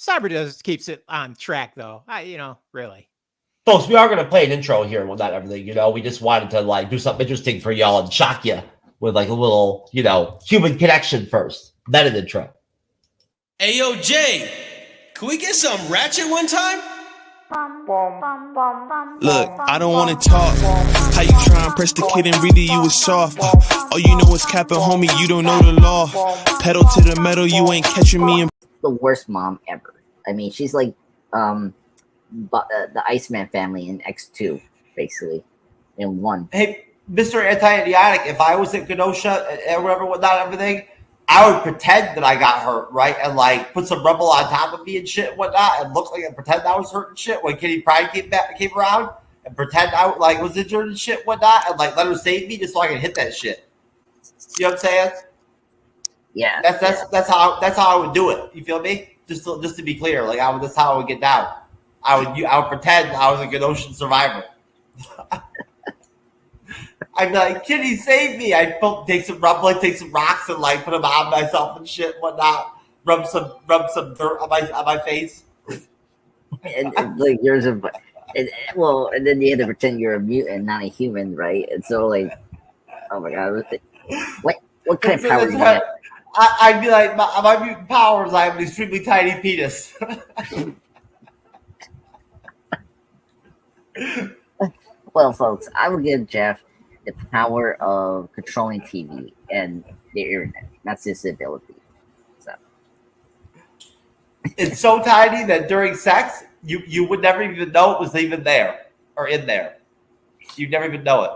Cyber does keeps it on track, though. Really. Folks, we are going to play an intro here and whatnot, everything. We just wanted to like do something interesting for y'all and shock you with like a little, human connection first. Then an intro. Hey, yo, Jay, can we get some ratchet one time? Look, I don't want to talk. How you try and press the kid and really you was soft. All you know is capping, homie, you don't know the law. Pedal to the metal, you ain't catching me in. The worst mom ever. I mean, she's like the Iceman family in X2, basically, in one. Hey, Mr. Anti-Idiotic, if I was at Kenosha and whatever, whatnot, everything, I would pretend that I got hurt, right? And like put some rubble on top of me and shit and whatnot, and look like and pretend I was hurt and shit when Kitty Pryde came around, and pretend I like was injured and shit and whatnot, and like let her save me just so I can hit that shit. You know what I'm saying? Yeah. That's how I would do it. You feel me? Just to be clear, like that's how I would get down. I would pretend I was a good ocean survivor. I'd be like, Kitty, save me. I'd take some rocks and like put them on myself and shit and whatnot. Rub some dirt on my face. And like yours are, and then you have to pretend you're a mutant, not a human, right? And so like, oh my god, what kind of power do you have? I'd be like, my mutant powers, I have an extremely tiny penis. Well, folks, I will give Jeff the power of controlling TV and the internet. That's his ability. So it's so tiny that during sex, you would never even know it was even there or in there. You'd never even know it.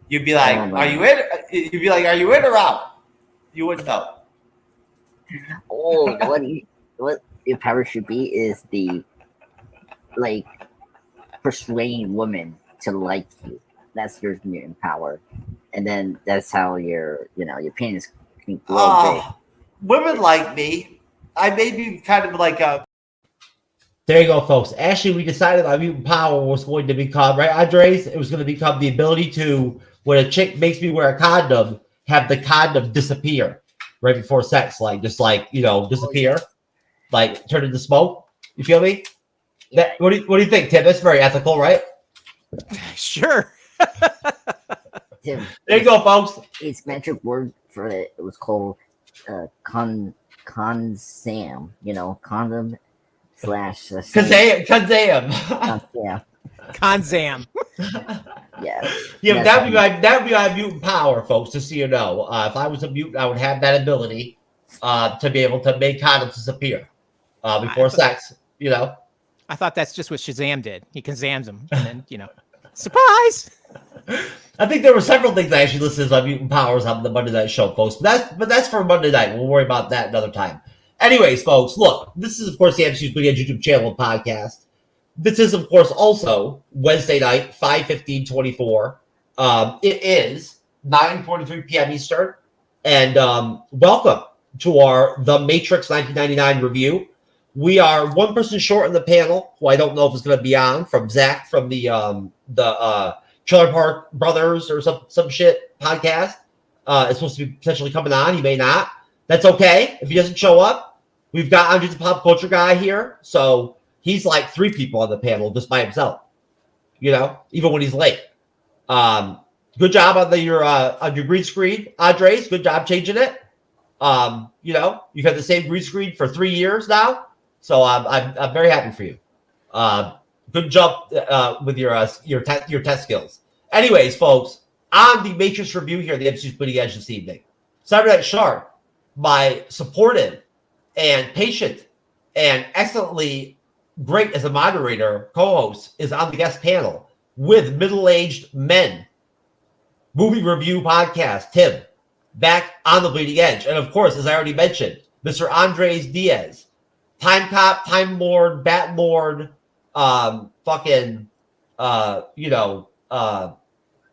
You'd be like, "Are you in?" You'd be like, "Are you in or out?" You wouldn't know. Oh, what your power should be is the like persuading women to like you. That's your mutant power, and then that's how your penis can grow big. Women like me. I may be kind of like a. There you go, folks. Actually, we decided our mutant power was going to become, right, Andres? It was going to become the ability to, when a chick makes me wear a condom, have the condom disappear right before sex, like just like disappear, like turn into smoke. You feel me? What do you think, Tim? That's very ethical, right? Sure. Tim, there you go, folks. Its metric word for it was called consam. Condom / Kazam. Konzam. Yeah, that'd be my mutant power, folks. Just so you know, if I was a mutant, I would have that ability to be able to make condoms disappear before sex. I thought that's just what Shazam did. He Kazams them, and then surprise. I think there were several things I actually listed as my mutant powers on the Monday Night Show, folks. But that's for Monday night. We'll worry about that another time. Anyways, folks, look, this is, of course, the MCU'S Bleeding Edge YouTube channel and podcast. This is, of course, also Wednesday night, 5/15/24. It is 9:43 p.m. Eastern. And welcome to our The Matrix 1999 review. We are one person short in the panel, who I don't know if is going to be on, from Zach from the Trailer Park Brothers or some shit podcast. It's supposed to be potentially coming on. He may not. That's okay. If he doesn't show up, we've got Andre's pop culture guy here. So he's like 3 people on the panel just by himself, even when he's late. Good job on your green screen, Andres. Good job changing it. You've had the same green screen for 3 years now. So I'm very happy for you. Good jump with your test skills. Anyways, folks, on the Matrix review here, the MCU'S Bleeding Edge this evening, Cyberneticshark, my supportive and patient and excellently great as a moderator co-host, is on the guest panel with middle-aged men. Movie review podcast, Tim, back on the Bleeding Edge. And of course, as I already mentioned, Mr. Andres Diaz, Time Cop, Time Lord, Bat Lord,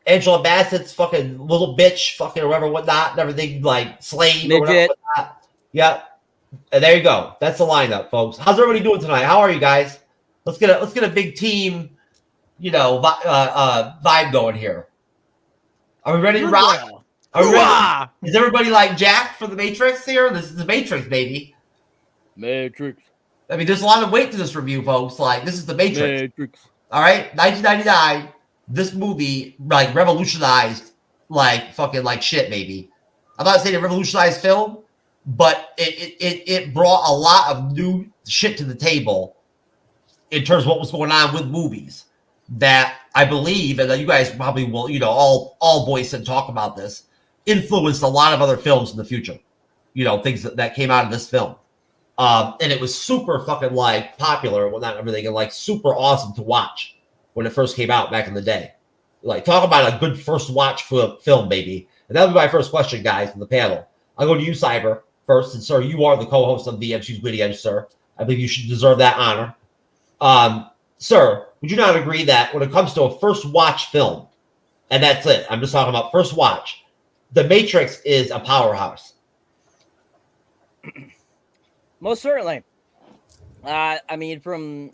Angela Bassett's fucking little bitch, fucking whatever, whatnot, and everything, like slave or whatever, whatnot. Yep. And there you go. That's the lineup, folks. How's everybody doing tonight? How are you guys? Let's get a big team, vibe going here. Are we ready to rock? Are we ready? Is everybody like jacked for the Matrix here? This is the Matrix, baby. Matrix. I mean, there's a lot of weight to this review, folks. Like, this is the Matrix. Matrix. All right, 1999. This movie like revolutionized like fucking like shit. Maybe I'm not saying it revolutionized film, but it brought a lot of new shit to the table in terms of what was going on with movies. That I believe, and that you guys probably will, you know, all voice and talk about this, influenced a lot of other films in the future. You know, things that came out of this film. And it was super fucking like popular, well, not everything, and like super awesome to watch when it first came out back in the day. Like, talk about a good first watch film, baby. And that'll be my first question, guys, from the panel. I'll go to you, Cyber, first. And, sir, you are the co-host of the MCU'S Bleeding Edge, sir. I believe you should deserve that honor. Sir, would you not agree that when it comes to a first watch film, and that's it, I'm just talking about first watch, The Matrix is a powerhouse? Most certainly. Anytime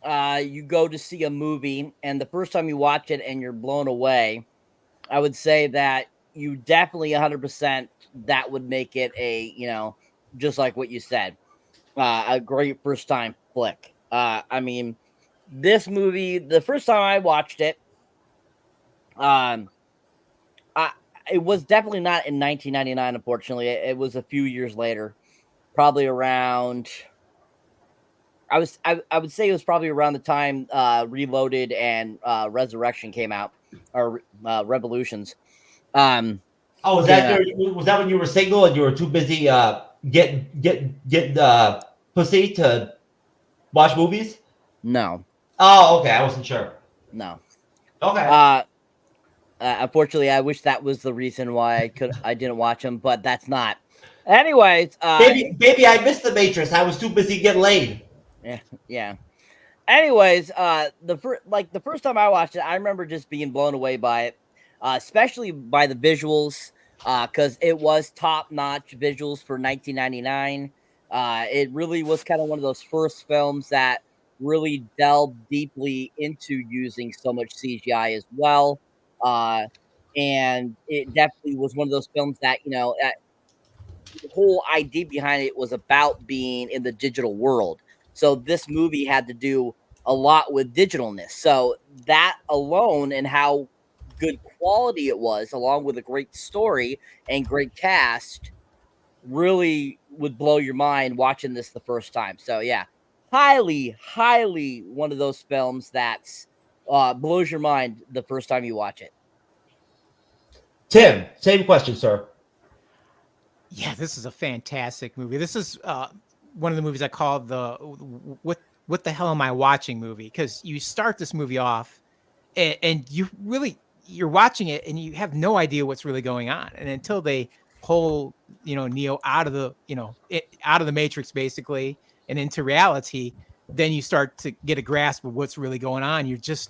you go to see a movie and the first time you watch it and you're blown away, I would say that you definitely 100% that would make it a, you know, just like what you said, a great first time flick. This movie, the first time I watched it, it was definitely not in 1999, unfortunately. It was a few years later, probably around. I would say it was probably around the time Reloaded and Resurrection came out, or Revolutions. Was that when you were single and you were too busy getting pussy to watch movies? No. Oh, okay. I wasn't sure. No. Okay. Unfortunately, I wish that was the reason why I didn't watch them, but that's not. Anyways, baby, I missed The Matrix. I was too busy getting laid. Yeah. Anyways, the first time I watched it, I remember just being blown away by it, especially by the visuals, because it was top-notch visuals for 1999. It really was kind of one of those first films that really delved deeply into using so much CGI as well. And it definitely was one of those films that, you know, the whole idea behind it was about being in the digital world. So this movie had to do a lot with digitalness. So that alone and how good quality it was, along with a great story and great cast, really would blow your mind watching this the first time. So yeah, highly one of those films that's blows your mind the first time you watch it. Tim, same question, sir. Yeah, this is a fantastic movie. This is one of the movies I call the what the hell am I watching movie, because you start this movie off and you're watching it and you have no idea what's really going on, and until they pull Neo out of the Matrix basically and into reality, then you start to get a grasp of what's really going on. You're just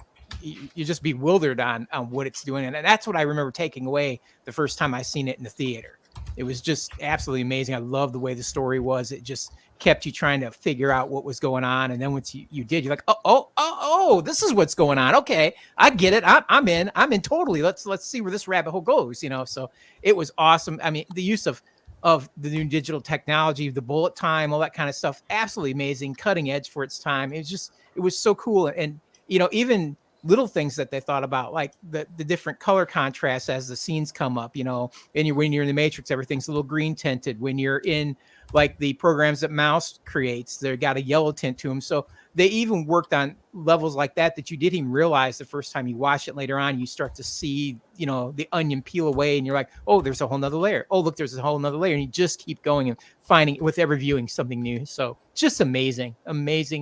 bewildered on what it's doing, and that's what I remember taking away the first time I seen it in the theater. It was just absolutely amazing. I love the way the story was. It just kept you trying to figure out what was going on, and then once you did, you're like, oh, this is what's going on. Okay, I get it. I'm in totally. Let's see where this rabbit hole goes. So it was awesome. I mean, the use of the new digital technology, the bullet time, all that kind of stuff, absolutely amazing, cutting edge for its time. It was so cool, and even little things that they thought about, like the different color contrasts as the scenes come up, and when you're in the Matrix, everything's a little green tinted. When you're in like the programs that Mouse creates, they got a yellow tint to them. So they even worked on levels like that you didn't even realize the first time you watch it. Later on, you start to see, the onion peel away, and you're like, oh, there's a whole nother layer. Oh, look, there's a whole nother layer. And you just keep going and finding with every viewing something new. So just amazing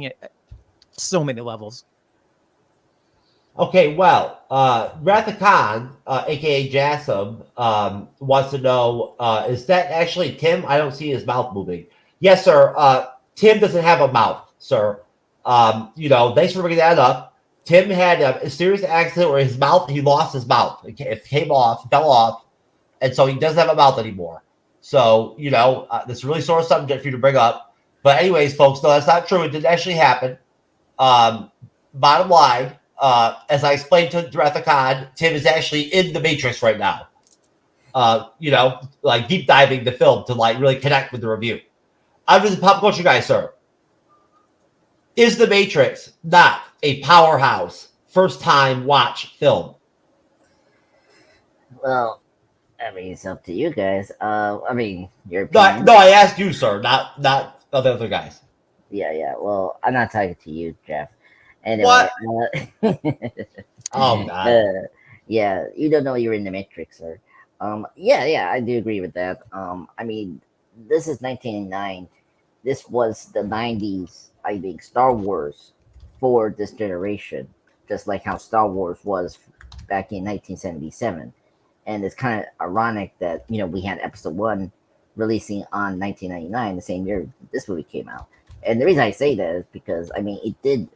at so many levels. Okay, well, Wrath of Khan, aka Jassim, wants to know, is that actually Tim? I don't see his mouth moving. Yes, sir. Tim doesn't have a mouth, sir. Thanks for bringing that up. Tim had a serious accident where he lost his mouth. It fell off, and so he doesn't have a mouth anymore. So, this is a really sore subject for you to bring up. But anyways, folks, no, that's not true. It didn't actually happen. Bottom line, as I explained to Wrath of Khan, Tim is actually in the Matrix right now. Like deep diving the film to like really connect with the review. I'm just a pop culture guy, sir. Is The Matrix not a powerhouse first time watch film? Well, I mean, it's up to you guys. I mean, your No, opinion. I asked you, sir, not the other guys. Yeah. Well, I'm not talking to you, Jeff. Anyway, What? Oh God. yeah, you don't know you're in the Matrix, sir. Yeah, I do agree with that. I mean, this is 1989. This was the 90s. I think Star Wars for this generation, just like how Star Wars was back in 1977. And it's kind of ironic that we had Episode 1 releasing on 1999, the same year this movie came out. And the reason I say that is because I mean it did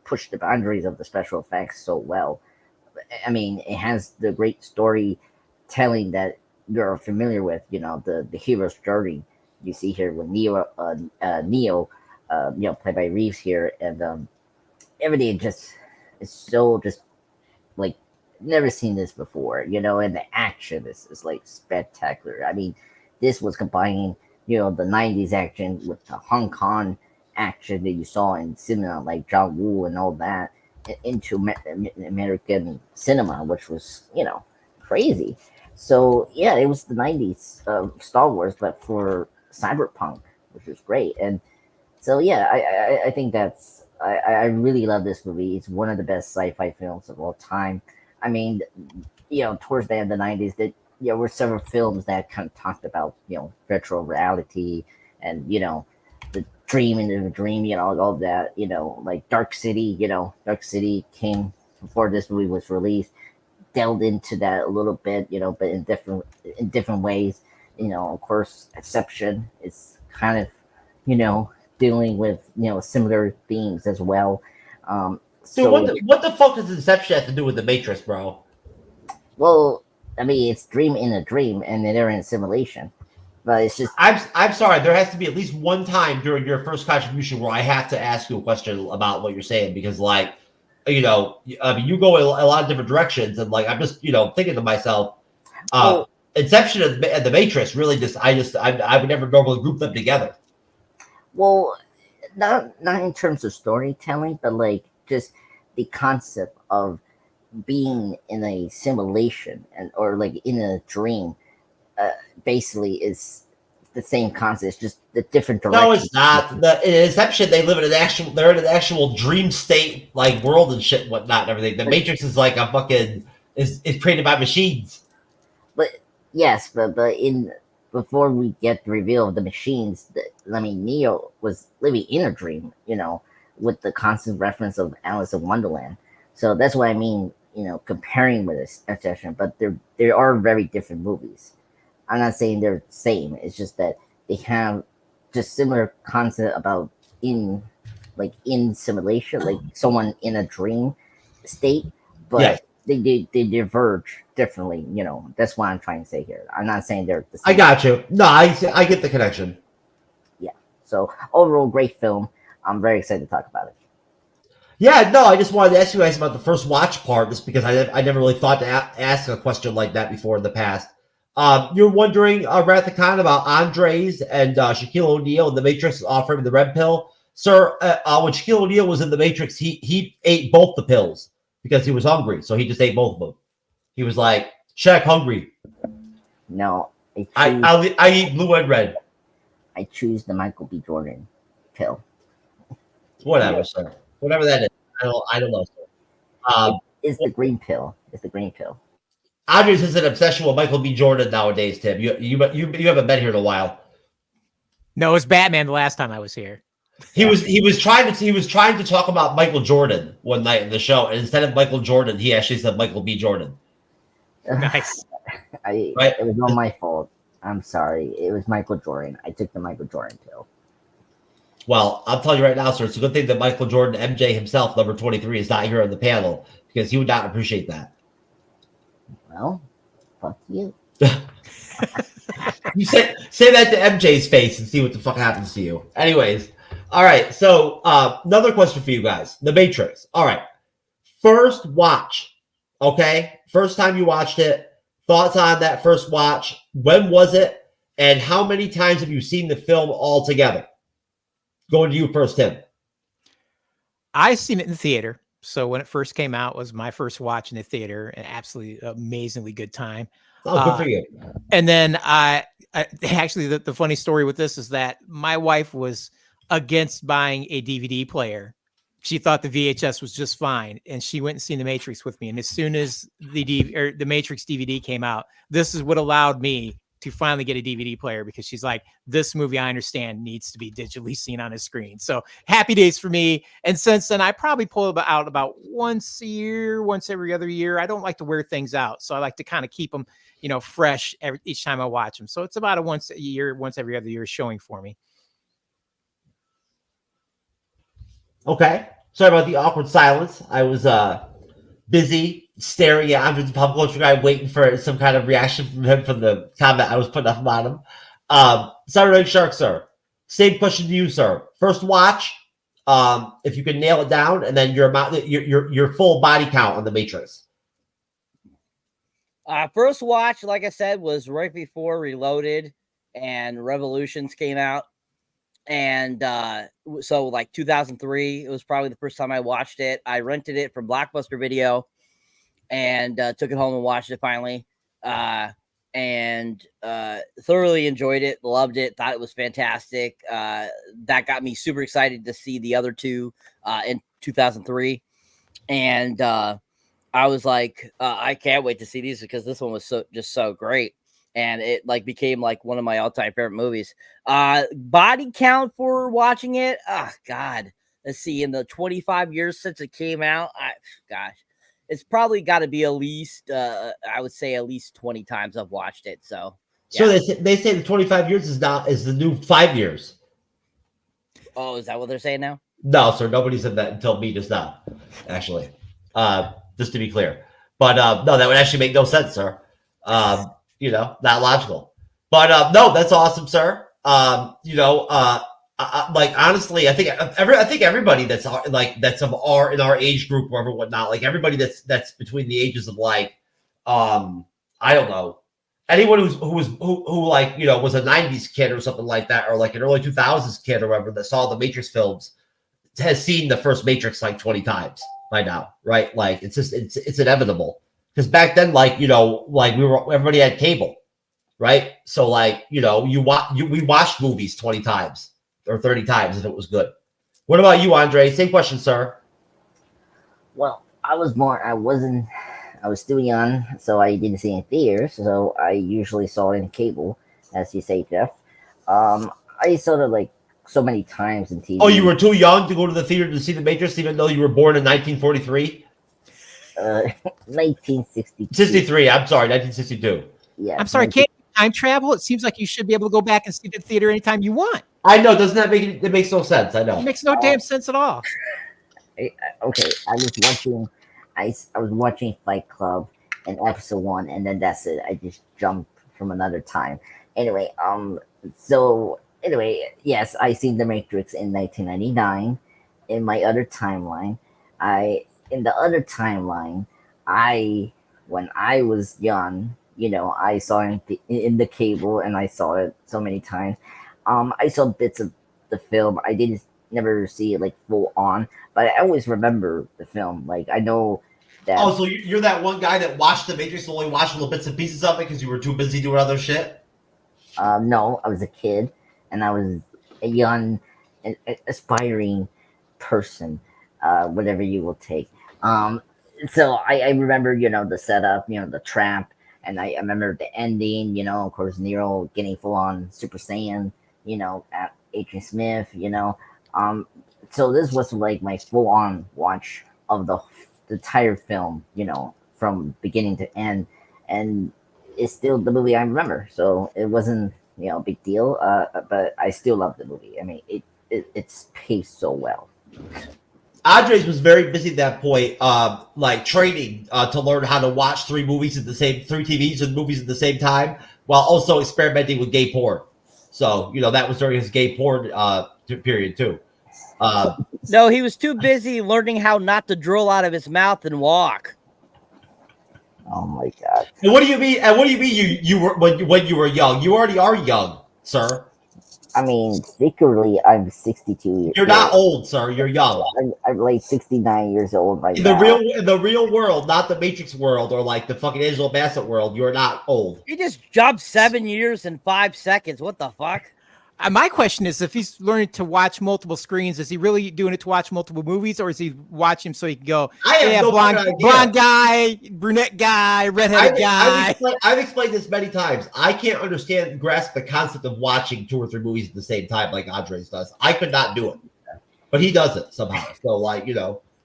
push the boundaries of the special effects so well. I mean, it has the great storytelling that you're familiar with. The hero's journey you see here with Neo, played by Reeves here, and everything just is so just like never seen this before. And the action is like spectacular. I mean, this was combining the 90s action with the Hong Kong action that you saw in cinema, like John Woo and all that, into American cinema, which was crazy. So yeah, it was the 90s Star Wars, but for cyberpunk, which was great. And so yeah, I think that's I really love this movie. It's one of the best sci-fi films of all time. I mean, towards the end of the 90s, that there were several films that kind of talked about virtual reality and the dream into the dream, all that, like Dark City. Dark City came before this movie was released, delved into that a little bit, but in different ways. Of course, Exception is kind of dealing with similar themes as well. So what the fuck does Inception have to do with the Matrix, bro? Well, I mean, it's dream in a dream, and they're in simulation. But it's just I'm sorry. There has to be at least one time during your first contribution where I have to ask you a question about what you're saying, because like, I mean, you go in a lot of different directions, and like I'm just thinking to myself, Inception and the Matrix really I would never normally group them together. Well, not in terms of storytelling, but like just the concept of being in a simulation or like in a dream. Basically is the same concept. It's just the different direction. No, it's not. In Inception, they're in an actual dream state, like world and shit, and whatnot, and everything. The Matrix is like a fucking is created by machines. But yes, but before we get the reveal of the machines, I mean, Neo was living in a dream, with the constant reference of Alice in Wonderland. So that's what I mean, comparing with this Inception. But they are very different movies. I'm not saying they're the same. It's just that they have just similar concept about in simulation, like someone in a dream state, but they diverge differently. That's what I'm trying to say here. I'm not saying they're the same. I got you. No, I get the connection. Yeah. So overall, great film. I'm very excited to talk about it. Yeah, no, I just wanted to ask you guys about the first watch part, just because I never really thought to ask a question like that before in the past. You're wondering, Rathacon, about Andres and Shaquille O'Neal in The Matrix offering the red pill. Sir, when Shaquille O'Neal was in The Matrix, he ate both the pills because he was hungry, so he just ate both of them. He was like, Shaq, hungry. No, I eat blue and red. I choose the Michael B. Jordan pill. Whatever, sir. Whatever that is. I don't know, sir. It's the green pill. It's the green pill. Andres is an obsession with Michael B. Jordan nowadays, Tim. You haven't been here in a while. No, it was Batman the last time I was here. He was trying to talk about Michael Jordan one night in the show, and instead of Michael Jordan, he actually said Michael B. Jordan. Nice. It was not my fault. I'm sorry. It was Michael Jordan. I took the Michael Jordan pill. Well, I'll tell you right now, sir, it's a good thing that Michael Jordan, MJ himself, number 23, is not here on the panel, because he would not appreciate that. Well, fuck you. You say that to MJ's face and see what the fuck happens to you. Anyways, all right. So another question for you guys: The Matrix. All right, first watch. Okay, first time you watched it. Thoughts on that first watch? When was it? And how many times have you seen the film all together? Going to you first, Tim. I seen it in the theater. So when it first came out, it was my first watch in the theater, an absolutely amazingly good time. Oh, good for you. And then I actually, the funny story with this is that my wife was against buying a DVD player. She thought the VHS was just fine, and she went and seen The Matrix with me. And as soon as the Matrix DVD came out, this is what allowed me to finally get a DVD player, because she's like, this movie, I understand, needs to be digitally seen on a screen. So happy days for me. And since then, I probably pull out about once a year, once every other year. I don't like to wear things out, so I like to kind of keep them, fresh each time I watch them. So it's about a once a year, once every other year showing for me. Okay. Sorry about the awkward silence. I was busy staring at Andrew, the pop culture guy, waiting for some kind of reaction from him from the comment I was putting up on him. Cyberneticshark, sir. Same question to you, sir. First watch, if you can nail it down, and then your full body count on the Matrix. First watch, like I said, was right before Reloaded and Revolutions came out. And so like 2003, it was probably the first time I watched it. I rented it from Blockbuster Video and took it home and watched it finally. And thoroughly enjoyed it, loved it, thought it was fantastic. That got me super excited to see the other two in 2003. And I was like, I can't wait to see these, because this one was so great. And it became one of my all-time favorite movies. Body count for watching it. Oh God. Let's see. In the 25 years since it came out, it's probably got to be at least, I would say at least 20 times I've watched it. So, yeah. So they say the 25 years is the new 5 years. Oh, is that what they're saying now? No, sir. Nobody said that until me just now, actually. Just to be clear. But no, that would actually make no sense, sir. Not logical. But no, that's awesome, sir. Honestly, I think everybody that's of our age group or whatnot, like everybody that's between the ages of I don't know, anyone who was a 90s kid or something like that, or like an early 2000s kid or whatever that saw the Matrix films has seen the first Matrix 20 times by now, right? Like it's inevitable. Because back then, everybody had cable, right? So we watched movies 20 times or 30 times if it was good. What about you, Andre? Same question, sir. Well, I was still young, so I didn't see it in theaters. So I usually saw it in cable, as you say, Jeff. I saw it so many times in TV. Oh, you were too young to go to the theater to see The Matrix, even though you were born in 1943? 1962. 63. I'm sorry, 1962. Yeah. I'm sorry, can't you time travel? It seems like you should be able to go back and see the theater anytime you want. I know. Doesn't that make it? It makes no sense. I know. It makes no damn sense at all. Okay, I was watching Fight Club in episode 1, and then that's it. I just jumped from another time. Anyway, yes, I seen The Matrix in 1999. In my other timeline, when I was young, I saw it in the cable, and I saw it so many times. I saw bits of the film. I didn't never see it full on, but I always remember the film. I know that. Oh, so you're that one guy that watched The Matrix and only watched little bits and pieces of it because you were too busy doing other shit? No, I was a kid, and I was a young, aspiring person, whatever you will take. So I remember, the setup, the trap, and I remember the ending, of course, Neo getting full on Super Saiyan, at Adrian Smith, so this was my full on watch of the entire film, from beginning to end, and it's still the movie I remember. So it wasn't, a big deal, but I still love the movie. I mean, it's paced so well. Andres was very busy at that point, training to learn how to watch three TVs and movies at the same time, while also experimenting with gay porn. So, that was during his gay porn period too. No, he was too busy learning how not to drool out of his mouth and walk. Oh my god. And what do you mean? And what do you mean? You were when you were young? You already are young, sir. I mean, secretly, I'm 62 years You're not old, sir. You're young. I'm like 69 years old right In now. the real world, not the Matrix world or like the fucking Angela Bassett world, you're not old. He just jumped 7 years in 5 seconds. What the fuck? My question is, if he's learning to watch multiple screens, is he really doing it to watch multiple movies, or is he watching so he can go, I have no blonde guy, brunette guy, redheaded guy? I've explained this many times. I can't grasp the concept of watching 2 or 3 movies at the same time like Andres does. I could not do it, but he does it somehow. So, like,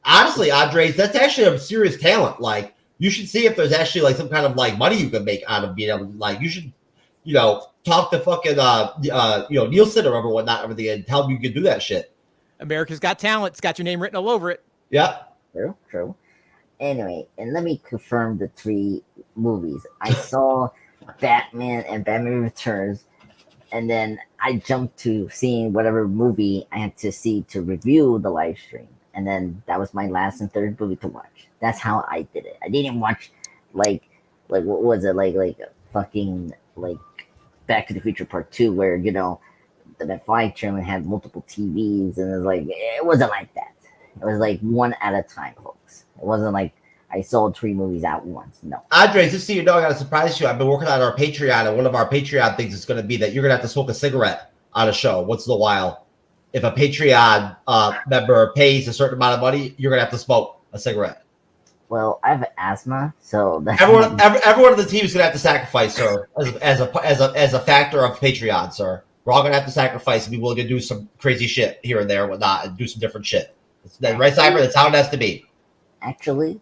honestly, Andres, that's actually a serious talent. Like, you should see if there's actually like some kind of like money you can make out of being able to, like, you should, talk to fucking Nielsen or everything, and tell him you can do that shit. America's Got Talent. It's got your name written all over it. Yeah. True. Anyway, and let me confirm the 3 movies. I saw Batman and Batman Returns, and then I jumped to seeing whatever movie I had to see to review the live stream. And then that was my last and third movie to watch. That's how I did it. I didn't watch like what was it, like fucking like Back to the Future Part 2, where the flight chairman had multiple TVs, and it wasn't like that. It was like one at a time, folks. It wasn't like I sold 3 movies at once. No. Andres, just so you know, I got to surprise you. I've been working on our Patreon, and one of our Patreon things is going to be that you're going to have to smoke a cigarette on a show once in a while. If a Patreon member pays a certain amount of money, you're going to have to smoke a cigarette. Well, I have asthma, so that's everyone on the team is going to have to sacrifice, sir, as a factor of Patreon, sir. We're all going to have to sacrifice and be willing to do some crazy shit here and there and whatnot, and do some different shit. Right, Cyber? That's how it has to be. Actually,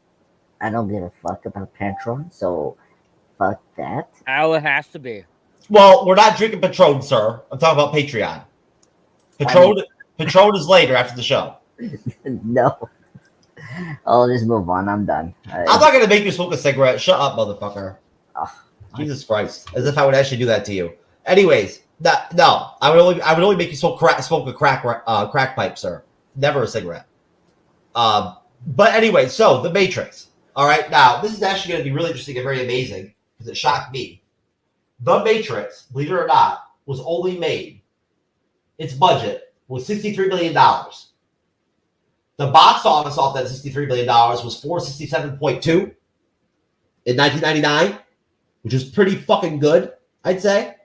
I don't give a fuck about Patreon, so fuck that. How it has to be. Well, we're not drinking Patron, sir. I'm talking about Patreon. Patron is later after the show. No. I'll just move on. I'm done. I'm not going to make you smoke a cigarette. Shut up, motherfucker. Oh, Jesus Christ. As if I would actually do that to you. Anyways, no. I would only make you smoke a crack pipe, sir. Never a cigarette. But anyway, so The Matrix. All right, now, this is actually going to be really interesting and very amazing because it shocked me. The Matrix, believe it or not, was only made, its budget was $63 million. The box office off that $63 million was $467.2 in 1999, which is pretty fucking good, I'd say.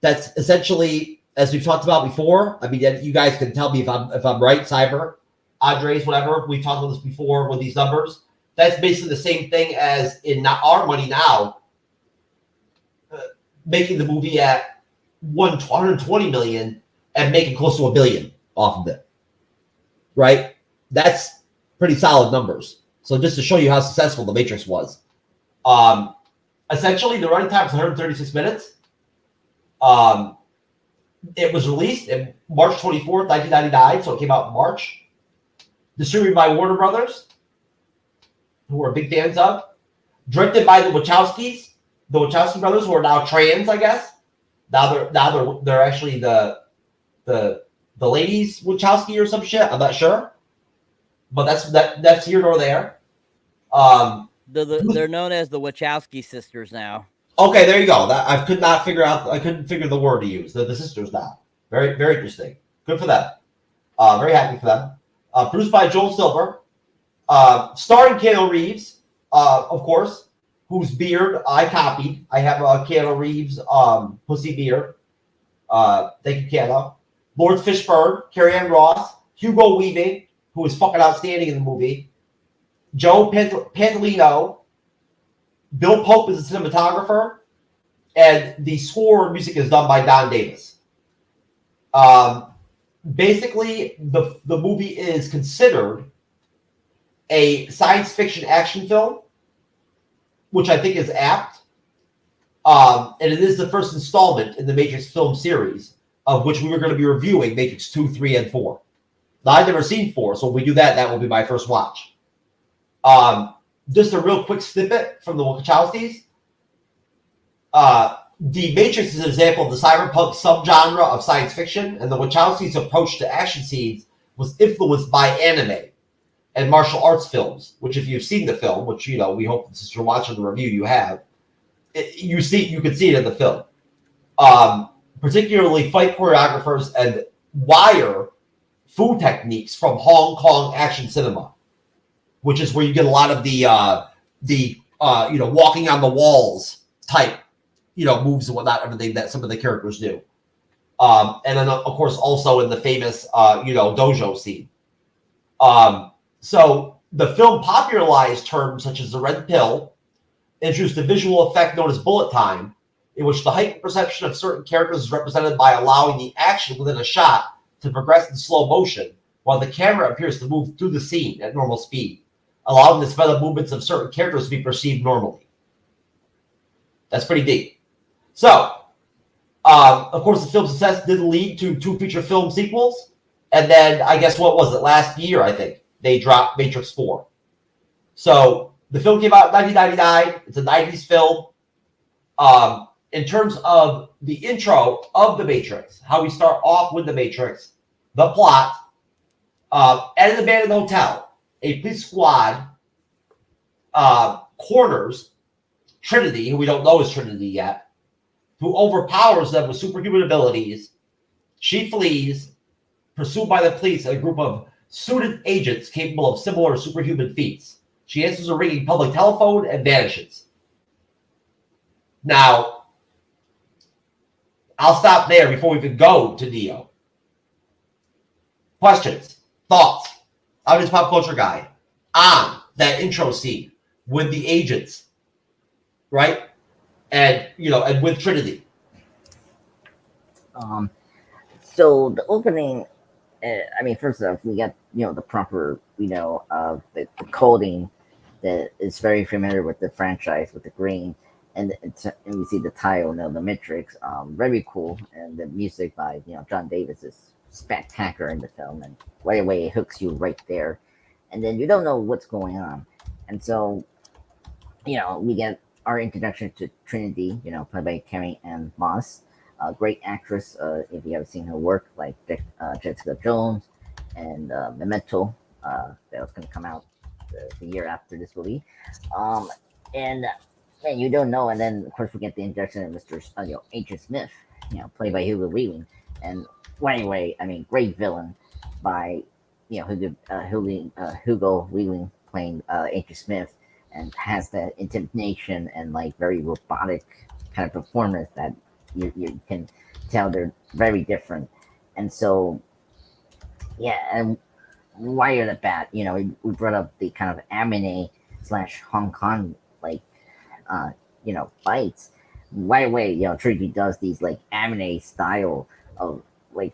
That's essentially, as we've talked about before, I mean, you guys can tell me if I'm right, Cyber, Andres, whatever. We've talked about this before with these numbers. That's basically the same thing as in our money now, making the movie at $120 million and making close to $1 billion off of it, right? That's pretty solid numbers. So just to show you how successful The Matrix was, essentially the running time is 136 minutes. It was released in March 24th, 1999, so it came out in March. Distributed by Warner Brothers, who we're big fans of. Directed by the Wachowski brothers, who are now trans, I guess. Now they're actually the ladies Wachowski or some shit. I'm not sure, but that's here nor there. They're known as the Wachowski sisters now. Okay, there you go. I couldn't figure the word to use. The sisters now. Very, very interesting. Good for them. Very happy for them. Produced by Joel Silver. Starring Keanu Reeves, of course, whose beard I copied. I have a Keanu Reeves pussy beard. Thank you, Keanu. Laurence Fishburne, Carrie-Anne Moss, Hugo Weaving, who is fucking outstanding in the movie. Joe Pantoliano. Bill Pope is a cinematographer, and the score and music is done by Don Davis. Basically, the movie is considered a science fiction action film, which I think is apt. And it is the first installment in the Matrix film series, of which we were going to be reviewing Matrix 2, 3, and 4. Now, I've never seen 4, so when we do that, that will be my first watch. Just a real quick snippet from the Wachowskis. The Matrix is an example of the cyberpunk subgenre of science fiction, and the Wachowskis' approach to action scenes was influenced by anime. and martial arts films, which if you've seen the film, which, you know, we hope since you're watching the review, you have, you can see it in the film. Particularly fight choreographers and wire fu techniques from Hong Kong action cinema, which is where you get a lot of the you know, walking on the walls type, you know, moves and whatnot, everything that some of the characters do. And then, of course, also in the famous, you know, dojo scene. So the film popularized terms such as the red pill, introduced a visual effect known as bullet time, in which the heightened perception of certain characters is represented by allowing the action within a shot to progress in slow motion, while the camera appears to move through the scene at normal speed, allowing the sped up movements of certain characters to be perceived normally. That's pretty deep. So, of course, the film's success did lead to 2 feature film sequels, and then I guess what was it, last year, I think, they dropped Matrix 4. So the film came out in 1999. It's a 90s film. In terms of the intro of The Matrix, how we start off with The Matrix, the plot, at an abandoned hotel, a police squad corners Trinity, who we don't know is Trinity yet, who overpowers them with superhuman abilities. She flees, pursued by the police and a group of suited agents capable of similar superhuman feats. She answers a ringing public telephone and vanishes. Now, I'll stop there before we even go to Neo. Questions, thoughts, I'm just pop culture guy, on that intro scene with the agents, right? And, you know, and with Trinity. So the opening, I mean, first off, we got, you know, the proper, you know, the coding that is very familiar with the franchise, with the green, and we see the title, you know, The Matrix, very cool, and the music by, you know, John Davis is spectacular in the film, and right away it hooks you right there, and then you don't know what's going on, and so, you know, we get our introduction to Trinity, you know, played by Carrie-Anne Moss, a great actress. If you haven't seen her work, like Jessica Jones and Memento, that was going to come out the year after this movie, and you don't know. And then of course we get the introduction of Mr. You know, Agent Smith, you know, played by Hugo Weaving, and well, anyway, I mean, great villain by, you know, Hugo Weaving playing Agent Smith, and has that intimidation and like very robotic kind of performance that you can tell they're very different. And so, yeah, and right off the bat, you know, we brought up the kind of anime / Hong Kong, like, you know, fights. Right away, you know, Trinity does these like anime style of like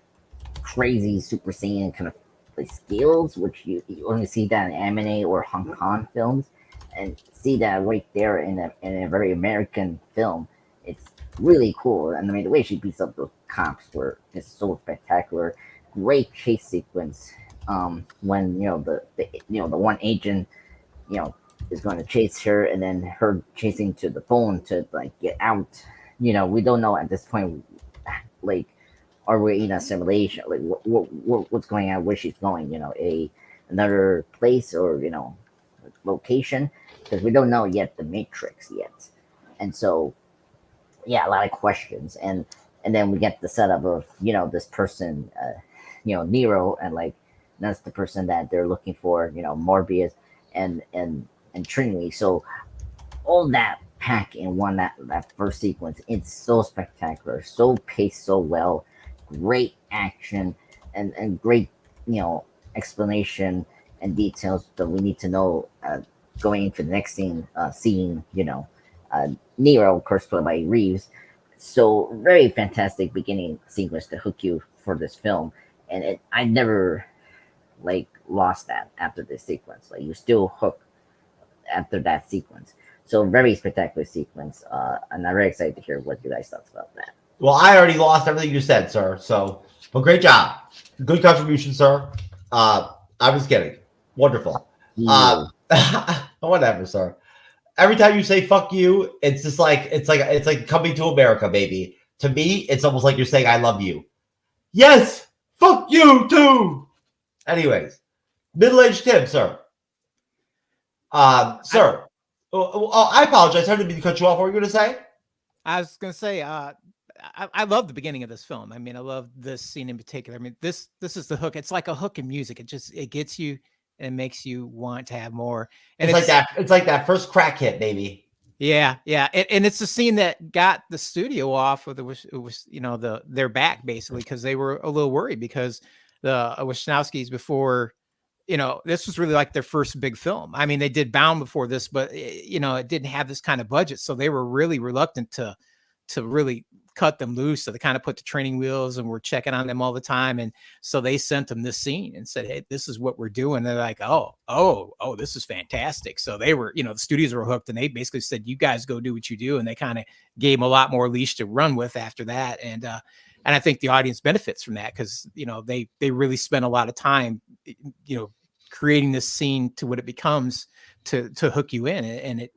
crazy Super Saiyan kind of like skills, which you only see that in anime or Hong Kong films, and see that right there in a very American film. It's really cool. And I mean, the way she beats up those cops were just so spectacular. Great chase sequence. When, you know, the one agent, you know, is going to chase her, and then her chasing to the phone to like get out. You know, we don't know at this point, like, are we in a simulation? Like, what's going on? Where she's going? You know, another place, or, you know, location, because we don't know yet the Matrix yet. And so, yeah, a lot of questions, and then we get the setup of, you know, this person, you know, Nero, and like that's the person that they're looking for, you know, Morbius and Trinity. So all that pack in one, that first sequence, it's so spectacular, so paced so well, great action, and great, you know, explanation and details that we need to know going into the next scene, seeing, you know, Nero, of course, played by Reeves. So very fantastic beginning sequence to hook you for this film, and I never like lost that after this sequence. Like, you're still hooked after that sequence. So very spectacular sequence, and I'm very excited to hear what you guys thought about that. Well, I already lost everything you said, sir. So, well, great job, good contribution, sir. I was kidding. Wonderful. Whatever, sir. Every time you say "fuck you," it's just like it's like Coming to America, baby. To me, it's almost like you're saying "I love you." Yes, fuck you too. Anyways, middle-aged Tim, sir. Sir. I apologize. I didn't mean to cut you off. What were you going to say? I was gonna say, I love the beginning of this film. I mean, I love this scene in particular. I mean, this is the hook. It's like a hook in music. It gets you and makes you want to have more. And It's like that. It's like that first crack hit, baby. Yeah, and it's the scene that got the studio off of it was their back basically because they were a little worried because the Wachowskis before. This was really like their first big film. I mean, they did Bound before this, but it didn't have this kind of budget, so they were really reluctant to really cut them loose. So they kind of put the training wheels and were checking on them all the time. And so they sent them this scene and said, "Hey, this is what we're doing." They're like, "Oh, this is fantastic." So they were, the studios were hooked, and they basically said, "You guys go do what you do," and they kind of gave them a lot more leash to run with after that. And I think the audience benefits from that because they really spent a lot of time, creating this scene to what it becomes to hook you in, and it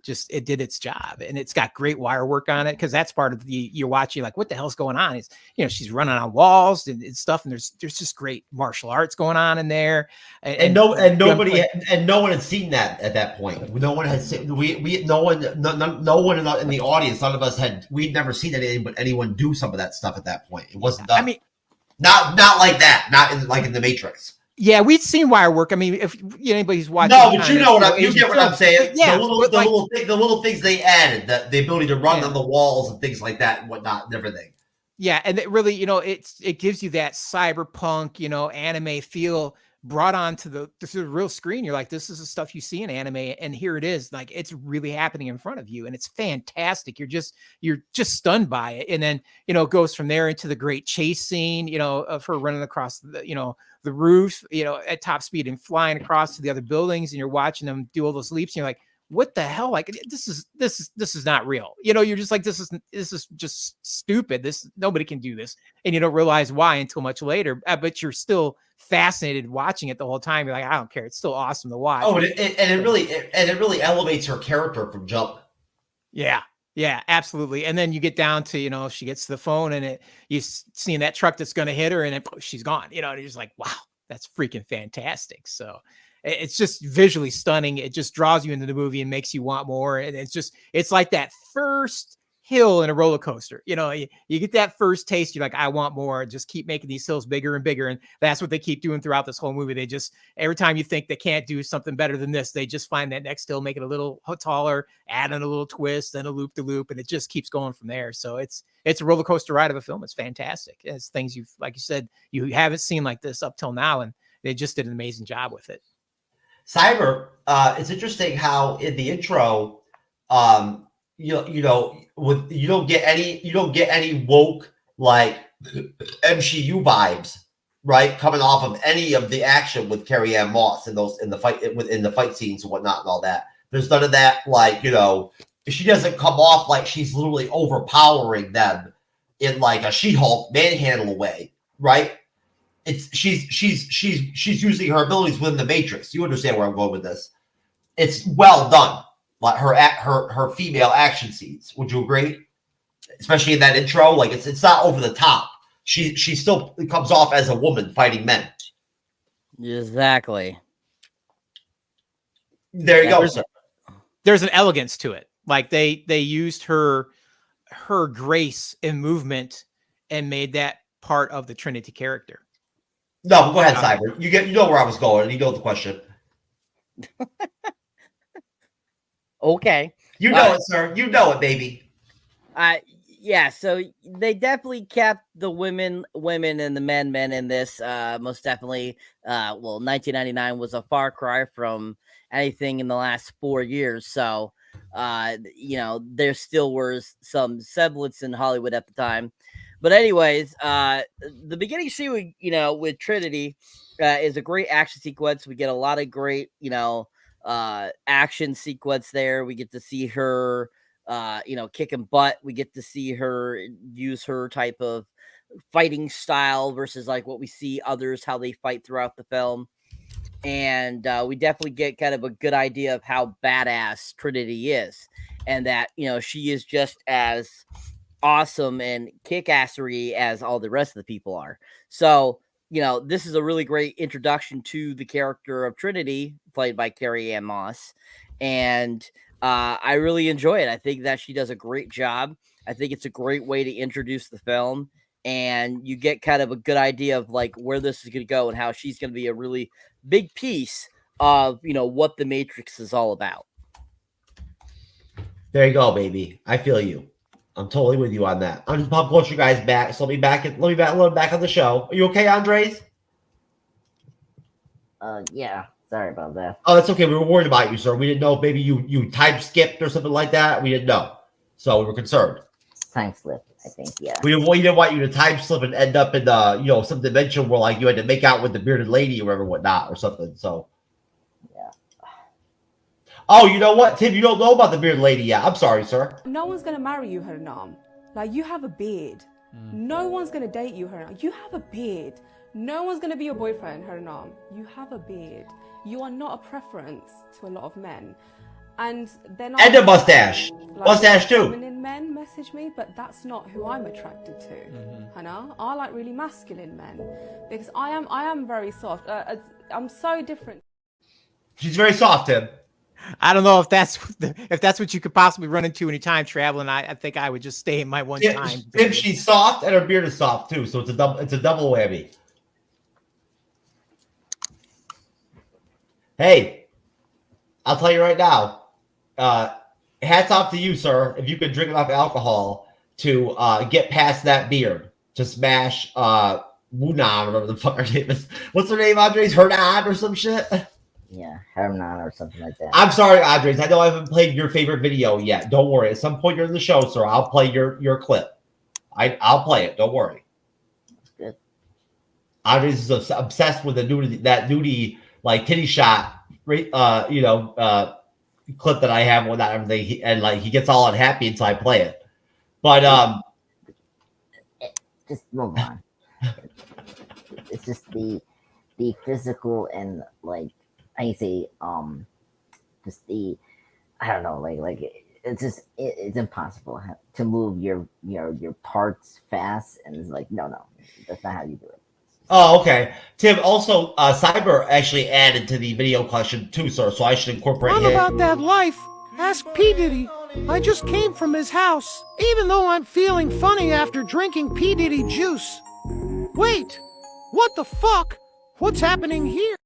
did its job, and it's got great wire work on it because that's part of you're watching like what the hell's going on. It's she's running on walls and stuff, and there's just great martial arts going on in there, and no one had seen that at that point. No one had seen no one in the audience. None of us we'd never seen anyone do some of that stuff at that point. It wasn't done. I mean, not like that. Not in the Matrix. Yeah, we'd seen wire work. I mean, if anybody's watching, no, but you get what I'm saying. Yeah, the little things they added, the ability to run on the walls and things like that and whatnot and everything. Yeah, and it really, it gives you that cyberpunk, anime feel brought onto the real screen. You're like, this is the stuff you see in anime, and here it is. Like, it's really happening in front of you, and it's fantastic. You're just stunned by it, and then it goes from there into the great chase scene, of her running across the roof, at top speed and flying across to the other buildings, and you're watching them do all those leaps, and you're like, what the hell? Like, this is not real. You're just like, this is just stupid. Nobody can do this. And you don't realize why until much later, but you're still fascinated watching it the whole time. You're like, I don't care. It's still awesome to watch. Oh, and it really elevates her character from jump. Yeah, absolutely. And then you get down to, she gets to the phone and you seeing that truck that's going to hit her and then she's gone, and you're just like, wow, that's freaking fantastic. So it's just visually stunning. It just draws you into the movie and makes you want more. And it's like that first hill in a roller coaster. You get that first taste. You're like, I want more. Just keep making these hills bigger and bigger. And that's what they keep doing throughout this whole movie. They just, every time you think they can't do something better than this, they just find that next hill, make it a little taller, add in a little twist, then a loop to loop. And it just keeps going from there. So it's a roller coaster ride of a film. It's fantastic. It's things like you said, you haven't seen like this up till now. And they just did an amazing job with it. Cyber, it's interesting how in the intro, you don't get any woke like MCU vibes, right? Coming off of any of the action with Carrie-Anne Moss in the fight scenes and whatnot and all that. There's none of that, like, she doesn't come off like she's literally overpowering them in like a She-Hulk manhandle way, right? She's using her abilities within the Matrix. You understand where I'm going with this? It's well done, like her female action scenes. Would you agree? Especially in that intro, like it's not over the top. She still comes off as a woman fighting men. Exactly. There you go, sir. There's an elegance to it. Like they used her grace and movement and made that part of the Trinity character. No, go ahead, Cyber. You know where I was going. You know the question. Okay. You know it, sir. You know it, baby. Yeah, so they definitely kept the women and the men in this. Most definitely. 1999 was a far cry from anything in the last 4 years. So, there still were some semblance in Hollywood at the time. But anyways, the beginning scene, with Trinity is a great action sequence. We get a lot of great, action sequence there. We get to see her, kicking butt. We get to see her use her type of fighting style versus like what we see others, how they fight throughout the film. And we definitely get kind of a good idea of how badass Trinity is. And that, she is just as awesome and kick-assery as all the rest of the people are. So, this is a really great introduction to the character of Trinity, played by Carrie-Anne Moss. and I really enjoy it. I think that she does a great job. I think it's a great way to introduce the film, and you get kind of a good idea of like where this is going to go and how she's going to be a really big piece of, you know, what the Matrix is all about. There you go, baby. I feel you. I'm totally with you on that. I'm just pop culture guys back. So let me back on the show. Are you okay, Andres? Yeah. Sorry about that. Oh, that's okay. We were worried about you, sir. We didn't know if maybe you time skipped or something like that. We didn't know, so we were concerned. Time slip, I think. Yeah. We didn't want you to time slip and end up in some dimension where like you had to make out with the bearded lady or whatnot or something. So. Yeah. Oh, you know what, Tim? You don't know about the bearded lady yet. I'm sorry, sir. No one's gonna marry you, Hernam. Like, you have a beard. No one's gonna date you, Hernam. You have a beard. No one's gonna be your boyfriend, Hernam. You have a beard. You are not a preference to a lot of men. And then And a mustache. Mustache too. Feminine men message me, but that's not who I'm attracted to. Hannah, I like really masculine men because I am very soft. I'm so different. She's very soft, Tim. I don't know if that's what you could possibly run into when you time travel, and I think I would just stay in my one time. Tim, she's soft and her beard is soft too, so it's a double whammy. Hey, I'll tell you right now. Hats off to you, sir. If you could drink enough alcohol to get past that beard, to smash Wunan, or whatever the fuck her name is. What's her name, Andres? Hernan or some shit? Yeah, Hernan or something like that. I'm sorry, Andres. I know I haven't played your favorite video yet. Don't worry. At some point during the show, sir, I'll play your clip. I'll play it. Don't worry. That's good. Andres is obsessed with that nudie like titty shot, clip that I have with that everything, and like he gets all unhappy until I play it. But just move on. It's just the physical and like I say, just the I don't know, like it's just it's impossible to move your parts fast, and it's like no, that's not how you do it. Oh, okay. Tim, also, Cyber actually added to the video collection too, sir, so I should incorporate I'm him. about that life. Ask P. Diddy. I just came from his house, even though I'm feeling funny after drinking P. Diddy juice. Wait, what the fuck? What's happening here?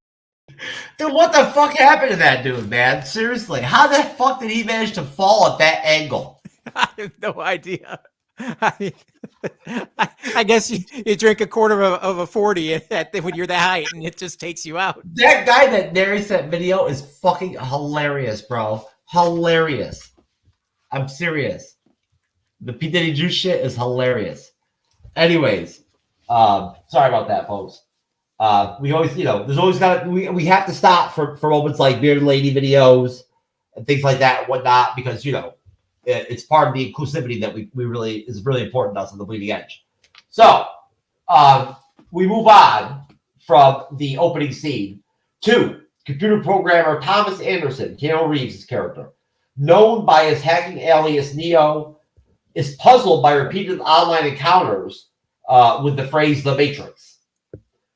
Dude, what the fuck happened to that dude, man? Seriously, how the fuck did he manage to fall at that angle? I have no idea. I guess you drink a quarter of a 40 when you're that height, and it just takes you out. That guy that narrates that video is fucking hilarious, bro. Hilarious. I'm serious. The P. Diddy Juice shit is hilarious. Anyways, sorry about that, folks. We always, there's always we have to stop for moments like bearded lady videos and things like that and whatnot, because it's part of the inclusivity that we really is really important to us on the Bleeding Edge. So we move on from the opening scene to computer programmer Thomas Anderson, Keanu Reeves' character, known by his hacking alias Neo, is puzzled by repeated online encounters with the phrase "the Matrix."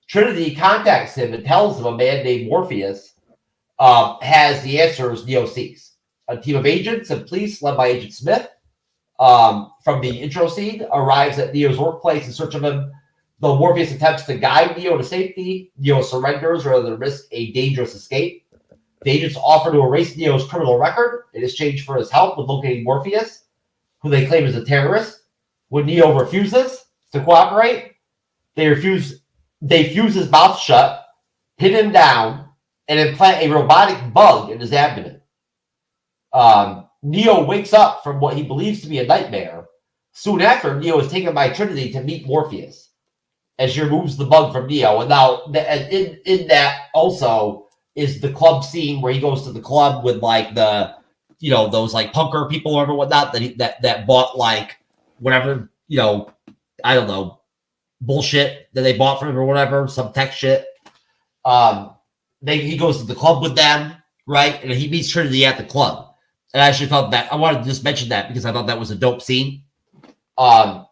Trinity contacts him and tells him a man named Morpheus has the answers Neo seeks. A team of agents and police led by Agent Smith from the intro scene arrives at Neo's workplace in search of him. Though Morpheus attempts to guide Neo to safety, Neo surrenders rather than risk a dangerous escape. The agents offer to erase Neo's criminal record in exchange for his help with locating Morpheus, who they claim is a terrorist. When Neo refuses to cooperate, they fuse his mouth shut, pin him down, and implant a robotic bug in his abdomen. Neo wakes up from what he believes to be a nightmare. Soon after, Neo is taken by Trinity to meet Morpheus as she removes the bug from Neo. And now, in that also is the club scene where he goes to the club with like the, those like punker people or whatnot that bought like whatever, I don't know, bullshit that they bought from him or whatever, some tech shit. He goes to the club with them, right? And he meets Trinity at the club. And I actually thought that I wanted to just mention that because I thought that was a dope scene. But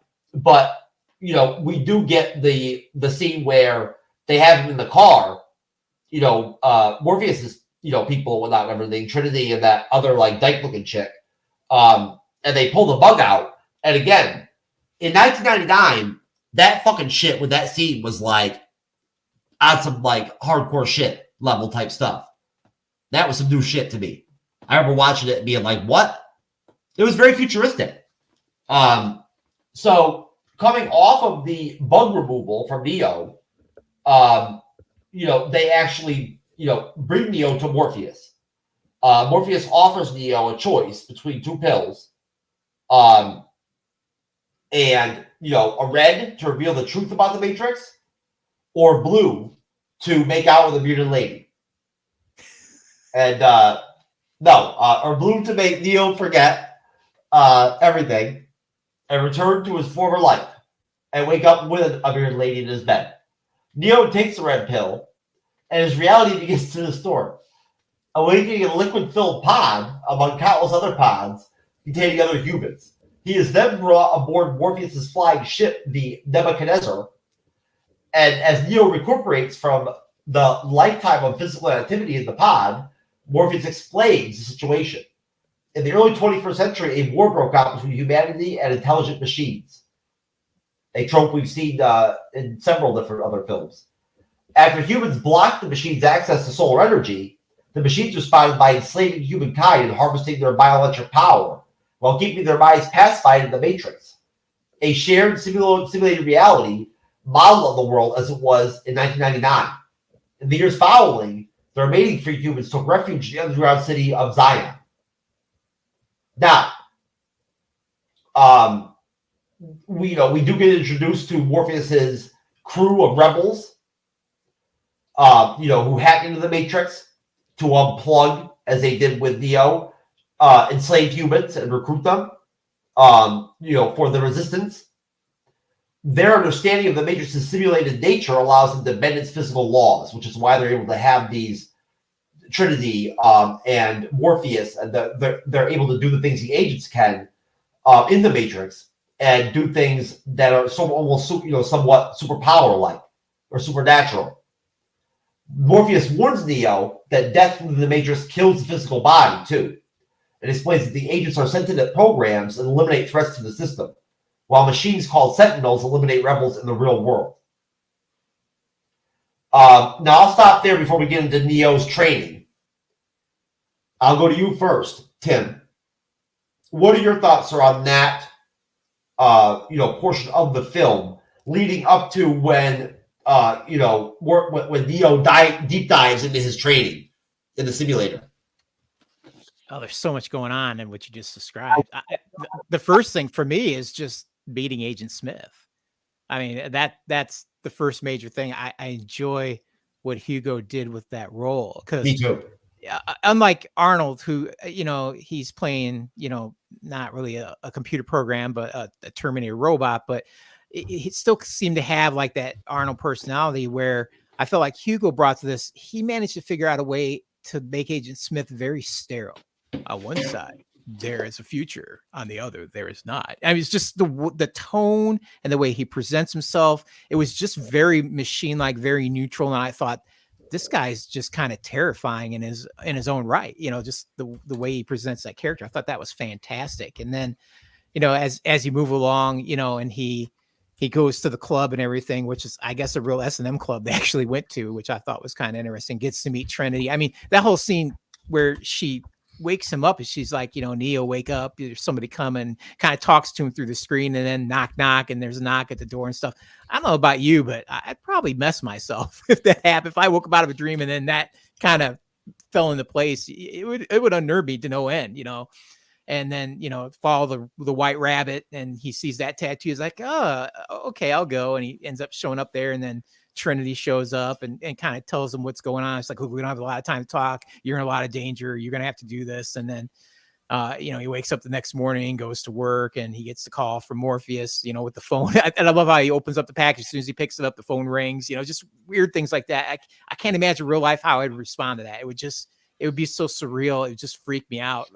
we do get the scene where they have him in the car. Morpheus is people and whatnot and everything, Trinity and that other like dyke looking chick. And they pull the bug out. And again, in 1999, that fucking shit with that scene was like on some like hardcore shit level type stuff. That was some new shit to me. I remember watching it and being like, what? It was very futuristic. So coming off of the bug removal from Neo, they actually, bring Neo to Morpheus. Morpheus offers Neo a choice between two pills. A red to reveal the truth about the Matrix, or blue to make out with a bearded lady. And or blue to make Neo forget everything and return to his former life and wake up with a bearded lady in his bed. Neo takes the red pill, and his reality begins to distort, awakening a liquid-filled pod among countless other pods containing other humans. He is then brought aboard Morpheus' flying ship, the Nebuchadnezzar, and as Neo recuperates from the lifetime of physical activity in the pod, Morpheus explains the situation. In the early 21st century, a war broke out between humanity and intelligent machines, a trope we've seen in several different other films. After humans blocked the machines' access to solar energy, the machines responded by enslaving humankind and harvesting their bioelectric power, while keeping their minds pacified in the Matrix, a shared simulated reality model of the world as it was in 1999. In the years following, the remaining free humans took refuge in the underground city of Zion. Now, we do get introduced to Morpheus's crew of rebels, who hack into the Matrix to unplug, as they did with Neo, enslaved humans and recruit them, for the resistance. Their understanding of the Matrix's simulated nature allows them to bend its physical laws, which is why they're able to have these Trinity and Morpheus, and they're able to do the things the agents can in the Matrix and do things that are somewhat superpower-like or supernatural. Morpheus warns Neo that death through the Matrix kills the physical body too. It explains that the agents are sentient programs and eliminate threats to the system, while machines called Sentinels eliminate rebels in the real world. Now, I'll stop there before we get into Neo's training. I'll go to you first, Tim. What are your thoughts around that, portion of the film leading up to when, when Neo deep dives into his training in the simulator? Oh, there's so much going on in what you just described. The first thing for me is just beating Agent Smith. I mean, that's the first major thing. I enjoy what Hugo did with that role. Me too. Unlike Arnold, who, he's playing, not really a computer program, but a Terminator robot, but he still seemed to have like that Arnold personality where I felt like Hugo brought to this. He managed to figure out a way to make Agent Smith very sterile. On one side, there is a future. On the other, there is not. I mean, it's just the tone and the way he presents himself. It was just very machine-like, very neutral. And I thought, this guy's just kind of terrifying in his own right. Just the way he presents that character. I thought that was fantastic. And then, as you move along, and he goes to the club and everything, which is, I guess, a real S&M club they actually went to, which I thought was kind of interesting. Gets to meet Trinity. I mean, that whole scene where she wakes him up and she's like, Neo, wake up. There's somebody coming, kind of talks to him through the screen, and then knock, knock, and there's a knock at the door and stuff. I don't know about you, but I'd probably mess myself if that happened. If I woke up out of a dream and then that kind of fell into place, it would unnerve me to no end, And then, follow the white rabbit, and he sees that tattoo. He's like, oh, okay, I'll go. And he ends up showing up there, and then Trinity shows up and kind of tells him what's going on. It's like, look, we don't have a lot of time to talk. You're in a lot of danger. You're going to have to do this. And then, he wakes up the next morning, goes to work, and he gets the call from Morpheus, with the phone. And I love how he opens up the package. As soon as he picks it up, the phone rings, just weird things like that. I can't imagine real life how I'd respond to that. It would be so surreal. It would just freak me out.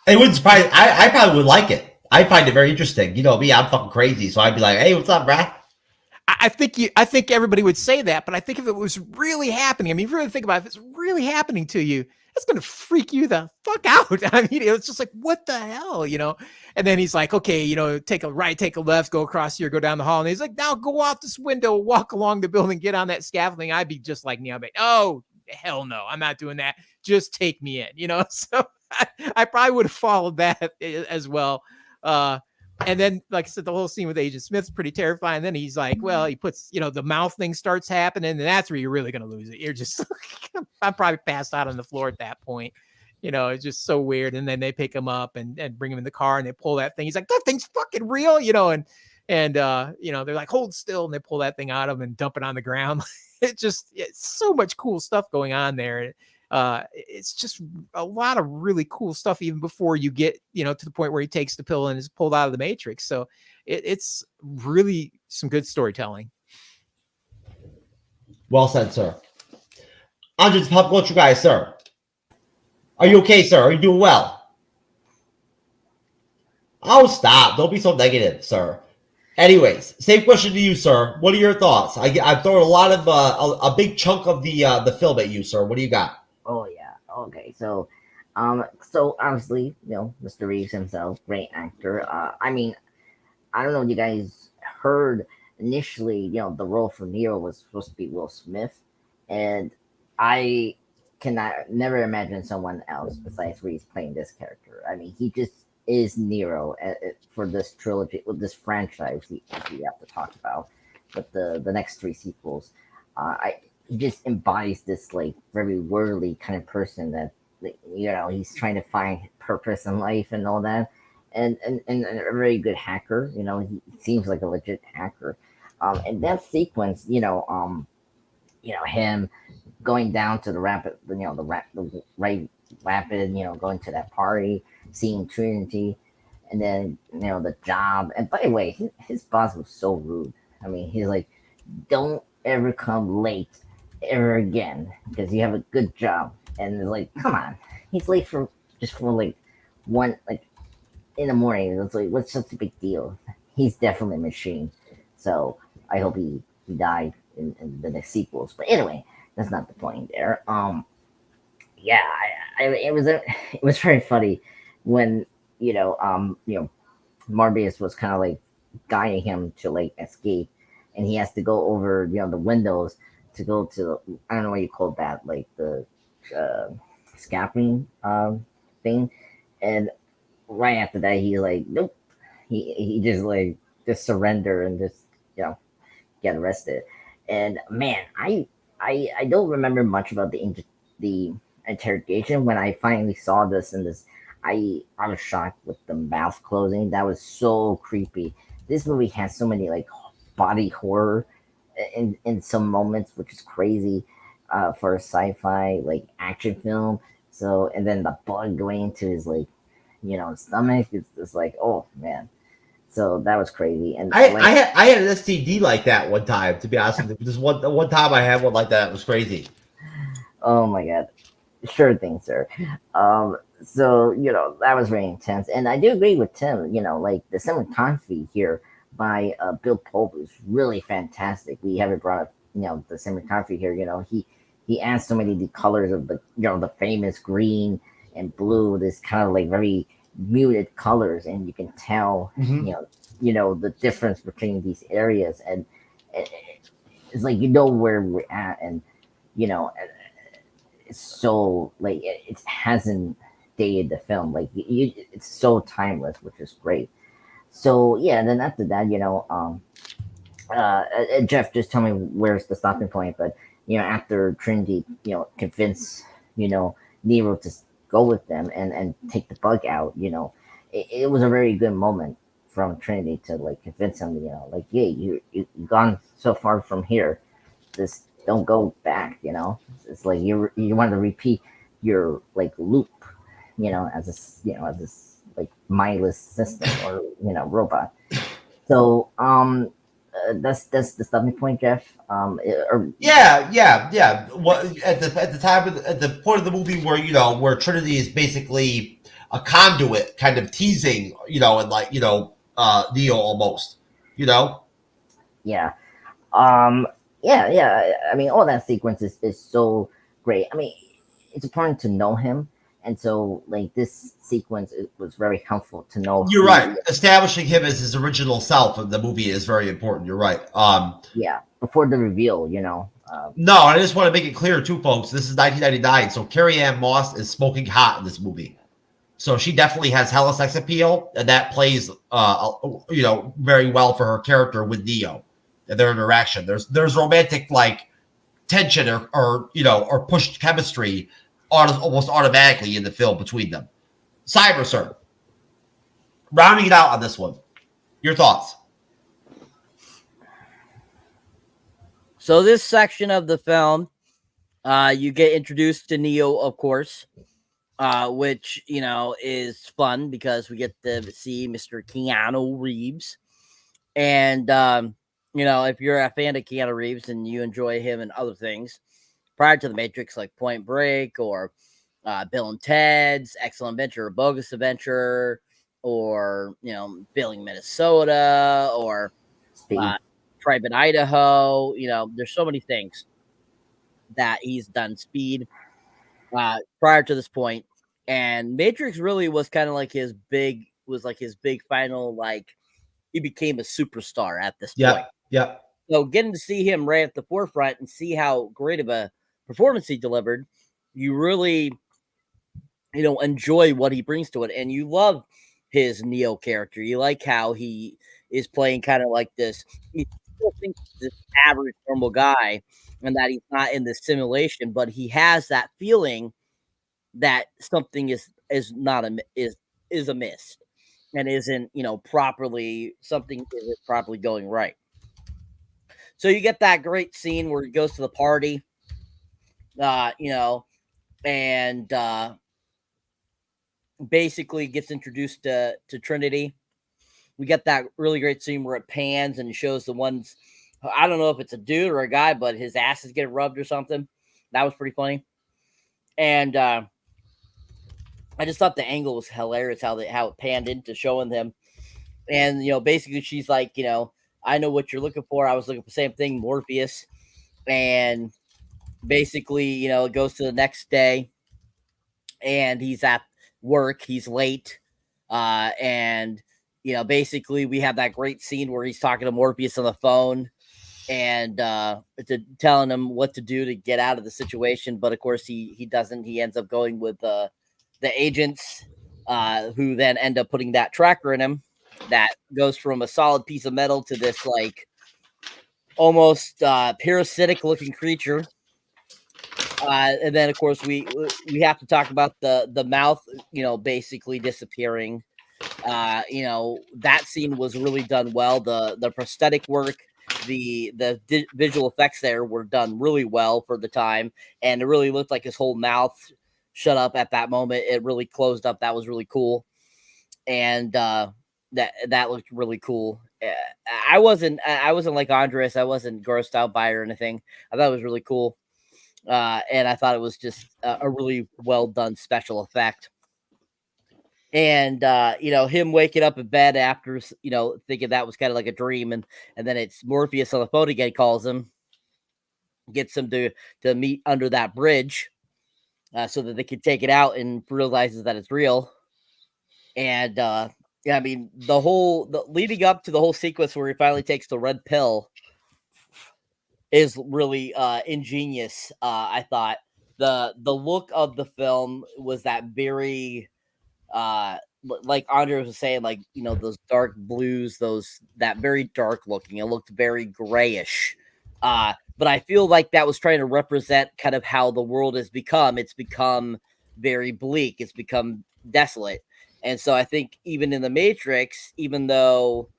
It would surprise. I probably would like it. I find it very interesting. Me, I'm fucking crazy. So I'd be like, hey, what's up, brah? I think everybody would say that, but I think if it was really happening, I mean, if you really think about it, if it's really happening to you, that's gonna freak you the fuck out. I mean, it was just like, what the hell, And then he's like, okay, take a right, take a left, go across here, go down the hall. And he's like, now go out this window, walk along the building, get on that scaffolding. I'd be just like, I'd be, oh, hell no, I'm not doing that. Just take me in, So I probably would have followed that as well. And then, like I said, the whole scene with Agent Smith's pretty terrifying. Then he's like, well, he puts, the mouth thing starts happening, and that's where you're really going to lose it. You're just, I'm probably passed out on the floor at that point. It's just so weird. And then they pick him up and bring him in the car, and they pull that thing. He's like, that thing's fucking real, and they're like, hold still. And they pull that thing out of him and dump it on the ground. It's so much cool stuff going on there. It's just a lot of really cool stuff even before you get to the point where he takes the pill and is pulled out of the Matrix. So it's really some good storytelling. Well said, sir. Andres, pop culture guy, sir. Are you okay, sir? Are you doing well? Oh, stop. Don't be so negative, sir. Anyways, same question to you, sir. What are your thoughts? I've thrown a lot of a big chunk of the film at you, sir. What do you got? Oh yeah. Okay. So obviously, Mr. Reeves himself, great actor. I mean, I don't know if you guys heard initially, the role for Neo was supposed to be Will Smith, and I cannot never imagine someone else besides Reeves playing this character. I mean, he just is Nero for this trilogy, with this franchise we have to talk about, but the next three sequels. He just embodies this like very worldly kind of person that he's trying to find purpose in life and all that, and a very good hacker. He seems like a legit hacker. And that sequence, him going down to the rapid, the right rapid, going to that party, seeing Trinity, and then the job. And by the way, his boss was so rude. I mean, he's like, don't ever come late ever again because you have a good job. And it's like, come on, he's late for like one, like in the morning. It's like, what's such a big deal? He's definitely a machine. So I hope he died in the next sequels. But anyway, that's not the point there. Yeah, it was very funny when Morbius was kind of like guiding him to like escape, and he has to go over the windows to go to, I don't know what you call that, like the scaffolding thing, and right after that he's like, nope, he just surrender and just get arrested. And man, I don't remember much about the interrogation. When I finally saw this in this, I was shocked with the mouth closing. That was so creepy. This movie has so many like body horror in some moments, which is crazy for a sci-fi like action film. So, and then the bug going into his like stomach, it's just like, oh man. So that was crazy. And I had an STD like that one time, to be honest with you. Just one time I had one like that. It was crazy. Oh my god. Sure thing, sir. So that was very intense. And I do agree with Tim, like the cinematography here by Bill Pope is really fantastic. We haven't brought up the cinematography here. He adds so many of the colors of the the famous green and blue, this kind of like very muted colors, and you can tell the difference between these areas, and it's like where we're at, and it's so like it hasn't dated the film, like it's so timeless, which is great. So yeah, and then after that, Jeff, just tell me where's the stopping point. But after Trinity convince Nero to go with them and take the bug out, it was a very good moment from Trinity to like convince him, like, yeah, you've gone so far from here, just don't go back. It's like you want to repeat your like loop, as this like mindless system or robot. So that's the stopping point, Jeff. Yeah. What at the time at the point of the movie where where Trinity is basically a conduit, kind of teasing, and like Neo almost, Yeah. Yeah. I mean, all that sequence is so great. I mean, it's important to know him. And so, like, this sequence, it was very helpful to know. You're right. Establishing him as his original self in the movie is very important. You're right. Yeah, before the reveal, No, I just want to make it clear too, folks. This is 1999, so Carrie-Anne Moss is smoking hot in this movie. So she definitely has hella sex appeal, and that plays, very well for her character with Neo and their interaction. There's romantic tension or pushed chemistry almost automatically in the film between them. Cyber Sir, rounding it out on this one, your thoughts? So this section of the film, you get introduced to Neo, of course, which, is fun because we get to see Mr. Keanu Reeves. And, if you're a fan of Keanu Reeves and you enjoy him and other things prior to The Matrix, like Point Break or Bill and Ted's Excellent Adventure or Bogus Adventure or, Billing, Minnesota or Private Idaho, there's so many things that he's done. Speed prior to this point, and Matrix really was kind of like his big final, he became a superstar at this point. Yeah. So getting to see him right at the forefront and see how great of a performance he delivered, you really, enjoy what he brings to it, and you love his Neo character. You like how he is playing kind of like this. He still thinks he's this average normal guy, and that he's not in this simulation, but he has that feeling that something is amiss and isn't properly going right. So you get that great scene where he goes to the party, and basically gets introduced to Trinity. We get that really great scene where it pans and shows the ones. I don't know if it's a dude or a guy, but his ass is getting rubbed or something. That was pretty funny. And I just thought the angle was hilarious, how it panned into showing them. And, basically she's like, I know what you're looking for. I was looking for the same thing, Morpheus. And basically, it goes to the next day and he's at work. He's late. And, basically we have that great scene where he's talking to Morpheus on the phone and telling him what to do to get out of the situation. But of course he doesn't. He ends up going with the agents who then end up putting that tracker in him that goes from a solid piece of metal to this almost parasitic looking creature. And then of course we have to talk about the mouth, basically disappearing. That scene was really done well. The prosthetic work, the visual effects there were done really well for the time, and it really looked like his whole mouth shut up at that moment. It really closed up. That was really cool, and that looked really cool. I wasn't like Andres. I wasn't grossed out by it or anything. I thought it was really cool, and I thought it was just a really well done special effect. And him waking up in bed after thinking that was kind of like a dream, and then it's Morpheus on the phone again, calls him, gets him to meet under that bridge so that they can take it out, and realizes that it's real. And the leading up to the whole sequence where he finally takes the red pill is really ingenious. I thought the look of the film was that very like Andre was saying, those dark blues, that very dark looking. It looked very grayish. But I feel like that was trying to represent kind of how the world has become. It's become very bleak. It's become desolate. And so I think even in the Matrix, even though,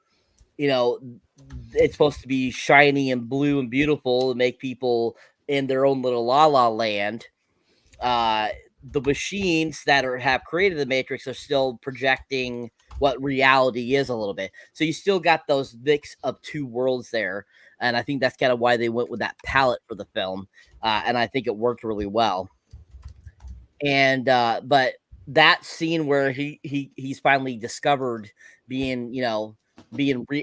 it's supposed to be shiny and blue and beautiful and make people in their own little la-la land, the machines that have created the Matrix are still projecting what reality is a little bit. So you still got those mix of two worlds there. And I think that's kind of why they went with that palette for the film. And I think it worked really well. And, but that scene where he's finally discovered being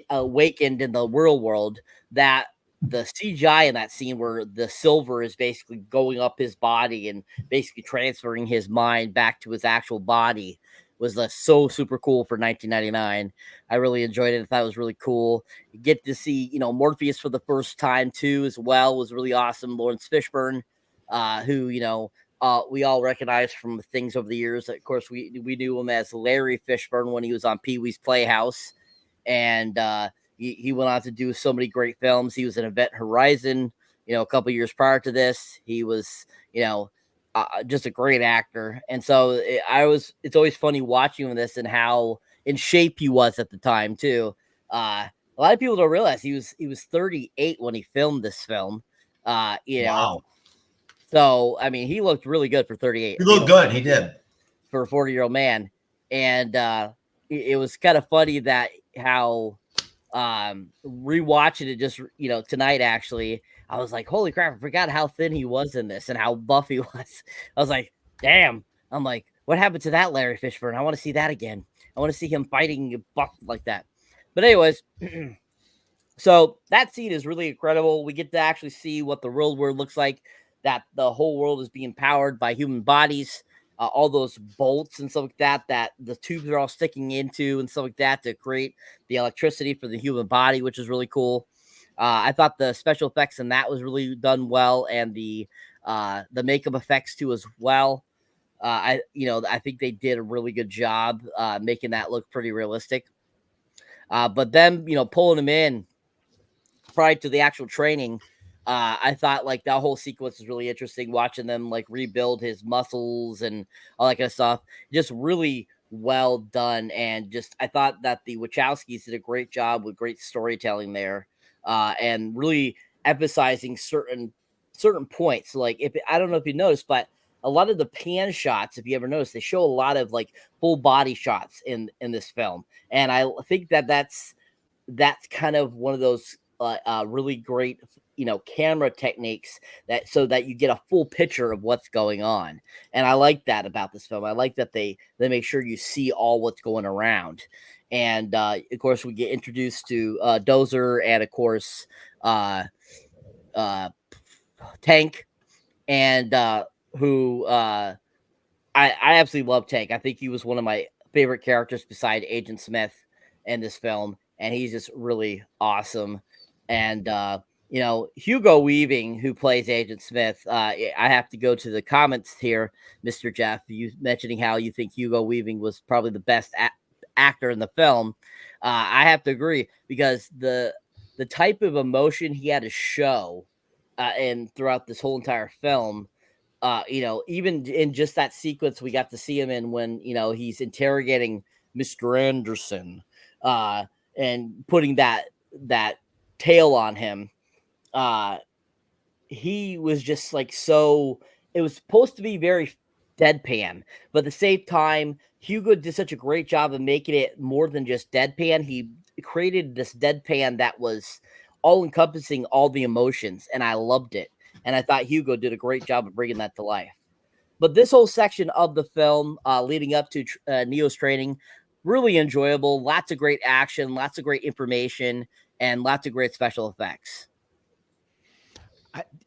awakened in the real world, that the CGI in that scene where the silver is basically going up his body and basically transferring his mind back to his actual body was so super cool for 1999. I really enjoyed it. I thought it was really cool. You get to see, Morpheus for the first time too, as well, was really awesome. Laurence Fishburne, who, we all recognize from things over the years. Of course, we knew him as Larry Fishburne when he was on Pee-wee's Playhouse. And he went on to do so many great films. He was in Event Horizon, a couple years prior to this. He was, just a great actor. And so it's always funny watching this and how in shape he was at the time too. A lot of people don't realize he was 38 when he filmed this film. Wow. So, I mean, he looked really good for 38. He looked good. He did. For a 40-year-old man. And it was kind of funny that how rewatching it just, tonight, actually, I was like, holy crap, I forgot how thin he was in this and how buff he was. I was like, damn. I'm like, what happened to that Larry Fishburne? I want to see that again. I want to see him fighting buff like that. But anyways, so that scene is really incredible. We get to actually see what the real world looks like, that the whole world is being powered by human bodies, all those bolts and stuff like that the tubes are all sticking into and stuff like that to create the electricity for the human body, which is really cool. I thought the special effects in that was really done well, and the makeup effects too as well. I think they did a really good job making that look pretty realistic. But then, pulling him in prior to the actual training, I thought like that whole sequence was really interesting, watching them like rebuild his muscles and all that kind of stuff. Just really well done. And just, I thought that the Wachowskis did a great job with great storytelling there, and really emphasizing certain points. Like I don't know if you noticed, but a lot of the pan shots, if you ever noticed, they show a lot of like full body shots in this film. And I think that's kind of one of those really great, camera techniques so that you get a full picture of what's going on. And I like that about this film. I like that they make sure you see all what's going around. And of course, we get introduced to Dozer and of course Tank, and who I absolutely love Tank. I think he was one of my favorite characters beside Agent Smith in this film, and he's just really awesome. And Hugo Weaving, who plays Agent Smith, I have to go to the comments here, Mr. Jeff, you mentioning how you think Hugo Weaving was probably the best actor in the film. I have to agree, because the type of emotion he had to show and throughout this whole entire film, even in just that sequence we got to see him in when, he's interrogating Mr. Anderson and putting that tail on him. He was just like, so it was supposed to be very deadpan, but at the same time, Hugo did such a great job of making it more than just deadpan. He created this deadpan that was all encompassing all the emotions, and I loved it. And I thought Hugo did a great job of bringing that to life. But this whole section of the film leading up to Neo's training, really enjoyable. Lots of great action, lots of great information, and lots of great special effects.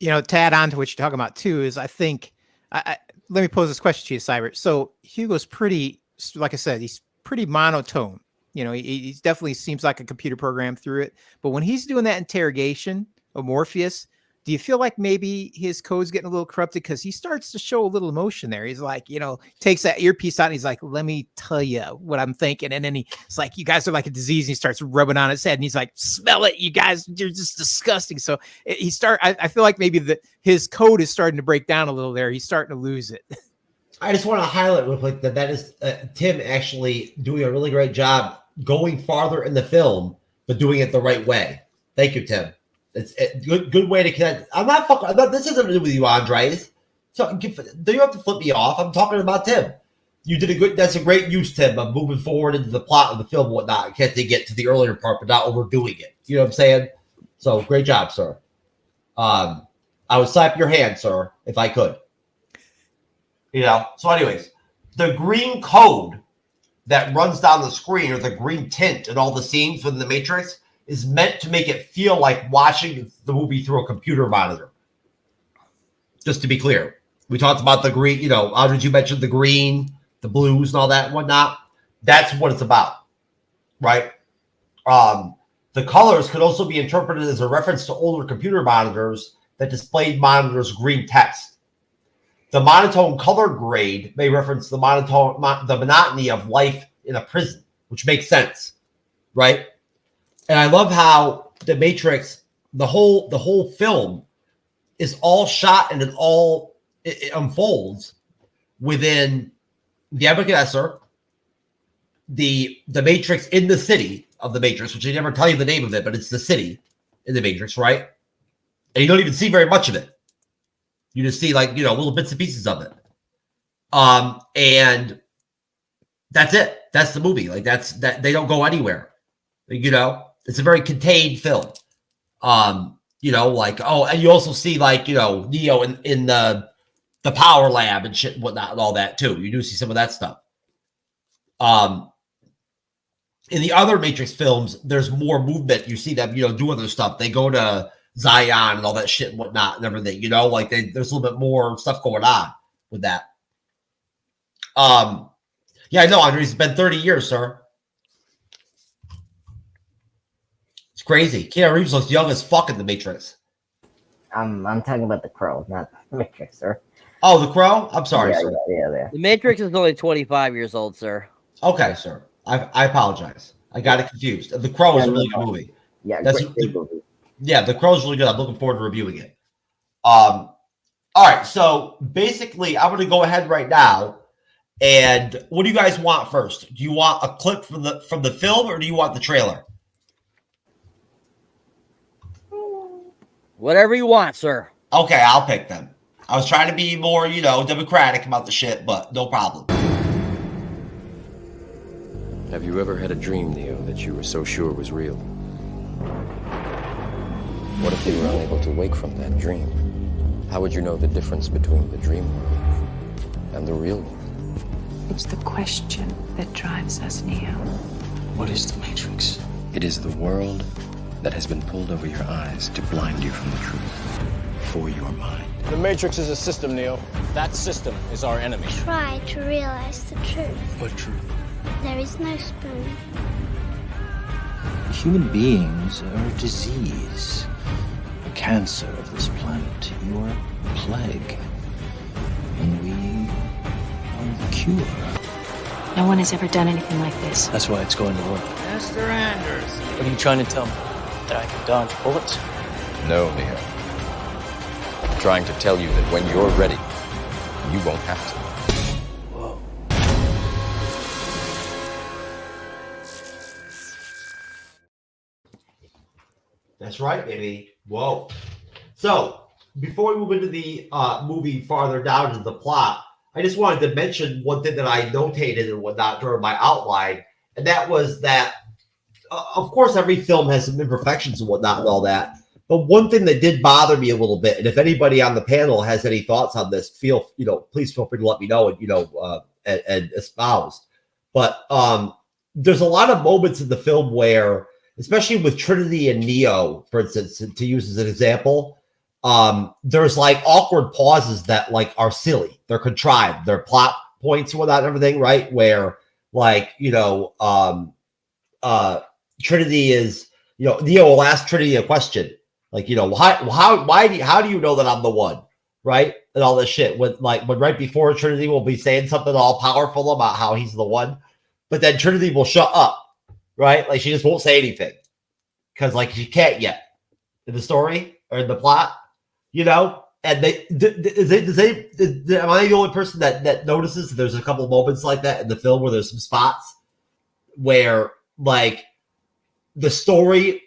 To add on to what you're talking about too, is I think, let me pose this question to you, Cyber. So Hugo's pretty, like I said, he's pretty monotone. He definitely seems like a computer program through it. But when he's doing that interrogation of Morpheus, do you feel like maybe his code's getting a little corrupted? Because he starts to show a little emotion there. He's like, takes that earpiece out and he's like, let me tell you what I'm thinking. And then it's like, you guys are like a disease. And he starts rubbing on his head and he's like, smell it. You guys, you're just disgusting. So I feel like maybe his code is starting to break down a little there. He's starting to lose it. I just want to highlight real quick that is Tim actually doing a really great job going farther in the film, but doing it the right way. Thank you, Tim. It's a good way to connect. This isn't to do with you, Andres. So do you have to flip me off? I'm talking about Tim. You did that's a great use, Tim, of moving forward into the plot of the film and whatnot. Can't they get to the earlier part, but not overdoing it? You know what I'm saying? So great job, sir. I would slap your hand, sir, if I could. So anyways, the green code that runs down the screen, or the green tint in all the scenes within the Matrix, is meant to make it feel like watching the movie through a computer monitor. Just to be clear, we talked about the green, you know, Audrey, you mentioned the green, the blues and all that and whatnot. That's what it's about, right? The colors could also be interpreted as a reference to older computer monitors that displayed monitors green text. The monotone color grade may reference the monotony of life in a prison, which makes sense, right? And I love how The Matrix, the whole film is all shot and it unfolds within the ACER, the Matrix in the city of the Matrix, which they never tell you the name of it, but it's the city in the Matrix, right? And you don't even see very much of it. You just see like, you know, little bits and pieces of it. And that's it. That's the movie. Like that they don't go anywhere. You know, it's a very contained film. You know, like, oh, and you also see like, you know, Neo in the power lab and shit and whatnot and all that too. You do see some of that stuff. In the other Matrix films, there's more movement. You see them, you know, do other stuff. They go to Zion and all that shit and whatnot and everything, you know, like there's a little bit more stuff going on with that. Yeah, I know, Andre, it's been 30 years, sir. It's crazy. Keanu Reeves looks young as fuck in The Matrix. I'm talking about The Crow, not The Matrix, sir. Oh, The Crow? I'm sorry, yeah, sir. Yeah. The Matrix is only 25 years old, sir. Okay, sir. I apologize. I got it confused. The Crow is a really good movie. Yeah, that's great movie. Yeah, The Crow is really good. I'm looking forward to reviewing it. All right, so basically, I'm going to go ahead right now. And what do you guys want first? Do you want a clip from the film, or do you want the trailer? Whatever you want, sir. Okay, I'll pick them. I was trying to be more, you know, democratic about the shit, but no problem. Have you ever had a dream, Neo, that you were so sure was real? What if you were unable to wake from that dream? How would you know the difference between the dream world and the real world? It's the question that drives us, Neo. What is the Matrix? It is the world that has been pulled over your eyes to blind you from the truth for your mind. The Matrix is a system, Neo. That system is our enemy. Try to realize the truth. What truth? There is no spoon. Human beings are a disease, a cancer of this planet. You are a plague, and we are the cure. No one has ever done anything like this. That's why it's going to work. Mr. Anders. What are you trying to tell me? That I can dodge bullets? No, Neo. I'm trying to tell you that when you're ready, you won't have to. Whoa. That's right, baby. Whoa. So, before we move into the movie farther down into the plot, I just wanted to mention one thing that I notated and whatnot during my outline, and that was that, of course, every film has some imperfections and whatnot and all that, but one thing that did bother me a little bit, and if anybody on the panel has any thoughts on this, please feel free to let me know and espouse. But there's a lot of moments in the film where, especially with Trinity and Neo, for instance, to use as an example, there's like awkward pauses that like are silly. They're contrived. They're plot points and whatnot, everything, right? Where like, Trinity is, Neo will ask Trinity a question. Like, how do you know that I'm the one? Right? And all this shit. When right before Trinity will be saying something all powerful about how he's the one, but then Trinity will shut up. Right? Like she just won't say anything. Because like she can't yet in the story or in the plot, and am I the only person that notices that there's a couple of moments like that in the film where there's some spots where like the story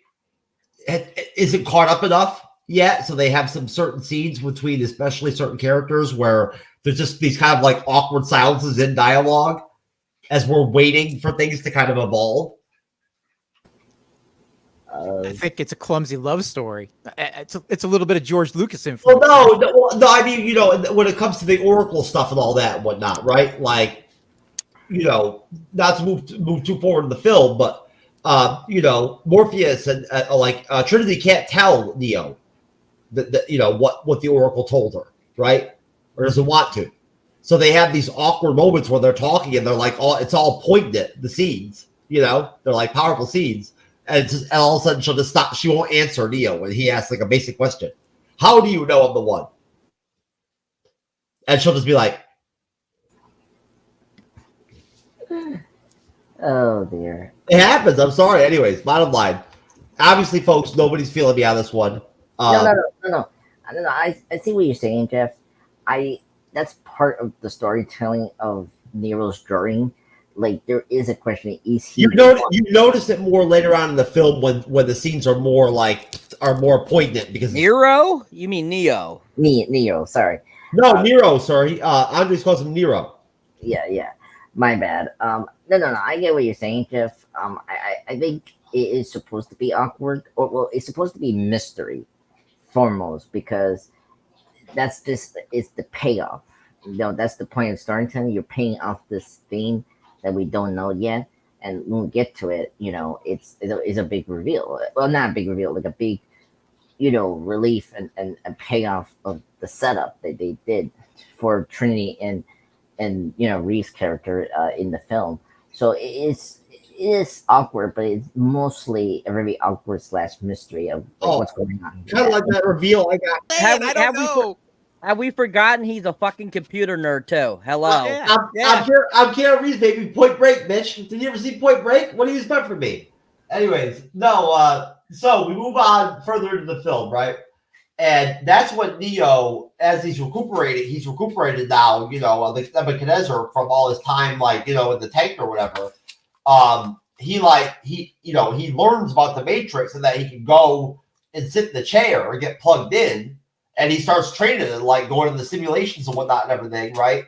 isn't caught up enough yet, so they have some certain scenes between especially certain characters where there's just these kind of like awkward silences in dialogue as we're waiting for things to kind of evolve. I think it's a clumsy love story. It's a little bit of George Lucas influence. Well, no. I mean, when it comes to the Oracle stuff and all that and whatnot, right? Like, not to move too forward in the film, but Morpheus and Trinity can't tell Neo what the Oracle told her, right? Or doesn't want to. So they have these awkward moments where they're talking and they're like, it's all poignant, the scenes, they're like powerful scenes. And all of a sudden she'll just stop. She won't answer Neo when he asks like a basic question. How do you know I'm the one? And she'll just be like, oh dear. It happens. I'm sorry. Anyways, bottom line. Obviously, folks, nobody's feeling me on this one. No. I see what you're saying, Jeff. That's part of the storytelling of Nero's drawing. Like, there is a question: is he? You notice it more later on in the film when the scenes are more poignant because Nero. You mean Neo? Neo. Sorry. No, Nero. Sorry. Andres calls him Nero. Yeah. My bad. No. I get what you're saying, Jeff. I think it is supposed to be awkward, it's supposed to be mystery, foremost, because it's the payoff. That's the point of storytelling. You're paying off this thing that we don't know yet, and when we get to it, it's a big reveal. Well, not a big reveal, like a big, relief and payoff of the setup that they did for Trinity and Reeves' character in the film. So it is awkward, but it's mostly a very awkward / mystery of what's going on. Kind of like that reveal I got. Have we forgotten he's a fucking computer nerd too? Hello. I'm Keanu Reeves, baby. Point Break, bitch. Did you ever see Point Break? What do you expect from me? Anyways, no. So we move on further into the film, right? And that's what Neo, as he's recuperated now, like Nebuchadnezzar from all his time, in the tank or whatever. He learns about the Matrix and that he can go and sit in the chair or get plugged in, and he starts training and going to the simulations and whatnot and everything, right?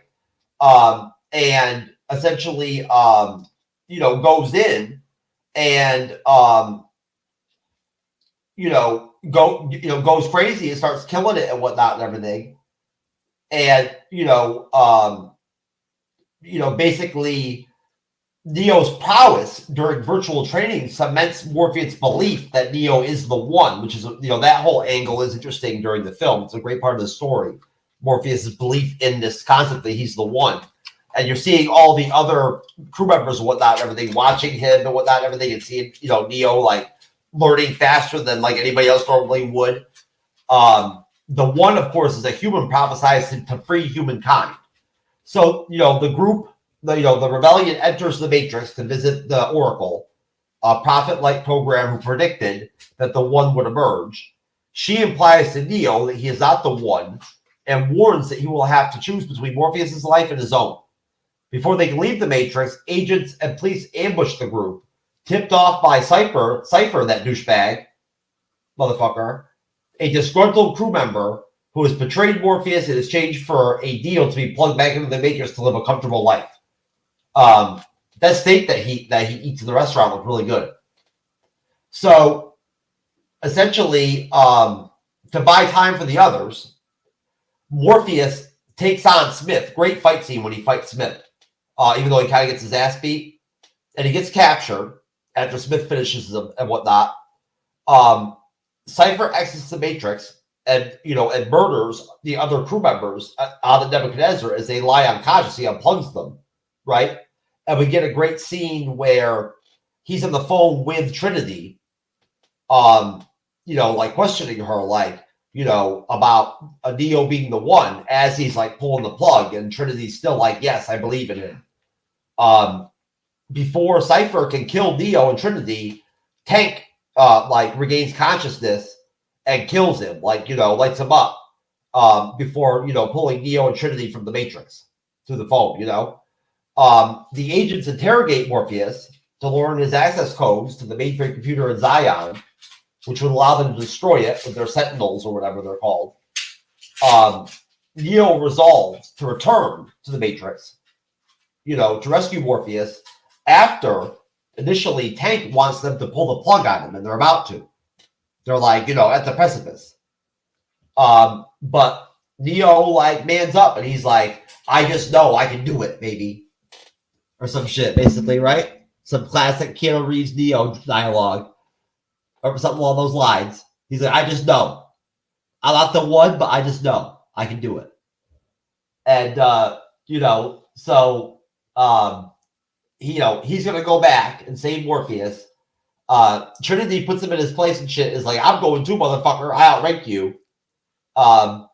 And essentially, goes in and goes crazy and starts killing it and whatnot and everything. And, basically Neo's prowess during virtual training cements Morpheus' belief that Neo is the one, which is, that whole angle is interesting during the film. It's a great part of the story. Morpheus' belief in this concept that he's the one. And you're seeing all the other crew members and whatnot and everything, watching him and whatnot and everything, and seeing, Neo, learning faster than anybody else normally would. The one, of course, is a human prophesized to free humankind. So, the group, the rebellion enters the Matrix to visit the Oracle, a prophet-like program who predicted that the one would emerge. She implies to Neo that he is not the one and warns that he will have to choose between Morpheus' life and his own. Before they can leave the Matrix, agents and police ambush the group, tipped off by Cypher, that douchebag, motherfucker, a disgruntled crew member who has betrayed Morpheus in exchange for a deal to be plugged back into the Matrix to live a comfortable life. That steak that he eats in the restaurant looked really good. So, essentially, to buy time for the others, Morpheus takes on Smith. Great fight scene when he fights Smith, even though he kind of gets his ass beat. And he gets captured after Smith finishes him and whatnot. Cypher exits the Matrix and murders the other crew members out of Nebuchadnezzar as they lie unconscious. He unplugs them, right? And we get a great scene where he's on the phone with Trinity, questioning her, about Neo being the one as he's pulling the plug, and Trinity's still yes, I believe in him. Before Cypher can kill Neo and Trinity, Tank regains consciousness and kills him, lights him up before pulling Neo and Trinity from the Matrix through the phone. The agents interrogate Morpheus to learn his access codes to the mainframe computer in Zion, which would allow them to destroy it with their sentinels or whatever they're called. Neo resolves to return to the Matrix, to rescue Morpheus after initially Tank wants them to pull the plug on him, and they're about to. They're at the precipice. But Neo mans up and he's I just know I can do it, baby. Or some shit, basically, right? some classic Keanu Reeves Neo dialogue or something along those lines. He's like, I just know. I'm not the one, but I just know I can do it. And, he's going to go back and save Morpheus. Trinity puts him in his place and shit, is like, I'm going too, motherfucker. I outrank you. But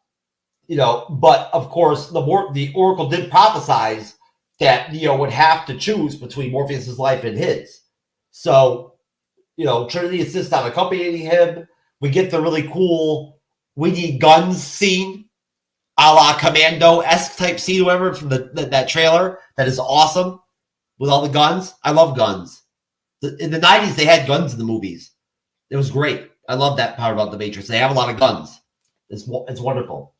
of course, the Oracle did prophesize that Neo would have to choose between Morpheus's life and his. So, Trinity insists on accompanying him. We get the really cool "we need guns" scene, a la Commando-esque type scene, whatever, from that trailer. That is awesome with all the guns. I love guns. In the 90s, they had guns in the movies. It was great. I love that part about the Matrix. They have a lot of guns. It's wonderful.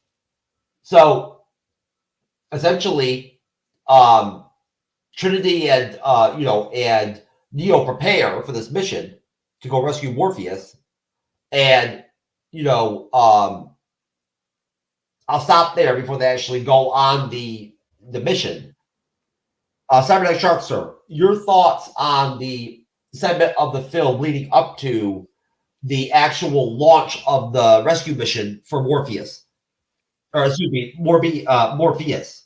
So, essentially, Trinity and Neo prepare for this mission to go rescue Morpheus. And, I'll stop there before they actually go on the mission. Cyberneticshark, sir, your thoughts on the segment of the film leading up to the actual launch of the rescue mission for Morpheus. Or excuse me, Morpheus.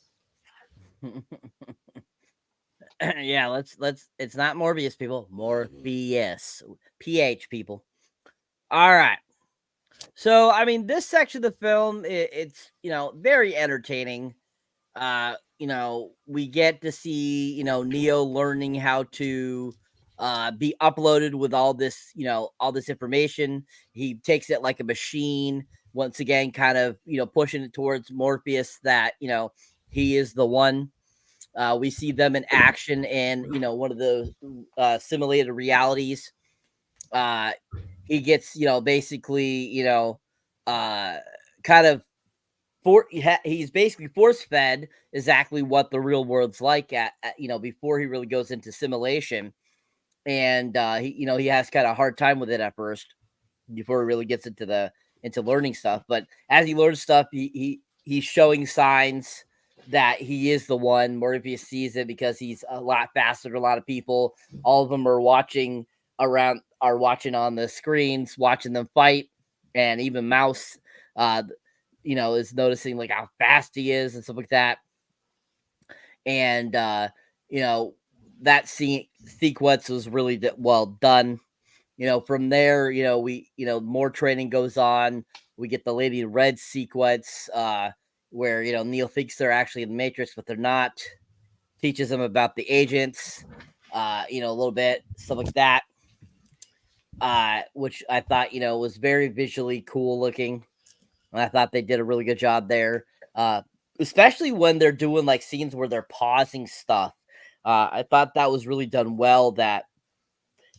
Yeah, let's it's not Morbius, people. Morpheus. PH, people. All right. So, I mean, this section of the film, it's, very entertaining. We get to see, Neo learning how to be uploaded with all this information. He takes it like a machine, once again, kind of, pushing it towards Morpheus that, he is the one. We see them in action in, one of the simulated realities. He gets, basically, kind of he's basically force fed exactly what the real world's like at before he really goes into simulation. And he has kind of a hard time with it at first before he really gets into learning stuff. But as he learns stuff, he's showing signs that he is the one. Morpheus sees it because he's a lot faster than a lot of people. All of them are watching on the screens, watching them fight, and even Mouse, is noticing like how fast he is and stuff like that. And that sequence was really well done. From there, we more training goes on. We get the Lady in Red sequence, where Neo thinks they're actually in the Matrix, but they're not. Teaches them about the agents, a little bit, stuff like that. Which I thought, was very visually cool looking. And I thought they did a really good job there. Especially when they're doing like scenes where they're pausing stuff. I thought that was really done well, that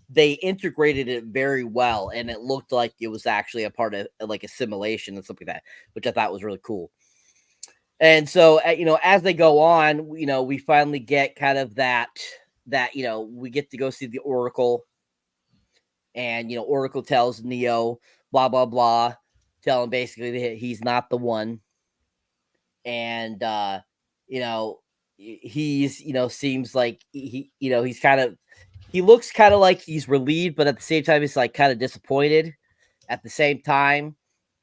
they integrated it very well, and it looked like it was actually a part of like a simulation and stuff like that, which I thought was really cool. And so, as they go on, we finally get kind of that we get to go see the Oracle, and, Oracle tells Neo, blah, blah, blah, tell him basically that he's not the one. And, he's, seems like he's kind of, he looks kind of like he's relieved, but at the same time, he's like kind of disappointed at the same time.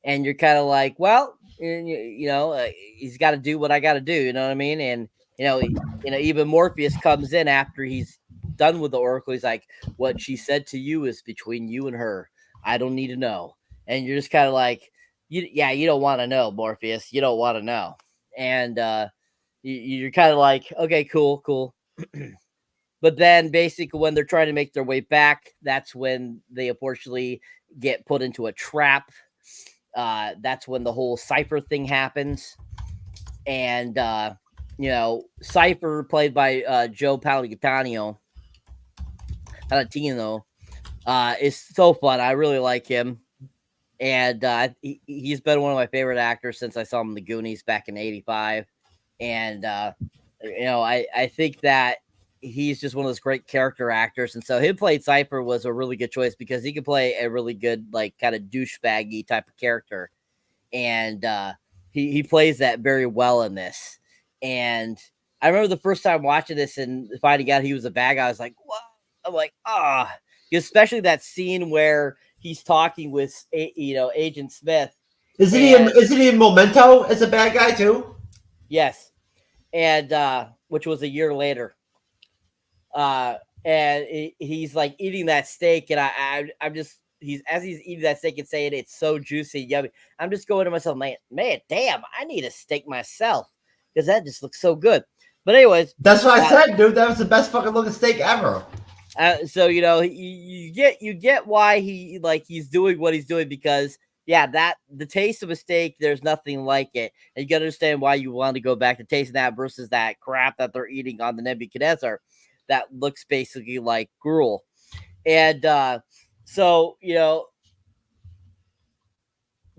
And you're kind of like, well, he's got to do what I got to do. You know what I mean? And, even Morpheus comes in after he's done with the Oracle. He's like, what she said to you is between you and her. I don't need to know. And you're just kind of like, you don't want to know, Morpheus. You don't want to know. And you're kind of like, okay, cool. But then basically when they're trying to make their way back, that's when they unfortunately get put into a trap. That's when the whole Cypher thing happens. And, Cypher, played by Joe Palladino, is so fun. I really like him. And he's been one of my favorite actors since I saw him in The Goonies back in '85. And, I think that he's just one of those great character actors. And so him playing Cypher was a really good choice because he could play a really good, like, kind of douchebaggy type of character. And he plays that very well in this. And I remember the first time watching this and finding out he was a bad guy, I was like, what? I'm like, especially that scene where he's talking with Agent Smith. Isn't he in Memento as a bad guy too? Yes, and which was a year later. And he's like eating that steak, and I'm just he's eating that steak and saying it's so juicy, yummy. I'm just going to myself, man, damn, I need a steak myself because that just looks so good. But anyways, that's what I said, dude. That was the best fucking looking steak ever. So you get why he's doing what he's doing, because that the taste of a steak, there's nothing like it, and you gotta understand why you want to go back to tasting that versus that crap that they're eating on the Nebuchadnezzar that looks basically like gruel. And so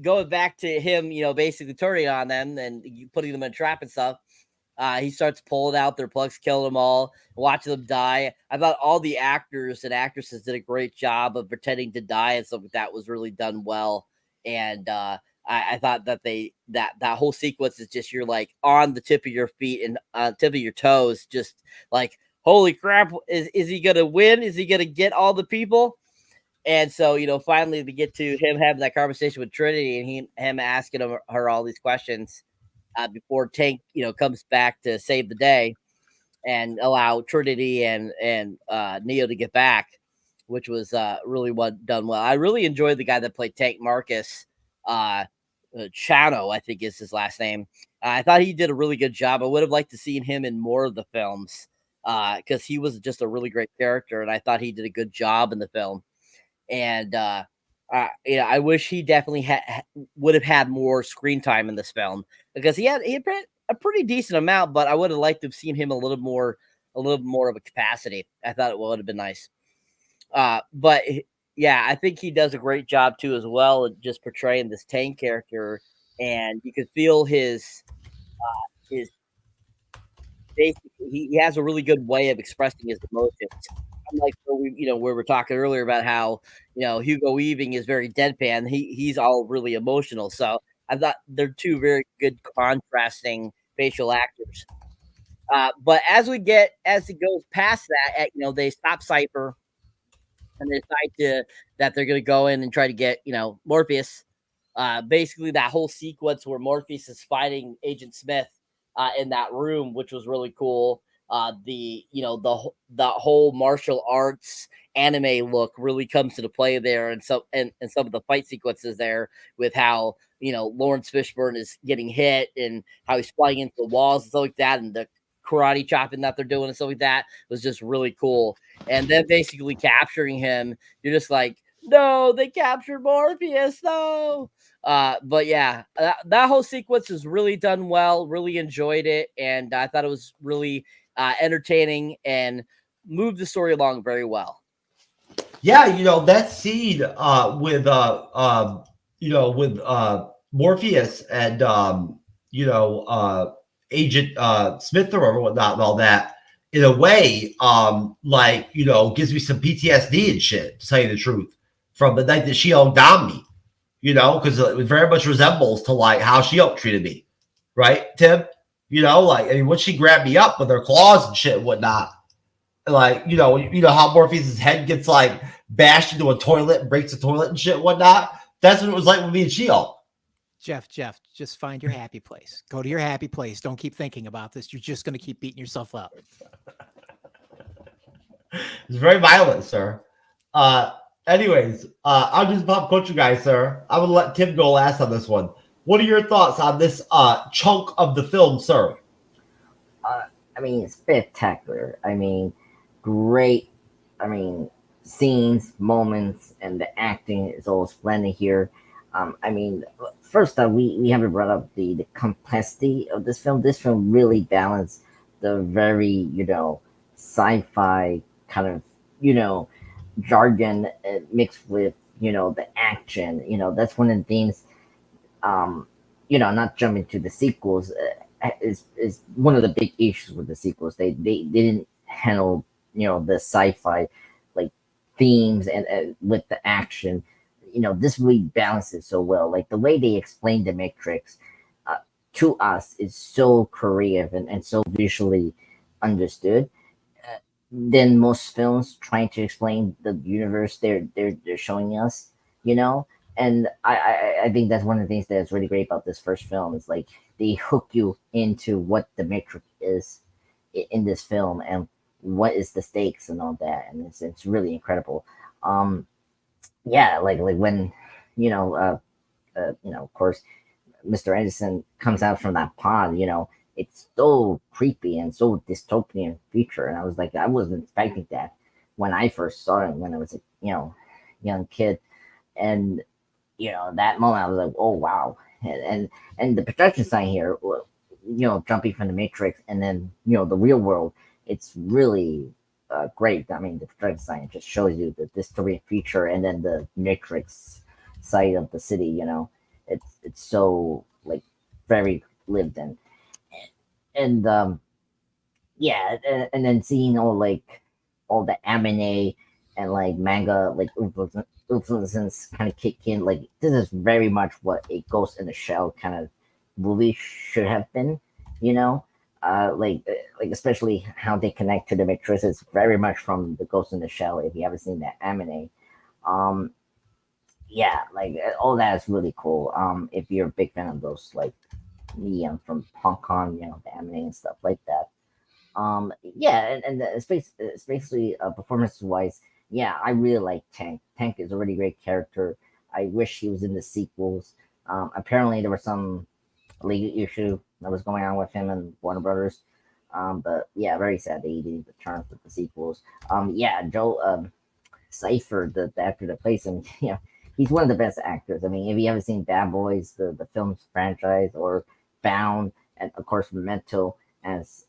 going back to him, basically turning on them and putting them in a trap and stuff. He starts pulling out their plugs, killing them all, watching them die. I thought all the actors and actresses did a great job of pretending to die, and stuff like that was really done well. And I thought that that whole sequence is just, you're like on the tip of your feet and tip of your toes, just like, holy crap, is he gonna win? Is he gonna get all the people? And so finally we get to him having that conversation with Trinity, and him asking her all these questions. Before Tank, comes back to save the day and allow Trinity and Neo to get back, which was really done well. I really enjoyed the guy that played Tank, Marcus Chano, I think is his last name. I thought he did a really good job. I would have liked to seen him in more of the films because he was just a really great character, and I thought he did a good job in the film. And I wish he definitely would have had more screen time in this film, because he had a pretty decent amount, but I would have liked to have seen him a little more of a capacity. I thought it would have been nice. But yeah, I think he does a great job too, as well, just portraying this Tank character, and you could feel his basically he has a really good way of expressing his emotions. Like where we were talking earlier about how Hugo Weaving is very deadpan. He's all really emotional. So I thought they're two very good contrasting facial actors. But as it goes past that, they stop Cypher, and they decide that they're going to go in and try to get Morpheus. Basically, that whole sequence where Morpheus is fighting Agent Smith in that room, which was really cool. The whole martial arts anime look really comes to the play there, and some of the fight sequences there, with how Laurence Fishburne is getting hit and how he's flying into the walls and stuff like that, and the karate chopping that they're doing and stuff like that was just really cool. And then basically capturing him, you're just like, no, they captured Morpheus, no. But yeah, that whole sequence is really done well. Really enjoyed it, and I thought it was really entertaining and moved the story along very well. Yeah, that scene with Morpheus and Agent Smith or whatnot and all that, in a way, gives me some PTSD and shit, to tell you the truth, from the night that She-Hulk downed me, because it very much resembles to like how She-Hulk treated me, right, Tim? Once she grabbed me up with her claws and shit and whatnot, how Morpheus' head gets like bashed into a toilet and breaks the toilet and shit and whatnot. That's what it was like with me and She-Hulk. Jeff, just find your happy place. Go to your happy place. Don't keep thinking about this. You're just going to keep beating yourself up. It's very violent, sir. Anyways, I'm just a pop culture guy, sir. I would let Tim go last on this one. What are your thoughts on this chunk of the film, sir? Spectacular. Great. Scenes, moments, and the acting is all splendid here. First off, we haven't brought up the complexity of this film. This film really balanced the very, sci-fi kind of, jargon mixed with, the action. That's one of the things, not jumping to the sequels is one of the big issues with the sequels. They didn't handle, the sci-fi like themes and with the action. This really balances so well. Like the way they explain the Matrix to us is so creative and so visually understood. than most films trying to explain the universe they're showing us, you know. And I think that's one of the things that's really great about this first film is like they hook you into what the Matrix is in this film and what is the stakes and all that, and it's really incredible. Um, yeah, like when you know, of course, Mr. Edison comes out from that pod, it's so creepy and so dystopian future. And I was like, I wasn't expecting that when I first saw it when I was a young kid. And that moment I was like, oh wow. And the production sign here, jumping from the Matrix and then the real world, it's really great. I mean, the production sign just shows you the dystopian future and then the Matrix side of the city. It's so like very lived in. And yeah, and then seeing all the anime and like manga like influences kind of kick in. Like this is very much what a Ghost in the Shell kind of movie should have been, like especially how they connect to the Matrix is very much from the Ghost in the Shell. If you haven't seen that anime, um, yeah, like all that is really cool. If you're a big fan of those, like from Hong Kong, the anime and stuff like that. Yeah, and especially performance wise, yeah, I really like Tank. Tank is a really great character. I wish he was in the sequels. Apparently there was some legal issue that was going on with him and Warner Brothers. But yeah, very sad that he didn't return with the sequels. Yeah, Joe Cypher, the actor that plays him, he's one of the best actors. I mean, if you haven't seen Bad Boys, the film's franchise, or Bound, and of course Memento, as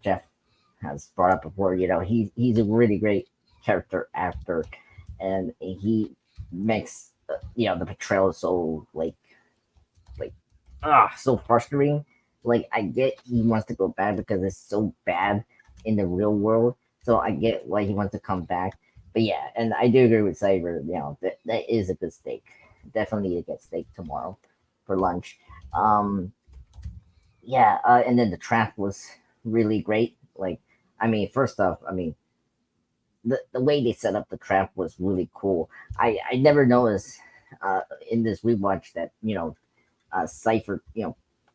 Jeff has brought up before, he's a really great character actor, and he makes the portrayal so so frustrating. Like I get he wants to go back because it's so bad in the real world, so I get why he wants to come back. But yeah, and I do agree with Cyber. That is a good steak. Definitely to get steak tomorrow for lunch. Yeah, and then the trap was really great. Like, I mean, first off, I mean, the way they set up the trap was really cool. I never noticed in this rewatch that Cypher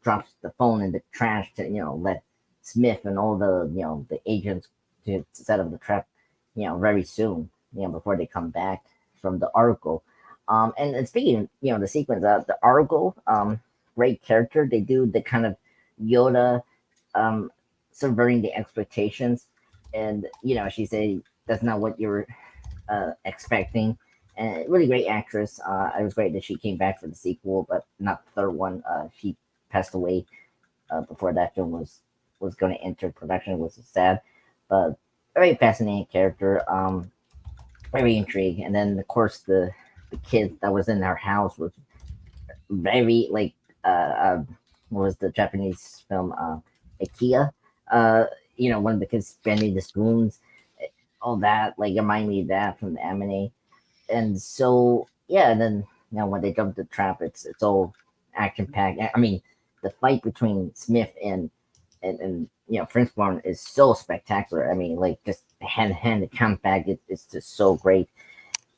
drops the phone in the trash to let Smith and all the agents to set up the trap very soon before they come back from the article. And speaking the sequence the article great character. They do the kind of Yoda subverting the expectations, and she said that's not what you're expecting. And really great actress. It was great that she came back for the sequel, but not the third one. She passed away before that film was going to enter production. It was sad, but very fascinating character. Very intrigued. And then of course the kid that was in our house was very like what was the Japanese film Ikea? One of the kids bending the spoons, all that like remind me of that from the anime. And so yeah, and then when they jump the trap, it's all action packed. I mean, the fight between Smith and Fishburne is so spectacular. I mean, like just hand to hand, the comeback, it's just so great.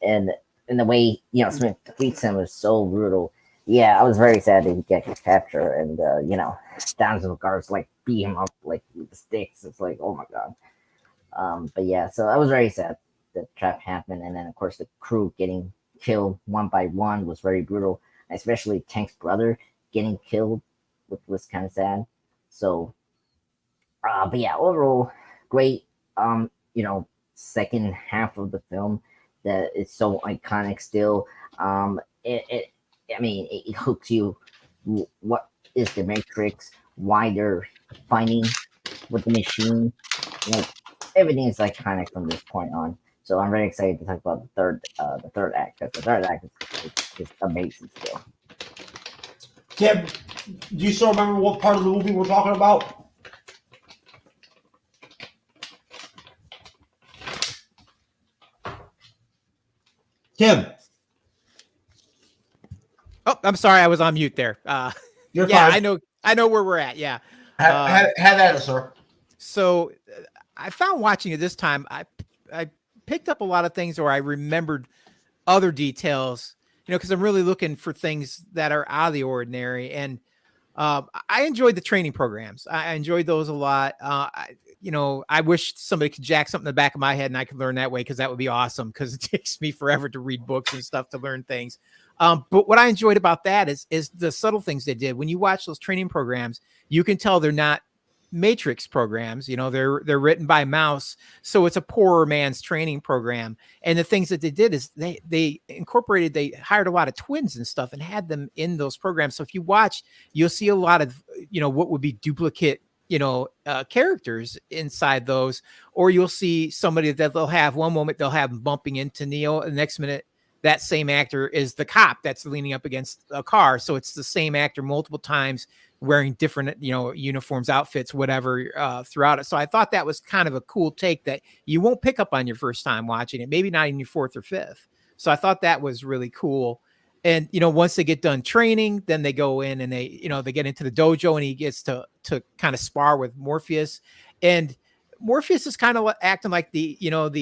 And the way Smith defeats him is so brutal. Yeah, I was very sad that he get captured, and thousands of guards like beat him up like with the sticks. It's like, oh my god. But yeah, so I was very sad that trap happened, and then of course the crew getting killed one by one was very brutal, especially Tank's brother getting killed, which was kind of sad. So, but yeah, overall great. Second half of the film that is so iconic still. It hooks you. What is the Matrix? Why they're fighting with the machine? Everything is iconic from this point on. So I'm very excited to talk about the third act. Because the third act is amazing still. Tim, do you still remember what part of the movie we're talking about? Tim. Oh, I'm sorry, I was on mute there. You're yeah, fine. I know where we're at. Yeah. Have at it, sir. So I found watching it this time, I picked up a lot of things, or I remembered other details, because I'm really looking for things that are out of the ordinary. And I enjoyed the training programs. I enjoyed those a lot. I wish somebody could jack something in the back of my head and I could learn that way, because that would be awesome, because it takes me forever to read books and stuff to learn things. But what I enjoyed about that is the subtle things they did. When you watch those training programs, you can tell they're not Matrix programs. They're written by mouse, so it's a poorer man's training program. And the things that they did is they hired a lot of twins and stuff and had them in those programs. So if you watch, you'll see a lot of what would be duplicate characters inside those, or you'll see somebody that they'll have one moment they'll have bumping into Neo, and the next minute that same actor is the cop that's leaning up against a car. So it's the same actor multiple times wearing different, uniforms, outfits, whatever, throughout it. So I thought that was kind of a cool take that you won't pick up on your first time watching it, maybe not in your fourth or fifth. So I thought that was really cool. And, once they get done training, then they go in and they get into the dojo, and he gets to kind of spar with Morpheus. And Morpheus is kind of acting like the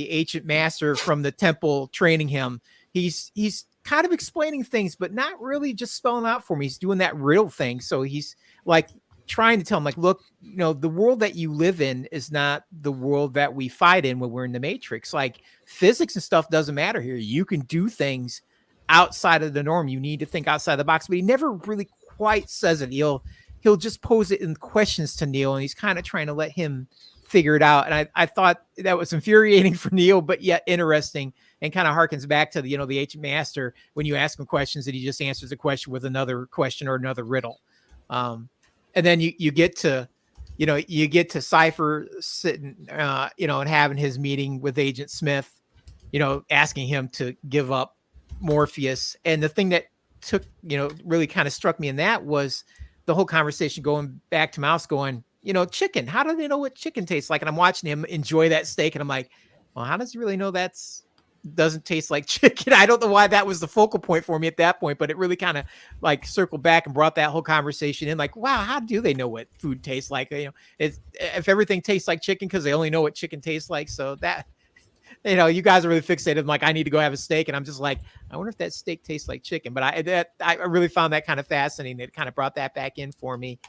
ancient master from the temple training him. He's kind of explaining things, but not really just spelling out for me. He's doing that riddle thing. So he's like trying to tell him, like, look, the world that you live in is not the world that we fight in when we're in the Matrix. Like, physics and stuff doesn't matter here. You can do things outside of the norm. You need to think outside the box. But he never really quite says it. He'll just pose it in questions to Neo, and he's kind of trying to let him figure it out. And I thought that was infuriating for Neo, but yet interesting, and kind of harkens back to the ancient master when you ask him questions and he just answers the question with another question or another riddle. And then you get to Cypher sitting, and having his meeting with Agent Smith, asking him to give up Morpheus. And the thing that took, really kind of struck me in that was the whole conversation going back to Mouse going, chicken, how do they know what chicken tastes like? And I'm watching him enjoy that steak, and I'm like, well, how does he really know doesn't taste like chicken? I don't know why that was the focal point for me at that point, but it really kind of like circled back and brought that whole conversation in. Like, wow, how do they know what food tastes like? If everything tastes like chicken, because they only know what chicken tastes like. So that, you guys are really fixated. I'm like, I need to go have a steak, and I'm just like, I wonder if that steak tastes like chicken. But I really found that kind of fascinating. It kind of brought that back in for me.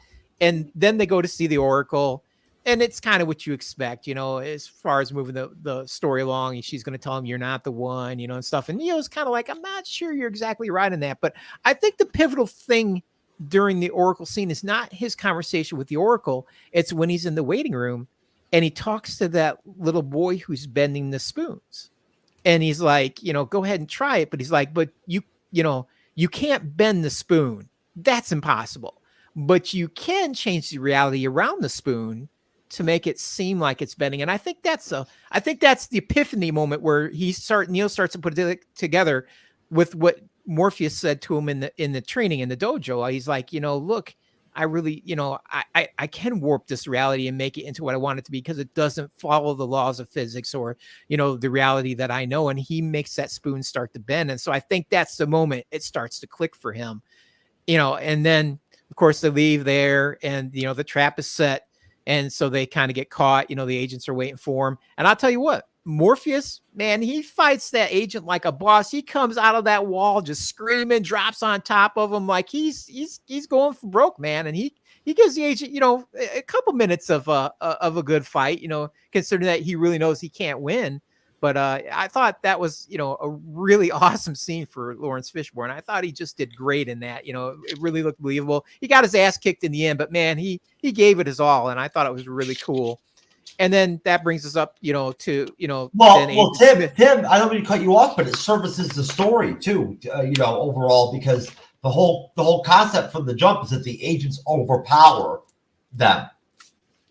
And then they go to see the Oracle. And it's kind of what you expect, as far as moving the story along. She's going to tell him you're not the one, and stuff. And Neo's kind of like, I'm not sure you're exactly right in that. But I think the pivotal thing during the Oracle scene is not his conversation with the Oracle. It's when he's in the waiting room and he talks to that little boy who's bending the spoons. And he's like, go ahead and try it. But he's like, but you can't bend the spoon. That's impossible. But you can change the reality around the spoon to make it seem like it's bending. And I think that's the epiphany moment where Neo starts to put it together with what Morpheus said to him in the training in the dojo. He's like, look, I really, I can warp this reality and make it into what I want it to be, because it doesn't follow the laws of physics or, the reality that I know. And he makes that spoon start to bend. And so I think that's the moment it starts to click for him, and then of course they leave there, and, the trap is set. And so they kind of get caught, the agents are waiting for him. And I'll tell you what, Morpheus, man, he fights that agent like a boss. He comes out of that wall just screaming, drops on top of him like he's going for broke, man. And he gives the agent, a couple minutes of a good fight, considering that he really knows he can't win. But I thought that was, a really awesome scene for Laurence Fishburne. I thought he just did great in that. It really looked believable. He got his ass kicked in the end, but man, he gave it his all, and I thought it was really cool. And then that brings us up, to Tim, I don't mean to cut you off, but it services the story too, overall, because the whole concept from the jump is that the agents overpower them.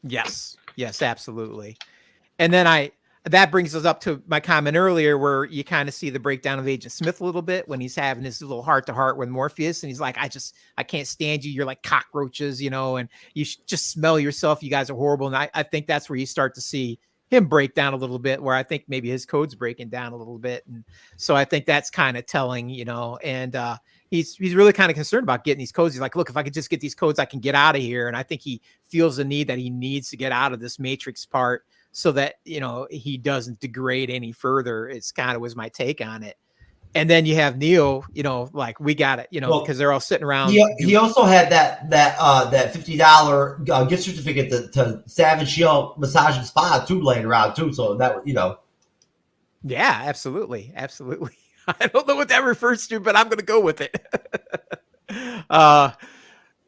Yes, absolutely. And then that brings us up to my comment earlier, where you kind of see the breakdown of Agent Smith a little bit when he's having his little heart-to-heart with Morpheus. And he's like, I can't stand you. You're like cockroaches, and you should just smell yourself. You guys are horrible. And I think that's where you start to see him break down a little bit, where I think maybe his code's breaking down a little bit. And so I think that's kind of telling, and he's really kind of concerned about getting these codes. He's like, look, if I could just get these codes, I can get out of here. And I think he feels the need that he needs to get out of this Matrix part so that, you know, he doesn't degrade any further. It's kind of was my take on it. And then you have Neo, you know, like we got it, you know, because they're all sitting around. He also had that $50 gift certificate to Savage Shield Massage and Spa too laying around too. So that, you know. Yeah, absolutely. Absolutely. I don't know what that refers to, but I'm going to go with it.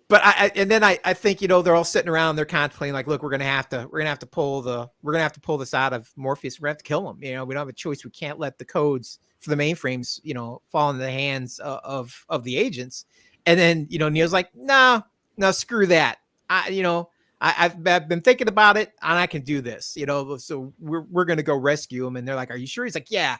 But I think, you know, they're all sitting around, they're contemplating like, look, we're going to have to pull this out of Morpheus. We're going to have to kill him. You know, we don't have a choice. We can't let the codes for the mainframes, you know, fall into the hands of the agents. And then, you know, Neo's like, no, screw that. I've been thinking about it and I can do this, you know, so we're going to go rescue him. And they're like, are you sure? He's like, yeah,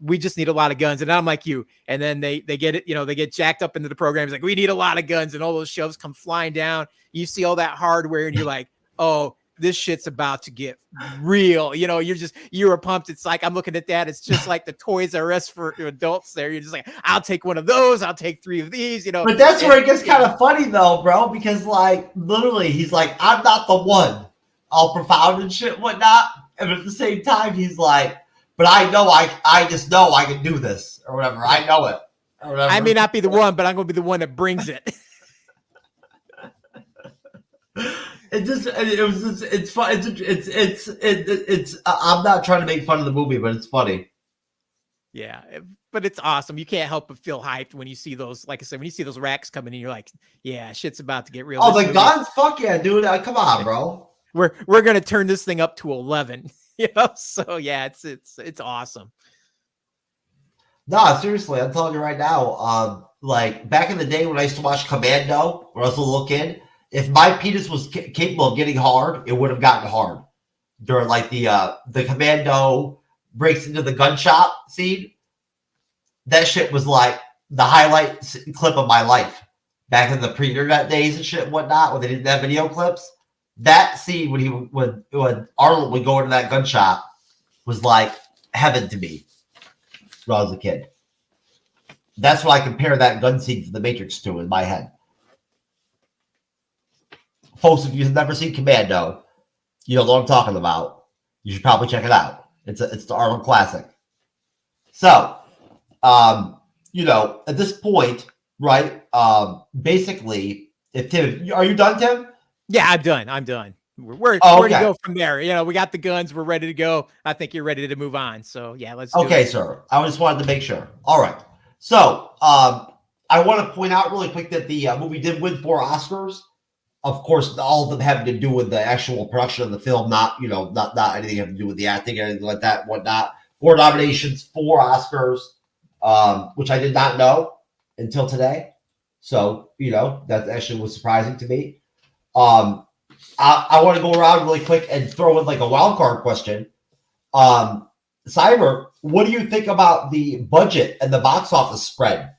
we just need a lot of guns. And I'm like you. And then they get it, you know, they get jacked up into the program. It's like, we need a lot of guns, and all those shelves come flying down. You see all that hardware and you're like, oh, this shit's about to get real. You know, you were pumped. It's like, I'm looking at that. It's just like the Toys R Us for adults there. You're just like, I'll take one of those. I'll take 3 of these, you know. But that's where it gets kind of funny though, bro, because like literally he's like, I'm not the one, all profound and shit, whatnot. And at the same time, he's like, but I know I just know I can do this or whatever. I know it. Or whatever. I may not be the one, but I'm going to be the one that brings it. It's fun. It's I'm not trying to make fun of the movie, but it's funny. Yeah, but it's awesome. You can't help but feel hyped when you see those, like I said, when you see those racks coming in, you're like, yeah, shit's about to get real. Oh, the guns? Fuck yeah, dude. Come on, bro. We're going to turn this thing up to 11. You know, so yeah, it's awesome. No, seriously, I'm telling you right now. Like back in the day when I used to watch Commando, when I was a little kid, if my penis was capable of getting hard, it would have gotten hard during like the Commando breaks into the gun shop scene. That shit was like the highlight clip of my life back in the pre-internet days and shit and whatnot, when they didn't have video clips. That scene when Arnold would go into that gun shop was like heaven to me when I was a kid. That's what I compare that gun scene from The Matrix to in my head. Folks, if you've never seen Commando, you don't know what I'm talking about. You should probably check it out. It's the Arnold classic. So, you know, at this point, right? Basically, if Tim, are you done, Tim? Yeah, I'm done. We're ready to go from there. You know, we got the guns. We're ready to go. I think you're ready to move on. So yeah, let's do Okay, it. sir. I just wanted to make sure. All right. So I want to point out really quick that the movie did win 4 Oscars. Of course, all of them having to do with the actual production of the film, not anything having to do with the acting or anything like that, whatnot. 4 nominations, 4 Oscars, which I did not know until today. So, you know, that actually was surprising to me. I want to go around really quick and throw in like a wild card question. Cyber, what do you think about the budget and the box office spread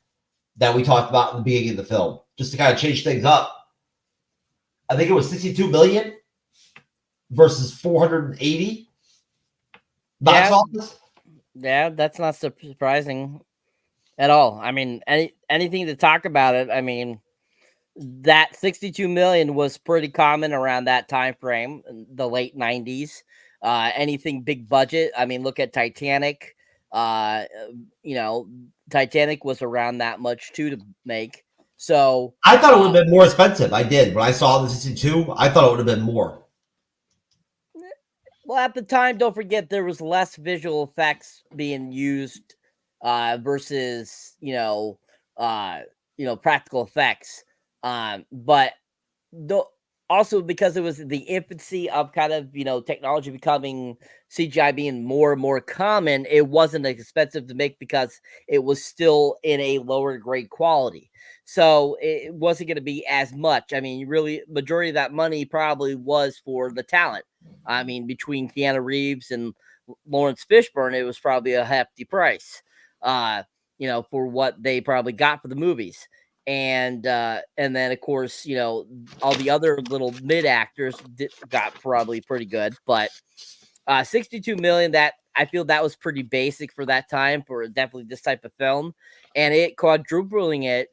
that we talked about in the beginning of the film? Just to kind of change things up. I think it was 62 million versus 480 box office. Yeah, that's not surprising at all. I mean, anything to talk about it. I mean, that 62 million was pretty common around that time frame, the late 90s. Anything big budget. I mean, look at Titanic. You know, Titanic was around that much too to make. So I thought it would have been more expensive. I did. When I saw the 62, I thought it would have been more. Well, at the time, don't forget there was less visual effects being used versus practical effects. But also because it was the infancy of kind of, technology becoming CGI being more and more common, it wasn't expensive to make because it was still in a lower grade quality. So it wasn't going to be as much. I mean, really, majority of that money probably was for the talent. I mean, between Keanu Reeves and Laurence Fishburne, it was probably a hefty price, for what they probably got for the movies. And then of course, all the other little mid actors got probably pretty good, but 62 million, that I feel that was pretty basic for that time, for definitely this type of film, and it quadrupling it,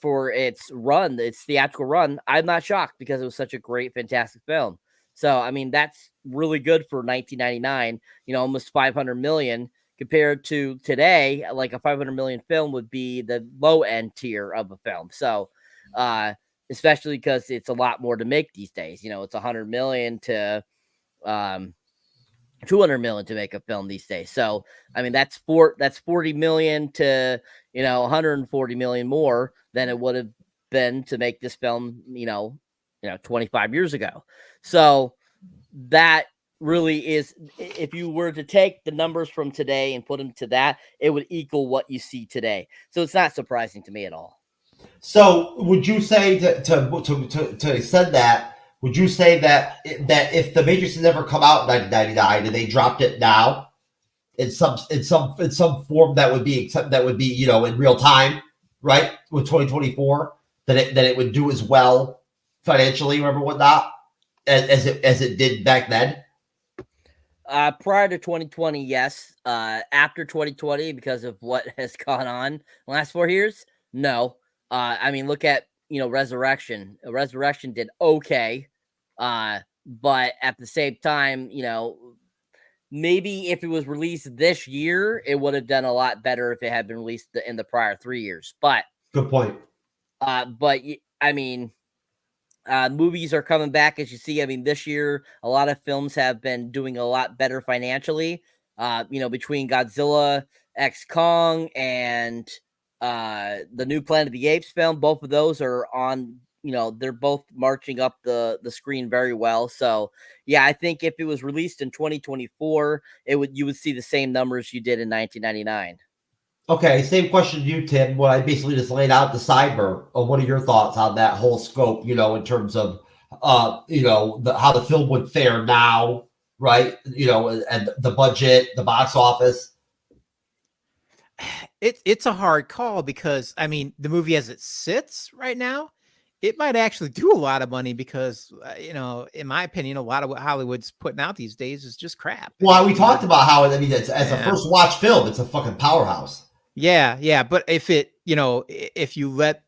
for its run, its theatrical run. I'm not shocked because it was such a great, fantastic film. So, I mean, that's really good for 1999, almost 500 million compared to today. Like a 500 million film would be the low end tier of a film. So, especially because it's a lot more to make these days. It's 100 million to 200 million to make a film these days. So, I mean, that's 40 million to, 140 million more than it would have been to make this film, 25 years ago. So that really is, if you were to take the numbers from today and put them to that, it would equal what you see today. So it's not surprising to me at all. So would you say to extend that, would you say that if the Matrix had never come out in 1999 and they dropped it now in some form that would be in real time, right, with 2024, that it would do as well financially or whatnot as it did back then? Prior to 2020, yes. After 2020, because of what has gone on the last 4 years, no. I mean, look at Resurrection. Resurrection did okay, but at the same time, maybe if it was released this year, it would have done a lot better if it had been released in the prior 3 years. But good point. But I mean, movies are coming back, as you see. I mean, this year, a lot of films have been doing a lot better financially. Between Godzilla X Kong and the new Planet of the Apes film, both of those are on. They're both marching up the screen very well. So yeah, I think if it was released in 2024, you would see the same numbers you did in 1999. Okay, same question to you, Tim. What I basically just laid out to Cyber. What are your thoughts on that whole scope? In terms of how the film would fare now, right? And the budget, the box office. It's a hard call because, I mean, the movie as it sits right now, it might actually do a lot of money because, in my opinion, a lot of what Hollywood's putting out these days is just crap. Well, we talked about how, it's, as a first watch film, it's a fucking powerhouse. Yeah. But if if you let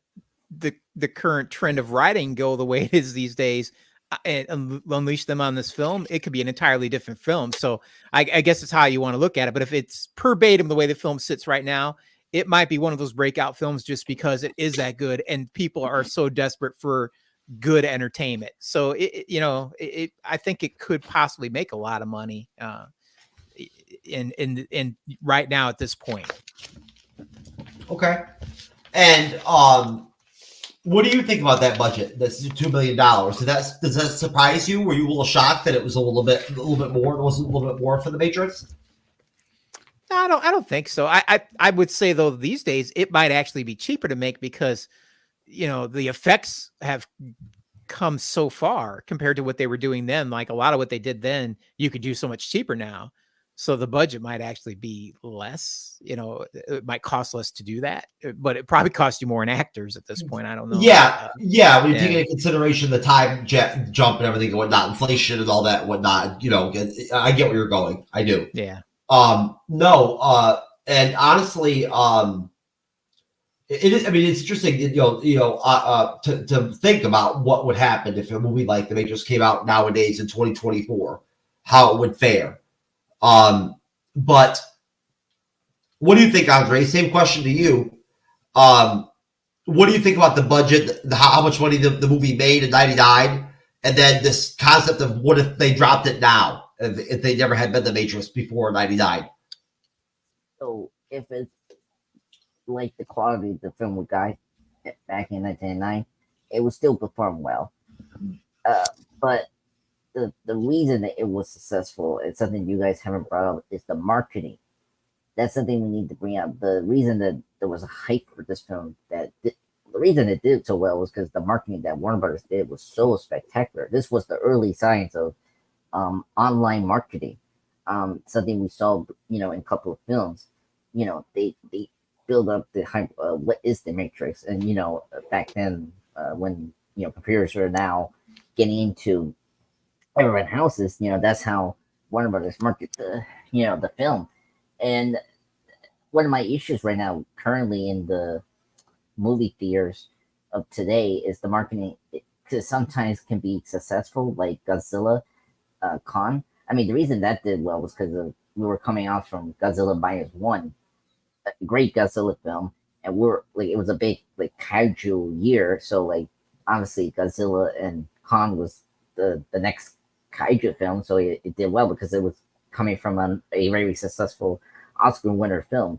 the current trend of writing go the way it is these days and unleash them on this film, it could be an entirely different film. So I guess it's how you want to look at it. But if it's verbatim the way the film sits right now, it might be one of those breakout films just because it is that good and people are so desperate for good entertainment. So I think it could possibly make a lot of money in right now at this point. Okay. And what do you think about that budget? That's $2 million. Does that surprise you? Were you a little shocked that it was a little bit more? It was a little bit more for the Matrix? I don't think so. I would say though these days it might actually be cheaper to make because the effects have come so far compared to what they were doing then. Like a lot of what they did then, you could do so much cheaper now. So the budget might actually be less. It might cost less to do that, but it probably costs you more in actors at this point. I don't know. Yeah. When you take into consideration the time jump and everything and whatnot, inflation and all that and whatnot, I get where you're going. I do. Yeah. And honestly, it is. I mean, it's interesting, to think about what would happen if a movie like The Matrix came out nowadays in 2024, how it would fare. But what do you think, Andre? Same question to you. What do you think about the budget, how much money the movie made in 99, and then this concept of what if they dropped it now, if they never had been The Matrix before 99? So if it's like the quality of the film we got back in 1999, it would still perform well. But the reason that it was successful, it's something you guys haven't brought up, is the marketing. That's something we need to bring up. The reason that there was a hype for this film, the reason it did so well was because the marketing that Warner Brothers did was so spectacular. This was the early signs of online marketing. Something we saw, in a couple of films. They build up the hype. What is the Matrix? And back then, when computers are now getting into everyone's houses, that's how Warner Brothers market the film. And one of my issues right now, currently in the movie theaters of today, is the marketing. Because sometimes can be successful, like Godzilla Con. I mean, the reason that did well was because we were coming out from Godzilla Minus One, a great Godzilla film, and it was a big like kaiju year. So like obviously Godzilla and Kong was the next kaiju film, so it did well because it was coming from a very successful Oscar winner film.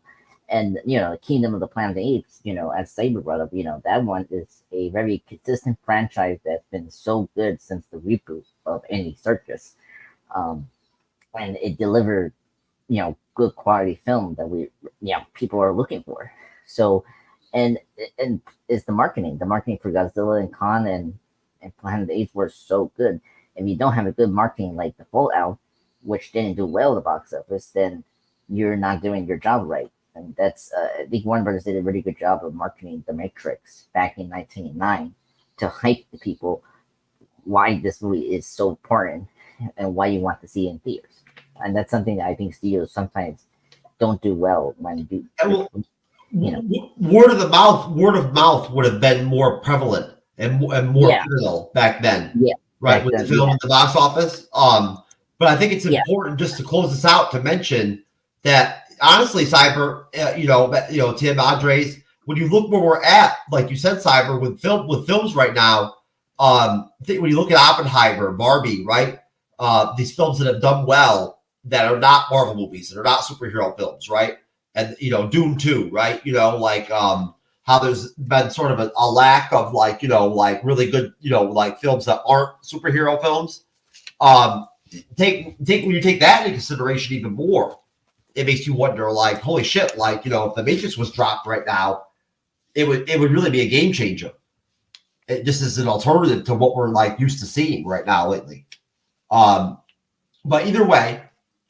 And Kingdom of the Planet of the Apes, as Saber brought up, that one is a very consistent franchise that's been so good since the reboot of Any Circus, and it delivered good quality film that people are looking for. So and it's the marketing for Godzilla and Kong and Planet of the Apes were so good. If you don't have a good marketing like the Fallout, which didn't do well at the box office, then you're not doing your job right. And that's I think Warner Brothers did a really good job of marketing The Matrix back in 1989 to hype the people why this movie is so important and why you want to see it in theaters. And that's something that I think studios sometimes don't do well when you do. Word of mouth would have been more prevalent and more pivotal back then. Yeah. Right, with the film in the box office. But I think it's important just to close this out to mention that honestly, Cyber, Tim, Andres, when you look where we're at, like you said, Cyber, with films right now, when you look at Oppenheimer, Barbie, right, these films that have done well that are not Marvel movies, that are not superhero films, right, and Doom 2, right, how there's been sort of a lack of really good films that aren't superhero films. When you take that into consideration even more, it makes you wonder, holy shit, if the Matrix was dropped right now, it would really be a game changer. It just is an alternative to what we're used to seeing right now lately. But either way,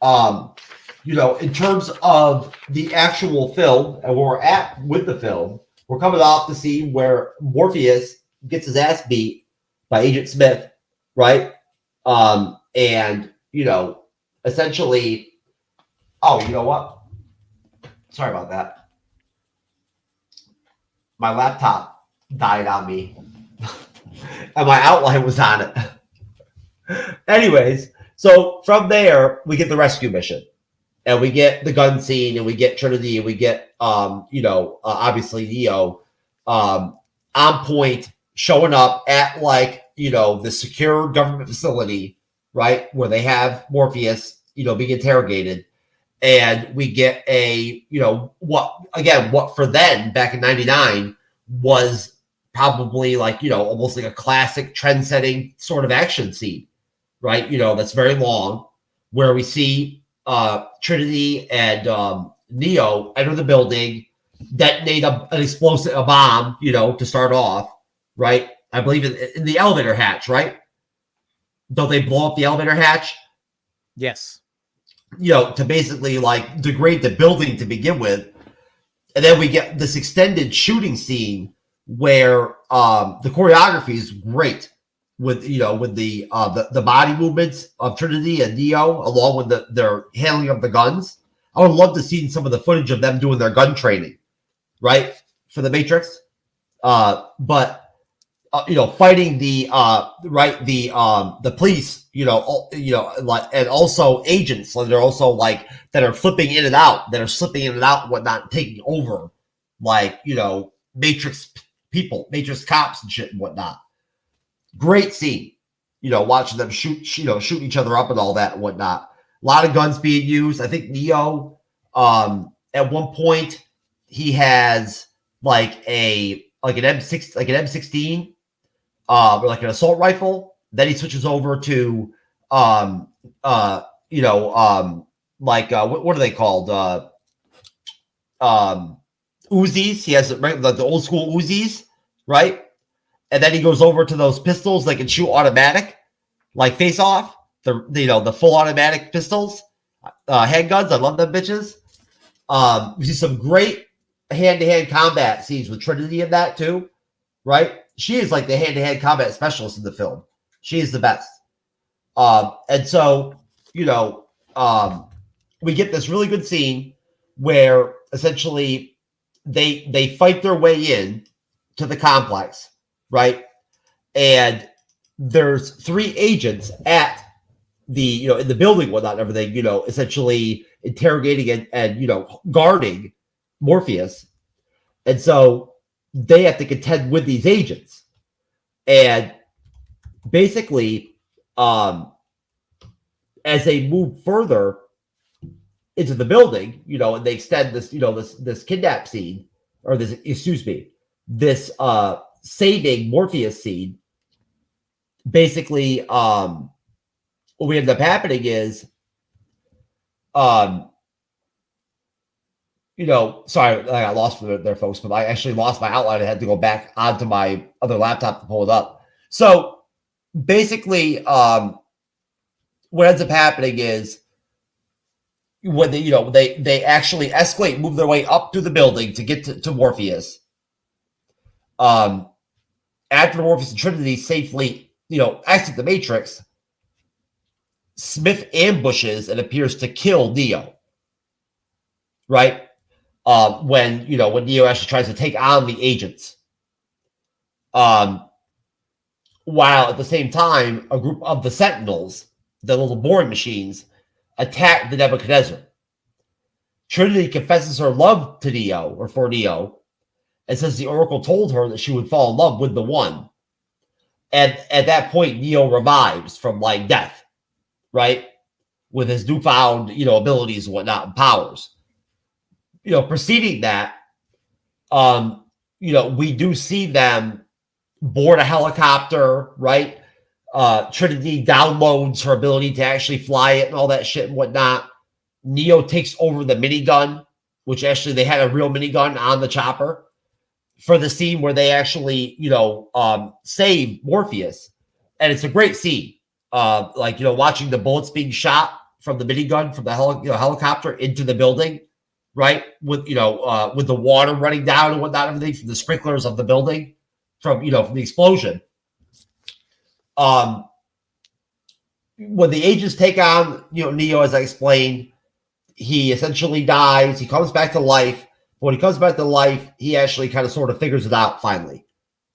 in terms of the actual film and where we're at with the film, we're coming off the scene where Morpheus gets his ass beat by Agent Smith, right? And essentially. Oh, you know what? Sorry about that. My laptop died on me. And my outline was on it. Anyways, so from there, we get the rescue mission. And we get the gun scene, and we get Trinity, and we get, obviously Neo on point, showing up at, the secure government facility, right, where they have Morpheus, being interrogated. And we get what for then back in 99 was probably almost like a classic trend setting sort of action scene, right? That's very long, where we see Trinity and Neo enter the building, detonate an explosive, a bomb, to start off, right? I believe in the elevator hatch, right? Don't they blow up the elevator hatch? Yes. To basically degrade the building to begin with. And then we get this extended shooting scene where the choreography is great with the body movements of Trinity and Neo, along with their handling of the guns. I would love to see some of the footage of them doing their gun training, right, for the Matrix. But fighting the police, and also agents, they're also that are flipping in and out, that are slipping in and out, and whatnot, taking over, Matrix people, Matrix cops and shit and whatnot. Great scene, watching them shoot each other up and all that and whatnot. A lot of guns being used. I think Neo, at one point, he has an M16. Or an assault rifle. Then he switches over to what are they called? Uzis. He has the old school Uzis, right? And then he goes over to those pistols that can shoot automatic, like Face Off. The full automatic pistols, handguns. I love them bitches. We see some great hand-to-hand combat scenes with Trinity in that too, right? She is the hand-to-hand combat specialist in the film. She is the best. And so, we get this really good scene where essentially they fight their way in to the complex, right? And there's 3 agents at the, in the building, whatnot, and everything, essentially interrogating and guarding Morpheus. And so they have to contend with these agents. And basically, as they move further into the building, and they extend this, this kidnap scene, or this saving Morpheus scene, basically, what we end up happening is, sorry, I got lost there, folks, but I actually lost my outline. I had to go back onto my other laptop to pull it up. So basically, what ends up happening is when they actually escalate, move their way up to the building to get to Morpheus. After Morpheus and Trinity safely, exit the Matrix, Smith ambushes and appears to kill Neo. Right? When Neo actually tries to take on the agents. While at the same time, a group of the Sentinels, the little boring machines, attack the Nebuchadnezzar. Trinity confesses her love to Neo, or for Neo, and says the Oracle told her that she would fall in love with the One. And at that point, Neo revives from death, right? With his newfound, abilities and whatnot and powers. Preceding that, we do see them board a helicopter, right? Trinity downloads her ability to actually fly it and all that shit and whatnot. Neo takes over the minigun, which actually they had a real minigun on the chopper for the scene where they actually, save Morpheus. And it's a great scene. Watching the bullets being shot from the minigun from the helicopter into the building, right? With the water running down and whatnot, everything from the sprinklers of the building from the explosion. When the agents take on, Neo, as I explained, he essentially dies. He comes back to life. But when he comes back to life, he actually kind of sort of figures it out finally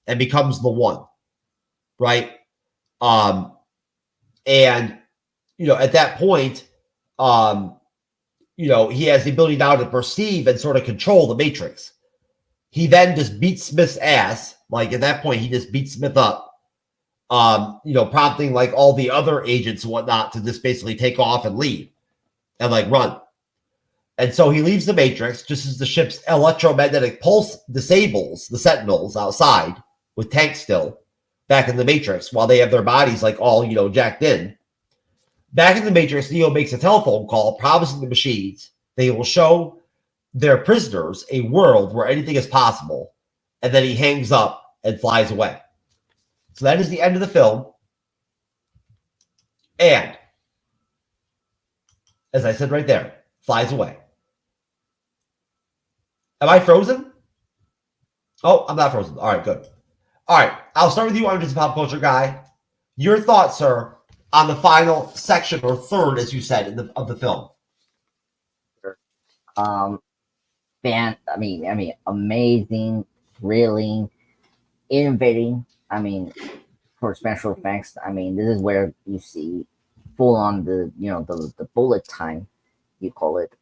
and becomes the One, right? And, at that point, he has the ability now to perceive and sort of control the Matrix. He then just beats Smith's ass. At that point, he just beats Smith up, prompting all the other agents and whatnot to just basically take off and leave and run. And so he leaves the Matrix just as the ship's electromagnetic pulse disables the Sentinels outside with tanks still back in the Matrix while they have their bodies all, jacked in. Back in the Matrix, Neo makes a telephone call promising the machines they will show their prisoners a world where anything is possible. And then he hangs up and flies away. So that is the end of the film. And, as I said right there, flies away. Am I frozen? Oh, I'm not frozen. All right, good. All right, I'll start with you, I'm just a pop culture guy. Your thoughts, sir, on the final section or third, as you said, of the film. Amazing, thrilling, innovating. For special effects, this is where you see full on the bullet time, you call it.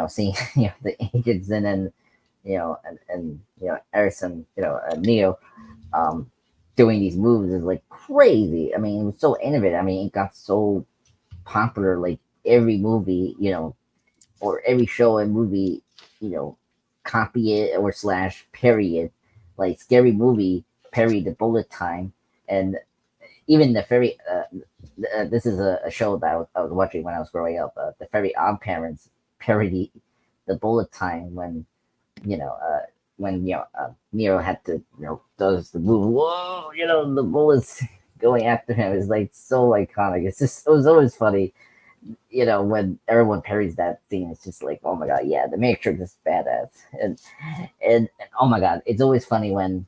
Seeing the agents and then Harrison, Neo, doing these moves is crazy. It was so innovative. It got so popular. Every movie, or every show and movie, copy it or / parry it. Scary Movie parried the bullet time, and even the Very. This is a show that I was watching when I was growing up. The Very Odd Parents parody the bullet time when Neo had to does the move. Whoa, the bullets going after him is so iconic. It was always funny, when everyone parries that scene. It's just oh my god, yeah, the Matrix is badass, and oh my god, it's always funny when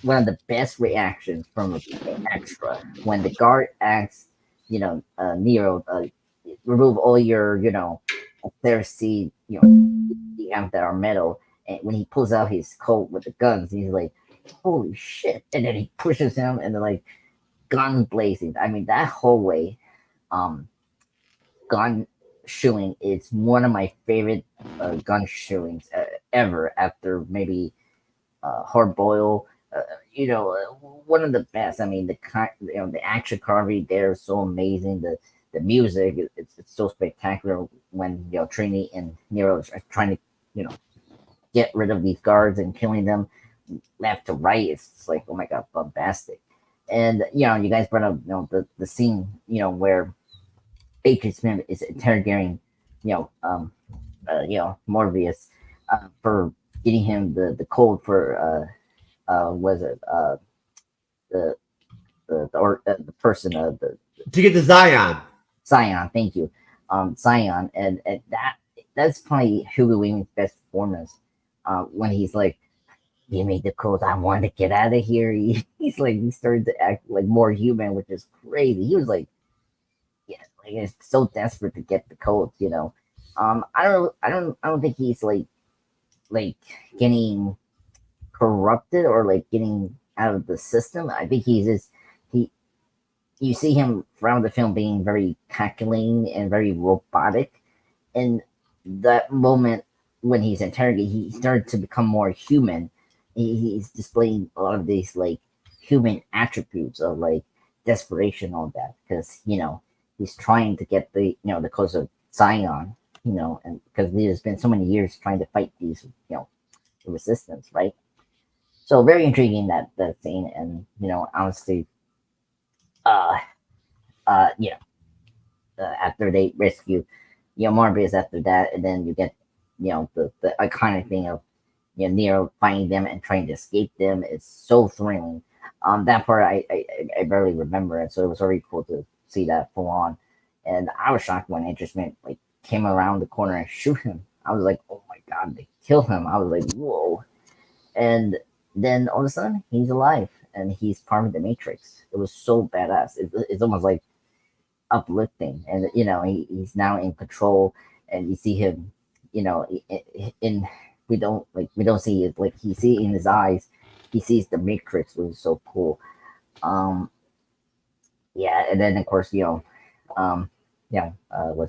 one of the best reactions from an extra when the guard asks Neo, remove all your, Cersei, the amp that are metal. And when he pulls out his coat with the guns, he's like, "Holy shit!" And then he pushes him, and they're like, guns blazing. I mean, that hallway, gun shooting is one of my favorite gun shootings ever. After maybe Hard Boil, one of the best. I mean, the action carving there is so amazing. The music, it's so spectacular when Trinity and Nero are trying to get rid of these guards and killing them left to right. It's just like, oh my god, bombastic. And you guys brought up the scene where Agent Smith is interrogating Morbius for getting him the code for was it the person to get the Zion. Thank you, Zion, and that's probably Hugo Weaving's best performance when he's like, "Give me the code. I want to get out of here." He's like, he started to act like more human, which is crazy. He was like, he's so desperate to get the codes. I don't think he's like getting corrupted or like getting out of the system. I think he's just you see him throughout the film being very calculating and very robotic, and that moment when he's interrogated, he started to become more human. He's displaying a lot of these like human attributes of like desperation, all that, because he's trying to get the the codes of Zion, and because there's been so many years trying to fight these the resistance, right? So very intriguing that scene, and honestly, after they rescue Morbius after that, and then you get the iconic thing of Neo finding them and trying to escape them. It's so thrilling. That part I barely remember it, so it was very cool to see that full on. And I was shocked when Agent Smith like came around the corner and shoot him. I was like, oh my god, they kill him. I was like, whoa. And then all of a sudden he's alive and he's part of the Matrix. It was so badass. It's almost like uplifting, and he's now in control, and you see him in we don't see it, like he see in his eyes, he sees the Matrix, which is so cool. And then of course was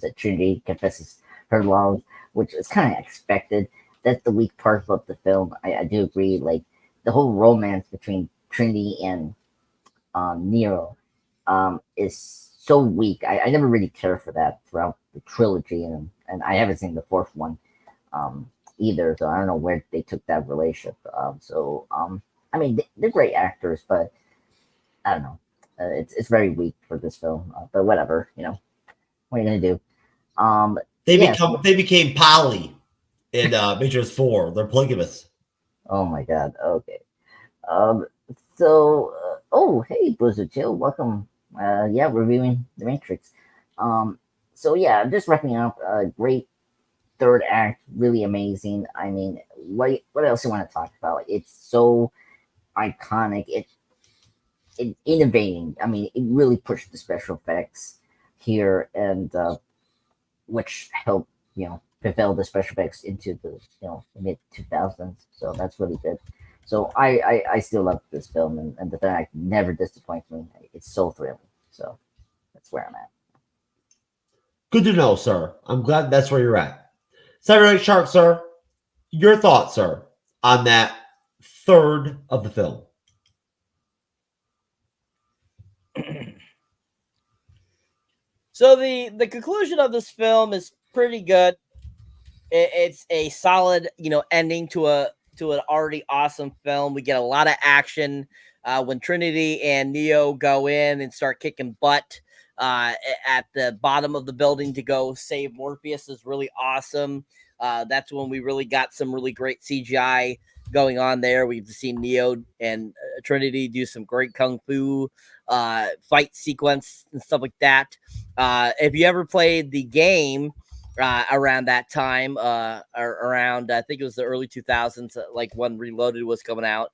it Trinity confesses her love, which is kind of expected. That's the weak part of the film. I do agree, like the whole romance between Trinity and Nero is so weak. I never really cared for that throughout the trilogy, and I haven't seen the fourth one either, so I don't know where they took that relationship. I mean, they're great actors, but I don't know. It's very weak for this film, but whatever. What are you gonna do? They became poly in Matrix 4. They're polygamous. Oh my god. Okay. Hey, Blizzard Chill, welcome. Reviewing the Matrix. Just wrapping up. Great third act, really amazing. I mean, what else you want to talk about? It's so iconic. It innovating. I mean, it really pushed the special effects here, and which helped propel the special effects into the mid 2000s. So that's really good. So I still love this film, and the fact never disappoints me. It's so thrilling. So that's where I'm at. Good to know, sir. I'm glad that's where you're at. Cyberneticshark, sir, your thoughts, sir, on that third of the film. So the conclusion of this film is pretty good. It's a solid, ending to an already awesome film. We get a lot of action when Trinity and Neo go in and start kicking butt at the bottom of the building to go save Morpheus is really awesome. That's when we really got some really great CGI going on there. We've seen Neo and Trinity do some great kung fu fight sequence and stuff like that. If you ever played the game around that time, around I think it was the early 2000s, like when Reloaded was coming out,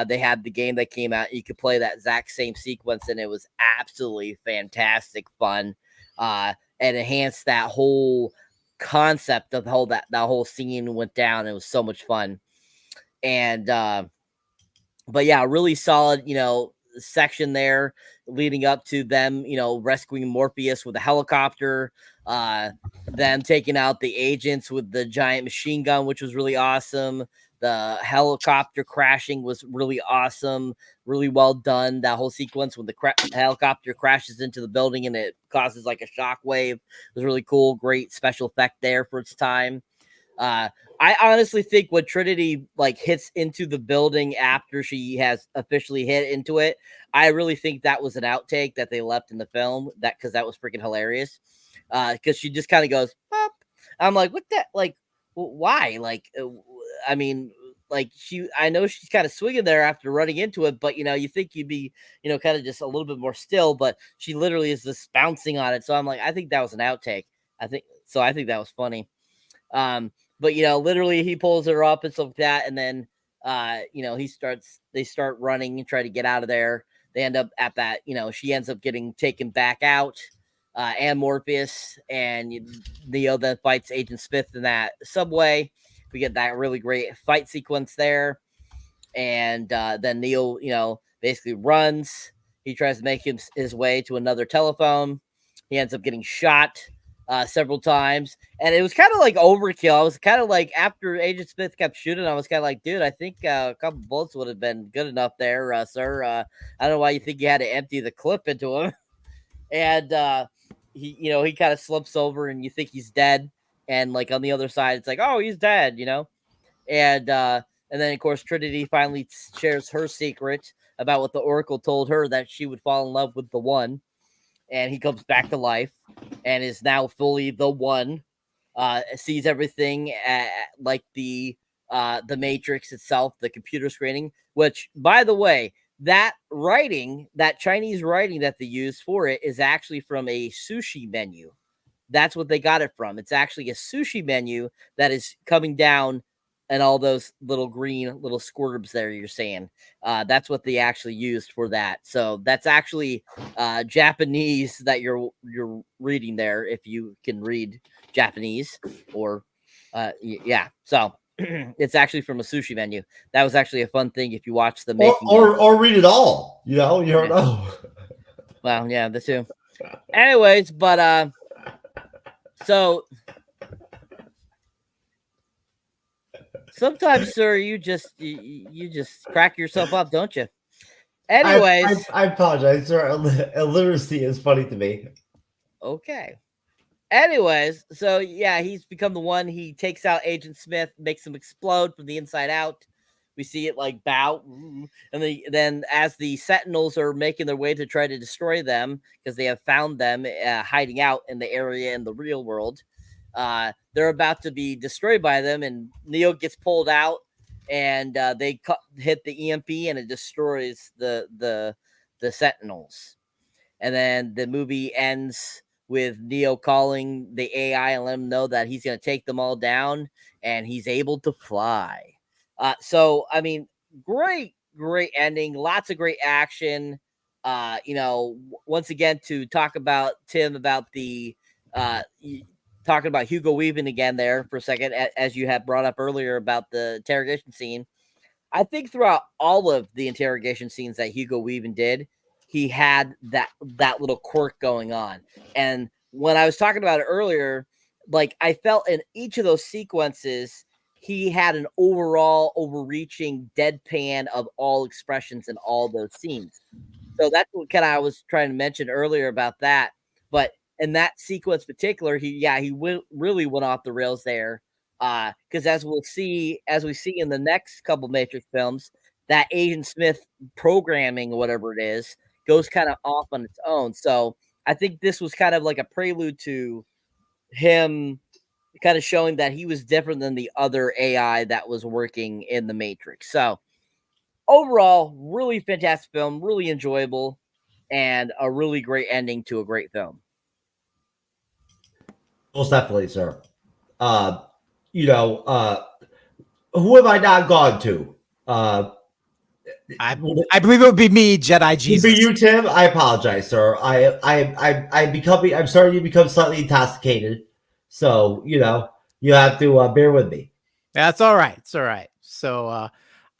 they had the game that came out. You could play that exact same sequence, and it was absolutely fantastic fun. and enhanced that whole concept of how that whole scene went down. It was so much fun. And but yeah, really solid, section there leading up to them, rescuing Morpheus with a helicopter, them taking out the agents with the giant machine gun, which was really awesome. The helicopter crashing was really awesome, really well done. That whole sequence when the helicopter crashes into the building and it causes like a shockwave was really cool. Great special effect there for its time. I honestly think when Trinity like hits into the building after she has officially hit into it, I really think that was an outtake that they left in the film, because that was freaking hilarious. Because she just kind of goes, pop. I'm like, what that? Like, why? Like, I mean, like I know she's kind of swinging there after running into it, but you think you'd be, kind of just a little bit more still, but she literally is just bouncing on it. So I'm like, I think that was an outtake. I think that was funny. But literally he pulls her up and stuff like that, and then they start running and try to get out of there. They end up at that, she ends up getting taken back out, and Morpheus, and Neo then fights Agent Smith in that subway. We get that really great fight sequence there, and then Neo, basically runs. He tries to make his way to another telephone. He ends up getting shot several times, and it was kind of like overkill. I was kind of like, after Agent Smith kept shooting, I was kind of like, dude, I think a couple bullets would have been good enough there, sir. I don't know why you think you had to empty the clip into him. And he kind of slips over, and you think he's dead, and like on the other side, it's like, oh, he's dead, and then of course Trinity finally shares her secret about what the Oracle told her, that she would fall in love with the One. And he comes back to life and is now fully the One, sees everything like the Matrix itself, the computer screening, which, by the way, that Chinese writing that they use for it is actually from a sushi menu. That's what they got it from. It's actually a sushi menu that is coming down, and all those little green little squirts there you're saying. That's what they actually used for that. So that's actually Japanese that you're reading there, if you can read Japanese, or yeah. So it's actually from a sushi menu. That was actually a fun thing if you watch the making or read it all. You don't know. Well, yeah, the two. Anyways, but so sometimes, sir, you just crack yourself up, don't you? Anyways, I apologize, sir. Illiteracy is funny to me. Okay. Anyways, so yeah, he's become the One. He takes out Agent Smith, makes him explode from the inside out. We see it like bow, and then as the Sentinels are making their way to try to destroy them, because they have found them hiding out in the area in the real world, they're about to be destroyed by them, and Neo gets pulled out, and they hit the EMP, and it destroys the Sentinels. And then the movie ends with Neo calling the AI and let him know that he's going to take them all down, and he's able to fly. So, I mean, great ending. Lots of great action. Once again, to talk about Tim about the talking about Hugo Weaving again there for a second, as you had brought up earlier about the interrogation scene. I think throughout all of the interrogation scenes that Hugo Weaving did, he had that little quirk going on. And when I was talking about it earlier, like I felt in each of those sequences, he had an overall overreaching deadpan of all expressions in all those scenes. So that's what I was trying to mention earlier about that. But in that sequence in particular, he really went off the rails there. Because as we see in the next couple Matrix films, that Agent Smith programming or whatever it is goes kind of off on its own. So I think this was kind of like a prelude to him kind of showing that he was different than the other AI that was working in the Matrix. So overall, really fantastic film, really enjoyable, and a really great ending to a great film. Most definitely, sir. Who have I not gone to? I believe it would be me, Jedi Jesus. Would be you, Tim? I apologize, sir. I'm starting to become slightly intoxicated. So, you have to bear with me. That's all right. It's all right. So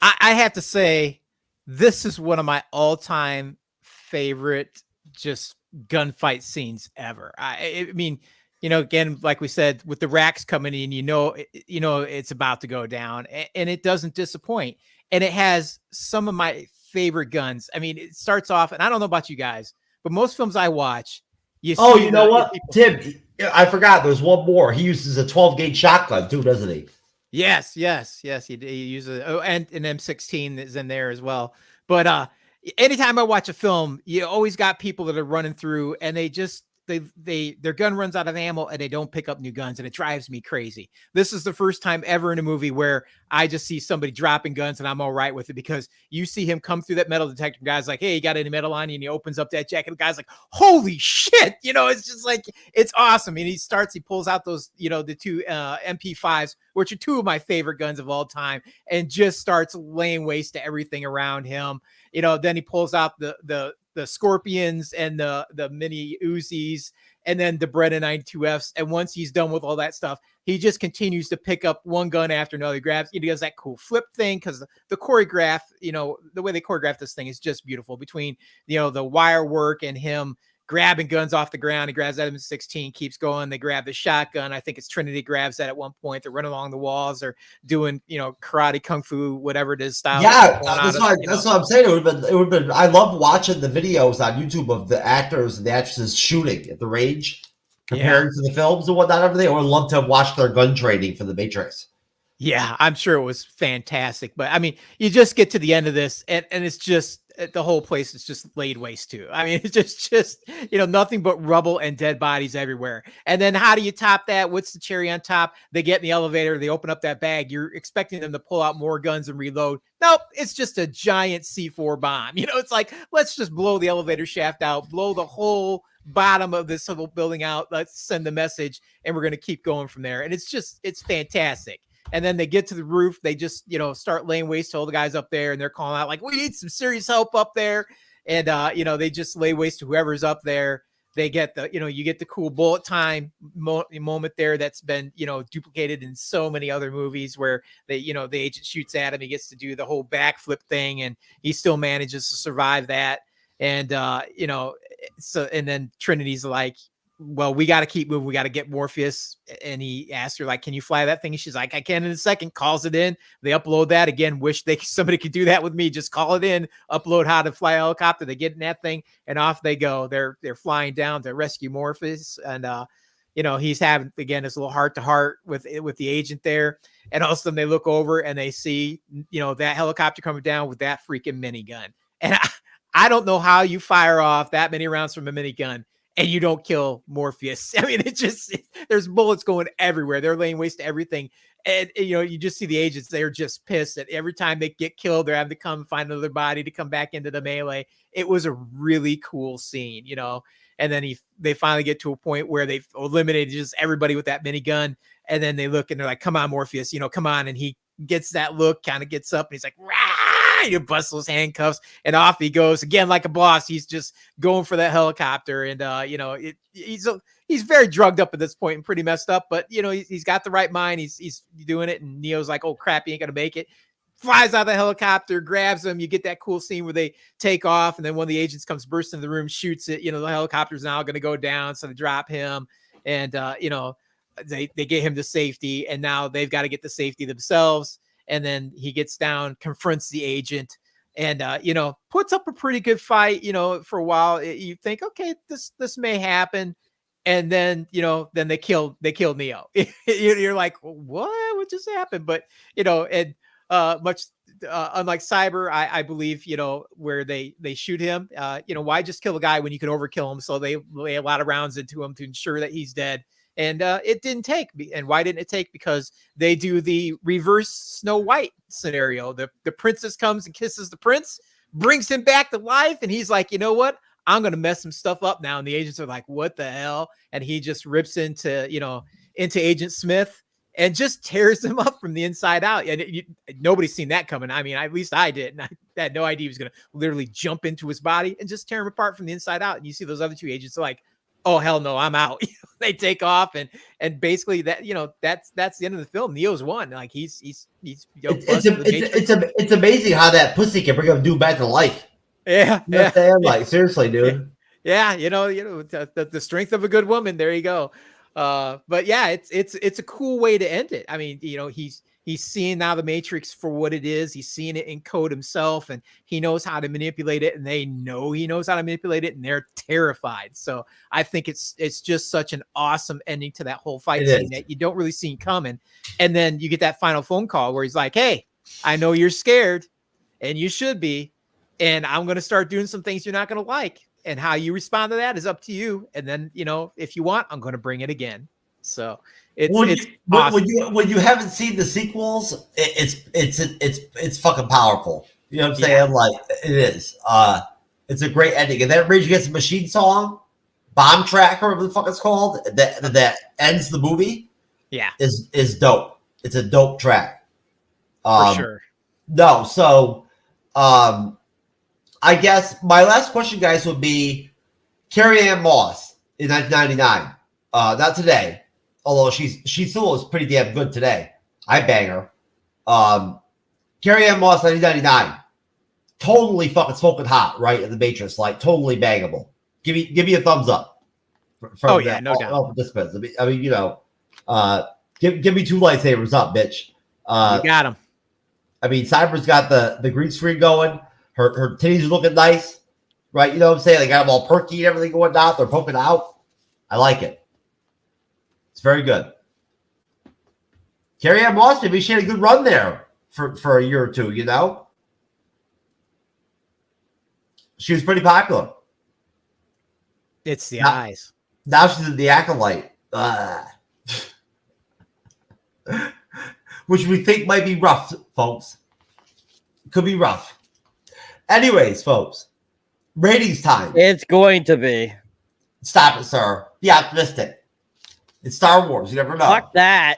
I have to say, this is one of my all-time favorite just gunfight scenes ever. I mean, again, like we said, with the racks coming in, it's about to go down, and it doesn't disappoint. And it has some of my favorite guns. I mean, it starts off, and I don't know about you guys, but most films I watch, you know what, Tim? I forgot. There's one more. He uses a 12-gauge shotgun too, doesn't he? Yes. He uses and an M16 is in there as well. But anytime I watch a film, you always got people that are running through, and their gun runs out of ammo and they don't pick up new guns, and it drives me crazy. This is the first time ever in a movie where I just see somebody dropping guns and I'm all right with it, because you see him come through that metal detector. Guy's like, hey, you got any metal on you? And he opens up that jacket. The guy's like, holy shit. It's just like, it's awesome. And he pulls out those, the two MP5s, which are two of my favorite guns of all time, and just starts laying waste to everything around him. Then he pulls out the Scorpions and the mini Uzis, and then the Beretta 92Fs. And once he's done with all that stuff, he just continues to pick up one gun after another. He grabs, he does that cool flip thing, because the choreograph, the way they choreograph this thing is just beautiful, between, the wire work and him grabbing guns off the ground. He grabs that M16, keeps going. They grab the shotgun. I think it's Trinity grabs that at one point. They're running along the walls or doing, karate, kung fu, whatever it is style. Yeah, that's what I'm saying. It would have been. I love watching the videos on YouTube of the actors and the actresses shooting at the range, comparing to the films and whatnot. Everything. I would love to watch their gun training for the Matrix. Yeah, I'm sure it was fantastic. But I mean, you just get to the end of this, and it's just, the whole place is just laid waste too. I mean, it's just nothing but rubble and dead bodies everywhere. And then how do you top that? What's the cherry on top? They get in the elevator, they open up that bag. You're expecting them to pull out more guns and reload. Nope, it's just a giant C4 bomb. It's like, let's just blow the elevator shaft out, blow the whole bottom of this little building out. Let's send the message, and we're going to keep going from there. And it's fantastic. And then they get to the roof. They just, start laying waste to all the guys up there, and they're calling out like, we need some serious help up there. And, they just lay waste to whoever's up there. They get you get the cool bullet time moment there that's been, duplicated in so many other movies, where they, the agent shoots at him. He gets to do the whole backflip thing, and he still manages to survive that. And, and then Trinity's like, well, we got to keep moving. We got to get Morpheus. And he asked her, like, can you fly that thing? And she's like, I can in a second. Calls it in. They upload that again. Wish somebody could do that with me. Just call it in, upload how to fly a helicopter. They get in that thing, and off they go. They're flying down to rescue Morpheus. And, he's having, again, this little heart to heart with the agent there. And all of a sudden they look over and they see, that helicopter coming down with that freaking minigun. And I don't know how you fire off that many rounds from a minigun and you don't kill Morpheus. I mean, there's bullets going everywhere. They're laying waste to everything. And, you just see the agents, they're just pissed that every time they get killed, they're having to come find another body to come back into the melee. It was a really cool scene, and then they finally get to a point where they've eliminated just everybody with that minigun. And then they look and they're like, come on, Morpheus, come on. And he gets that look, kind of gets up, and he's like, rah! You bust those handcuffs, and off he goes again like a boss. He's just going for that helicopter, and he's very drugged up at this point and pretty messed up, but he's got the right mind. He's doing it, and Neo's like, oh crap, he ain't gonna make it. Flies out of the helicopter, grabs him. You get that cool scene where they take off, and then one of the agents comes bursting into the room, shoots it. The helicopter's now gonna go down, so they drop him, and they get him to safety, and now they've got to get the safety themselves. And then he gets down, confronts the agent, and, puts up a pretty good fight, for a while. You think, okay, this may happen. And then, then they killed Neo. You're like, what just happened? But, and much unlike Cyber, I believe, where they shoot him, why just kill a guy when you can overkill him? So they lay a lot of rounds into him to ensure that he's dead. And it didn't take. And why didn't it take? Because they do the reverse Snow White scenario. The princess comes and kisses the prince, brings him back to life. And he's like, you know what? I'm going to mess some stuff up now. And the agents are like, what the hell? And he just rips into Agent Smith and just tears him up from the inside out. And nobody's seen that coming. I mean, at least I did. And had no idea he was going to literally jump into his body and just tear him apart from the inside out. And you see those other two agents are like, oh, hell no, I'm out. They take off and basically that, that's the end of the film. Neo's won. Like he's it's amazing how that pussy can bring a dude back to life. Yeah. You know what I'm saying? Like, seriously, dude. Yeah. The strength of a good woman. There you go. But yeah, it's a cool way to end it. I mean, he's seeing now the Matrix for what it is. He's seeing it in code himself, and he knows how to manipulate it, and they know he knows how to manipulate it, and they're terrified. So I think it's just such an awesome ending to that whole fight scene that you don't really see coming. And then you get that final phone call where he's like, hey, I know you're scared, and you should be, and I'm going to start doing some things you're not going to like. And how you respond to that is up to you. And then, if you want, I'm going to bring it again. So it's awesome. When you haven't seen the sequels, it's fucking powerful. You know what I'm saying? Like it is. It's a great ending. And that Rage Against the Machine song, Bomb Track, or whatever the fuck it's called, that ends the movie. Yeah, is dope. It's a dope track. For sure. No, so I guess my last question, guys, would be Carrie-Anne Moss in 1999. Not today, although she still was pretty damn good today. I bang her. Carrie-Anne Moss, 1999. Totally fucking smoking hot, right? In the Matrix, like totally bangable. Give me a thumbs up. No doubt. All participants. I mean, give me 2 lightsabers up, bitch. You got them. I mean, Cyber's got the green screen going. Her titties are looking nice, right? You know what I'm saying? They got them all perky and everything going out. They're poking out. I like it. It's very good. Carrie-Anne Moss, maybe she had a good run there for a year or two, She was pretty popular. It's the eyes. Now she's in The Acolyte. Which we think might be rough, folks. Could be rough. Anyways, folks, ratings time. It's going to be. Stop it, sir. Be optimistic. It's Star Wars. You never know. Fuck that.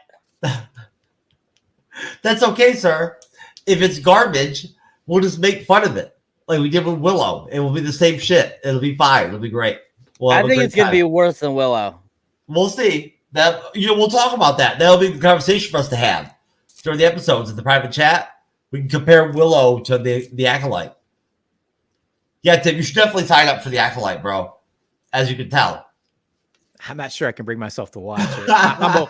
That's okay, sir. If it's garbage, we'll just make fun of it. Like we did with Willow. It will be the same shit. It'll be fine. It'll be great. I think it's going to be worse than Willow. We'll see. We'll talk about that. That'll be the conversation for us to have during the episodes in the private chat. We can compare Willow to the Acolyte. Yeah, Tim, you should definitely sign up for the Acolyte, bro. As you can tell. I'm not sure I can bring myself to watch it.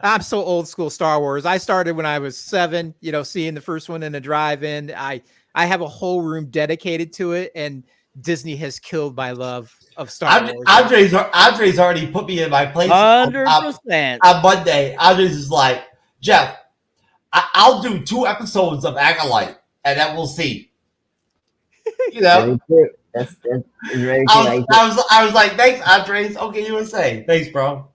I'm so old school Star Wars. I started when I was 7, seeing the first one in a drive-in. I have a whole room dedicated to it, and Disney has killed my love of Star Wars. Andre's already put me in my place 100%. On Monday. Andre's is like, Jeff, I'll do 2 episodes of Acolyte, and then we'll see. That's very I was like, thanks, Andres. Okay, USA. Thanks, bro.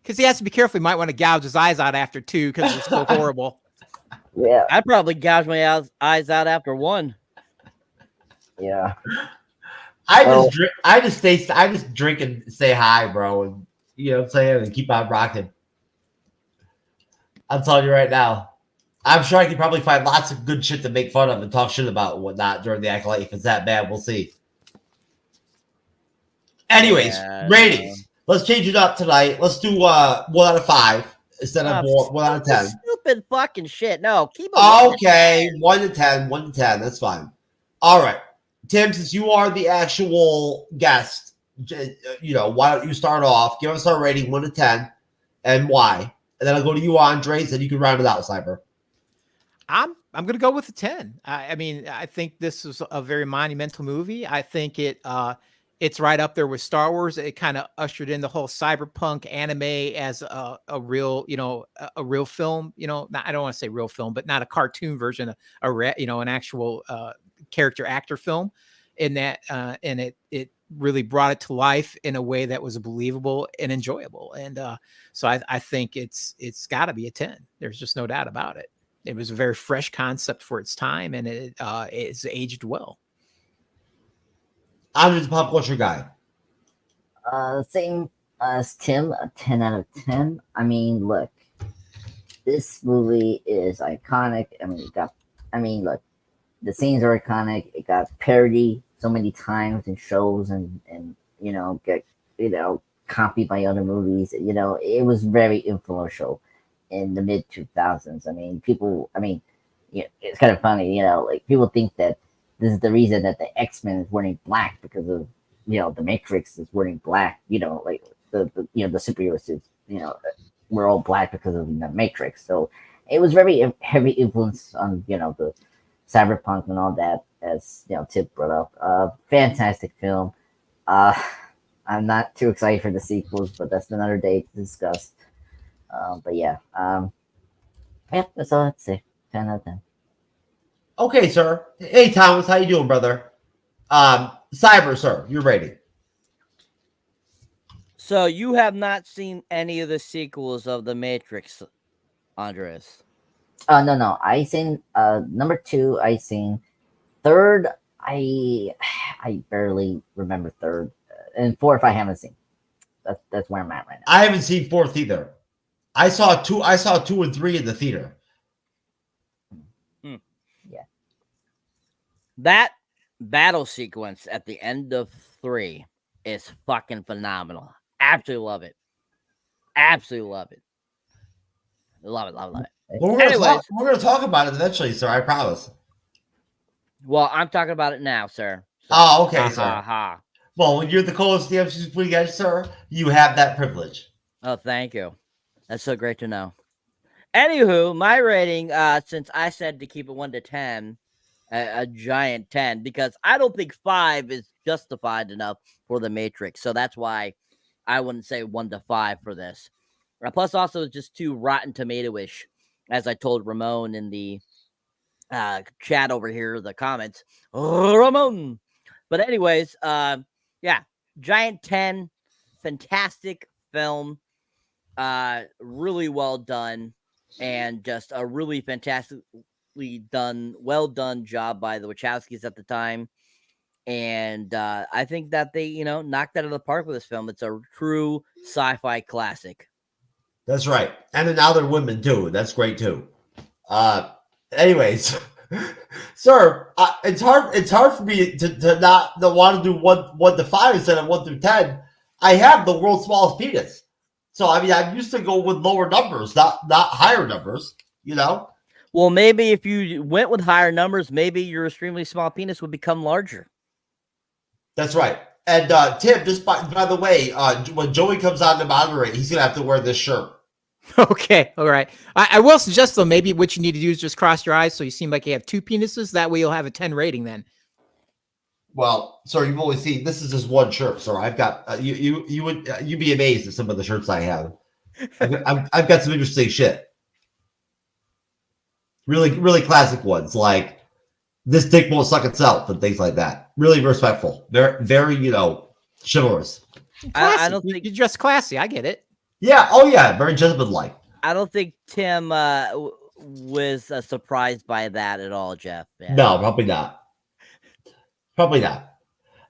Because he has to be careful. He might want to gouge his eyes out after 2 because it's so horrible. Yeah, I'd probably gouge my eyes out after 1. Yeah. I just drink and say hi, bro, and you know what I'm saying, and keep on rocking. I'm telling you right now. I'm sure I can probably find lots of good shit to make fun of and talk shit about and whatnot during the Acolyte. If it's that bad, we'll see. Anyways, ratings. Let's change it up tonight. Let's do 1 out of 5 instead of 1 out of 10. Stupid fucking shit. No, keep it. Okay, 1 to 10. 1 to 10. That's fine. All right, Tim. Since you are the actual guest, why don't you start off? Give us our rating 1 to 10, and why? And then I'll go to you, Andres, and you can round it out, Cyber. I'm going to go with a 10. I mean, I think this is a very monumental movie. I think it's right up there with Star Wars. It kind of ushered in the whole cyberpunk anime as a real, a real film. I don't want to say real film, but not a cartoon version, an actual character actor film. In that, and it really brought it to life in a way that was believable and enjoyable. And so I think it's got to be a 10. There's just no doubt about it. It was a very fresh concept for its time, and it's aged well. Andre's a pop culture guy. Same as Tim, a 10 out of 10. I mean, look, this movie is iconic. Look, the scenes are iconic. It got parodied so many times in shows and get copied by other movies. It was very influential in the mid 2000s. It's kind of funny. Like people think that this is the reason that the X-Men is wearing black because of the Matrix is wearing black. Like the superhero suits. We're all black because of the Matrix. So it was very heavy influence on the cyberpunk and all that, as Tip brought up. Fantastic film. I'm not too excited for the sequels, but that's another day to discuss. But yeah, that's all I'd say. 10 out of 10. Okay, sir. Hey, Thomas, how you doing, brother? Cyber, sir, you're rating. So you have not seen any of the sequels of The Matrix, Andres? No. I seen number 2. I seen third. I barely remember third, and fourth I haven't seen. That's where I'm at right now. I haven't seen fourth either. I saw 2 and 3 in the theater. Yeah. That battle sequence at the end of 3 is fucking phenomenal. Absolutely love it. Absolutely love it. Love it. Well, we're going to talk about it eventually, sir. I promise. Well, I'm talking about it now, sir. So, oh, okay, sir. Well, when you're the co-host of the MCU'S Bleeding Edge, sir, you have that privilege. Oh, thank you. That's so great to know. Anywho, my rating, since I said to keep it 1 to 10, a giant 10, because I don't think 5 is justified enough for The Matrix. So that's why I wouldn't say 1 to 5 for this. Plus, also, it's just too Rotten Tomato-ish, as I told Ramon in the chat over here, the comments. Ramon! But anyways, giant 10, fantastic film, really well done, and just a really fantastically done, well done job by the Wachowskis at the time. And I think that they, knocked out of the park with this film. It's a true sci-fi classic. That's right. And now they're women too. That's great too. Anyways, sir, it's hard for me to not want to do 1 to 5 instead of 1 through 10. I have the world's smallest penis. So I'm used to go with lower numbers, not higher numbers, Well, maybe if you went with higher numbers, maybe your extremely small penis would become larger. That's right. And Tim, just by the way, when Joey comes on to moderate, he's gonna have to wear this shirt. Okay, all right. I will suggest though, maybe what you need to do is just cross your eyes so you seem like you have 2 penises. That way you'll have a 10 rating then. Well, sir, you've only seen this is just one shirt, sir. I've got you'd be amazed at some of the shirts I have. I've got some interesting shit. Really, really classic ones like this dick won't suck itself and things like that. Really respectful. Very, chivalrous. I don't think you dress classy. I get it. Yeah. Oh, yeah. Very gentlemanlike. I don't think Tim was surprised by that at all, Jeff. Yeah. No, probably not. Probably not.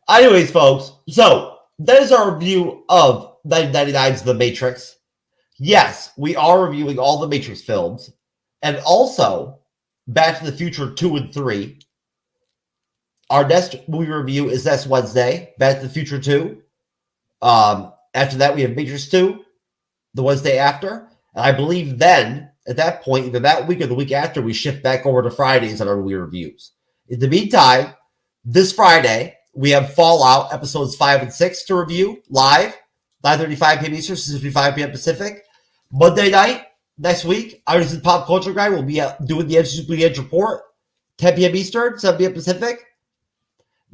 Anyways, folks, so that is our review of 1999's The Matrix. Yes, we are reviewing all the Matrix films, and also Back to the Future 2 and 3. Our next movie review is next Wednesday, Back to the Future 2. After that, we have Matrix 2, the Wednesday after. And I believe then, at that point, either that week or the week after, we shift back over to Fridays on our movie reviews. In the meantime, this Friday, we have Fallout episodes 5 and 6 to review live, 9:35 p.m. Eastern, 6:55 p.m. Pacific. Monday night, next week, Irish and Pop Culture Guy will be doing the MCU'S Bleeding Edge report, 10 p.m. Eastern, 7 p.m. Pacific.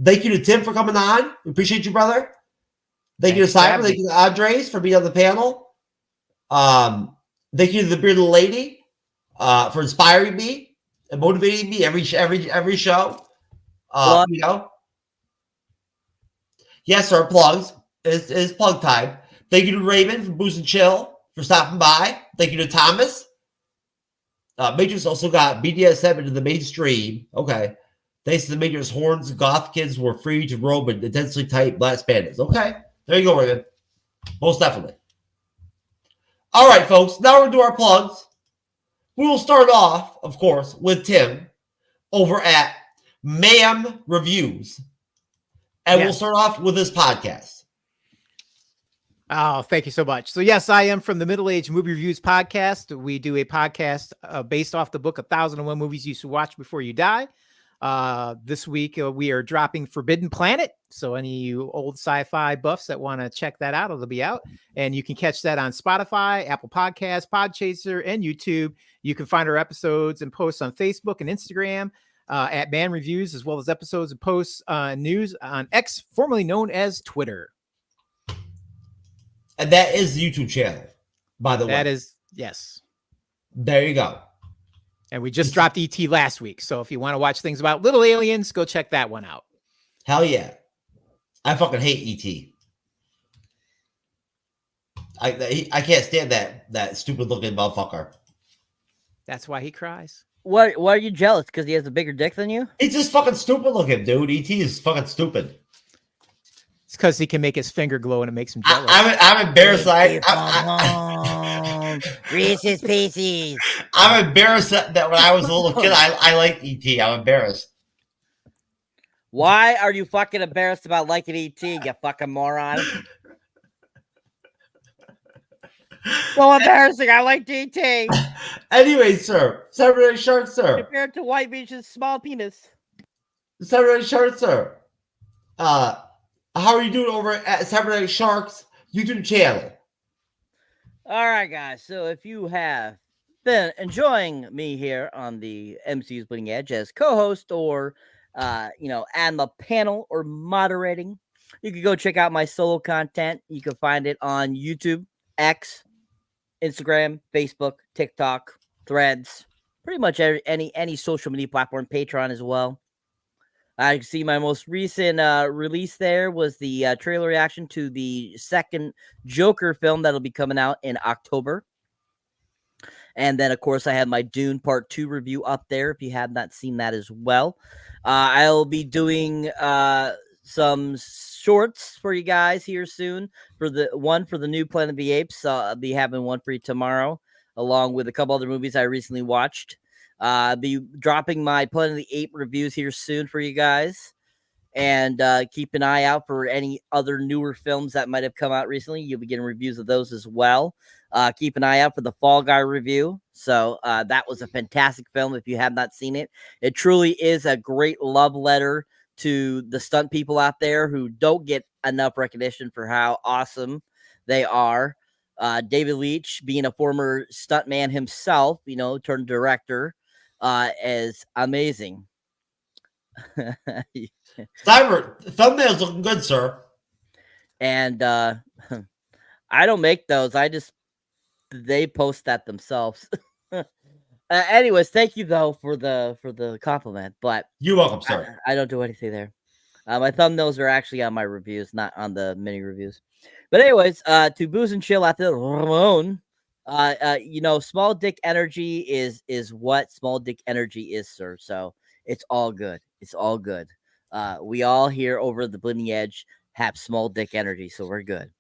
Thank you to Tim for coming on. We appreciate you, brother. Thank you to Simon. Thank you to Andres for being on the panel. Thank you to the Bearded Lady for inspiring me and motivating me every show. Yes, our plugs is plug time. Thank you to Raymond from Booze and Chill for stopping by. Thank you to Thomas. Matrix also got BDSM into the mainstream. Okay. Thanks to the Matrix horns, goth kids were free to roam in intensely tight black spandex. Okay. There you go, Raymond. Most definitely. All right, folks. Now we're going to do our plugs. We will start off, of course, with Tim over at ma'am reviews. And we'll start off with this podcast. Oh, thank you so much. So yes, I am from the Middle Age Movie Reviews podcast. We do a podcast based off the book 1001 Movies You Should Watch Before You Die. This week we are dropping Forbidden Planet. So any of you old sci-fi buffs that want to check that out, it'll be out. And you can catch that on Spotify, Apple Podcasts, Podchaser, and YouTube. You can find our episodes and posts on Facebook and Instagram at Man Reviews, as well as episodes and posts news on X, formerly known as Twitter. And that is the YouTube channel, by the way. That is, yes. There you go. And we just dropped ET last week. So if you want to watch things about little aliens, go check that one out. Hell yeah. I fucking hate ET. I can't stand that stupid looking motherfucker. That's why he cries. Why are you jealous? Because he has a bigger dick than you? He's just fucking stupid looking, dude. ET is fucking stupid. It's because he can make his finger glow and it makes him jealous. I'm embarrassed. Reese's Pieces. I'm embarrassed that when I was a little kid, I liked ET. I'm embarrassed. Why are you fucking embarrassed about liking ET, you fucking moron? So embarrassing. I like ET. Anyway, sir. Cyberneticshark, sir. Compared to White Beach's small penis. Cyberneticshark, sir. How are you doing over at Cyberneticshark's YouTube channel? All right, guys. So if you have been enjoying me here on the MCU's Bleeding Edge as co-host or, on the panel or moderating, you can go check out my solo content. You can find it on YouTube, X, Instagram, Facebook, TikTok, Threads, pretty much any social media platform, Patreon as well. I see my most recent release there was the trailer reaction to the second Joker film that'll be coming out in October. And then, of course, I have my Dune Part 2 review up there if you have not seen that as well. I'll be doing some shorts for you guys here soon. For the new Planet of the Apes, I'll be having one for you tomorrow, along with a couple other movies I recently watched. I'll be dropping my Planet of the Apes reviews here soon for you guys. And keep an eye out for any other newer films that might have come out recently. You'll be getting reviews of those as well. Keep an eye out for the Fall Guy review. So that was a fantastic film if you have not seen it. It truly is a great love letter to the stunt people out there who don't get enough recognition for how awesome they are. David Leitch, being a former stuntman himself, turned director, is amazing. Cyber, thumbnail's looking good, sir. And I don't make those. They post that themselves. Anyways, thank you though for the compliment. But you're welcome, sir. I don't do anything there. My thumbnails are actually on my reviews, not on the mini reviews. But anyways, to booze and chill after Ramon. Small dick energy is what small dick energy is, sir. So it's all good. It's all good. We all here over the Bleeding Edge have small dick energy, so we're good.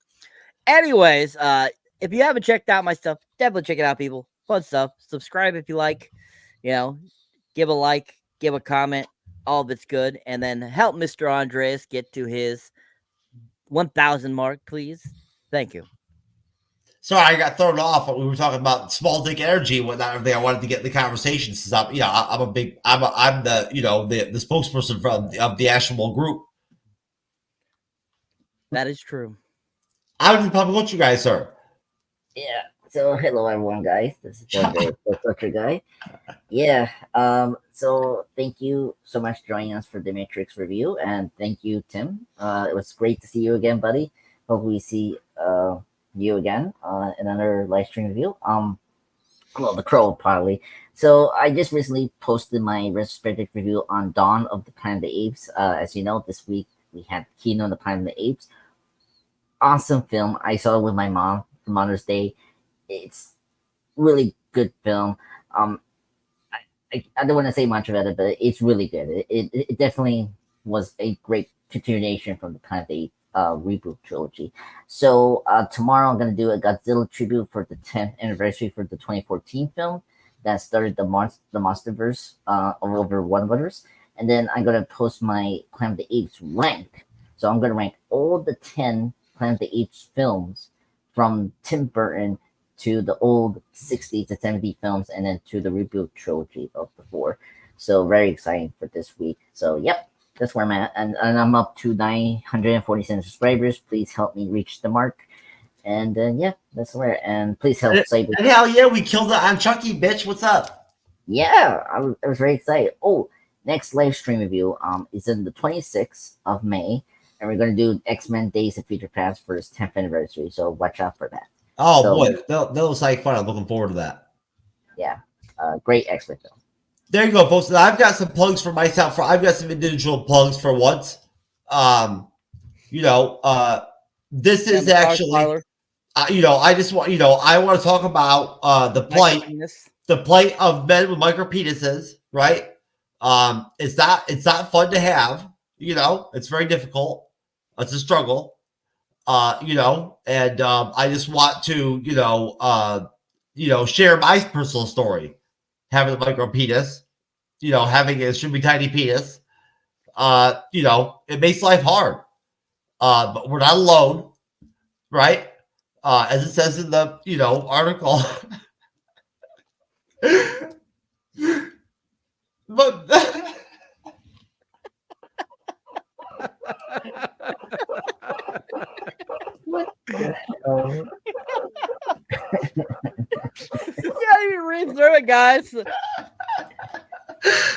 Anyways, if you haven't checked out my stuff, definitely check it out, people. Fun stuff. Subscribe if you like. Give a like, give a comment. All of it's good. And then help Mr. Andreas get to his 1,000 mark, please. Thank you. Sorry, I got thrown off when we were talking about small dick energy and whatnot. Everything I wanted to get in the conversation since I'm the spokesperson of the actual group. That is true. I would probably want you guys, sir. Yeah. So hello everyone, guys. This is the Dr. Guy. Yeah. So thank you so much for joining us for the Matrix review, and thank you, Tim. It was great to see you again, buddy. Hope we see you again in another live stream review. The Crow probably. So I just recently posted my retrospective review on Dawn of the Planet of the Apes. As you know, this week we had Keanu and the Planet of the Apes. Awesome film. I saw it with my mom for Mother's Day. It's really good film. I don't want to say much about it, but it's really good. It definitely was a great continuation from the Planet of the Apes reboot trilogy. So tomorrow I'm going to do a Godzilla tribute for the 10th anniversary for the 2014 film that started the Monsterverse over One Brothers. And then I'm going to post my Planet of the Apes rank. So I'm going to rank all the 10 Planet of the Apes films from Tim Burton to the old 60s to 70s films, and then to the reboot trilogy of the 4. So very exciting for this week. So yep, that's where I'm at. And I'm up to 947 subscribers. Please help me reach the mark. And yeah, that's where. And please help Cyber. And hell yeah, we killed it on Chucky, bitch. What's up? Yeah, I was very excited. Oh, next live stream review is in the 26th of May. And we're going to do X-Men Days of Future Past for its 10th anniversary. So watch out for that. Oh, so, boy. That looks like fun. I'm looking forward to that. Yeah. Great X-Men film. There you go, folks. Now, I've got some plugs for myself. I've got some individual plugs for once. This is actually, I just want, I want to talk about the plight of men with micro penises, right? It's not fun to have, it's very difficult. It's a struggle, and I just want to, share my personal story. Having a micro penis, having an extremely tiny penis, it makes life hard. But we're not alone, right? As it says in the, article. But what? Yeah, you read through it, guys.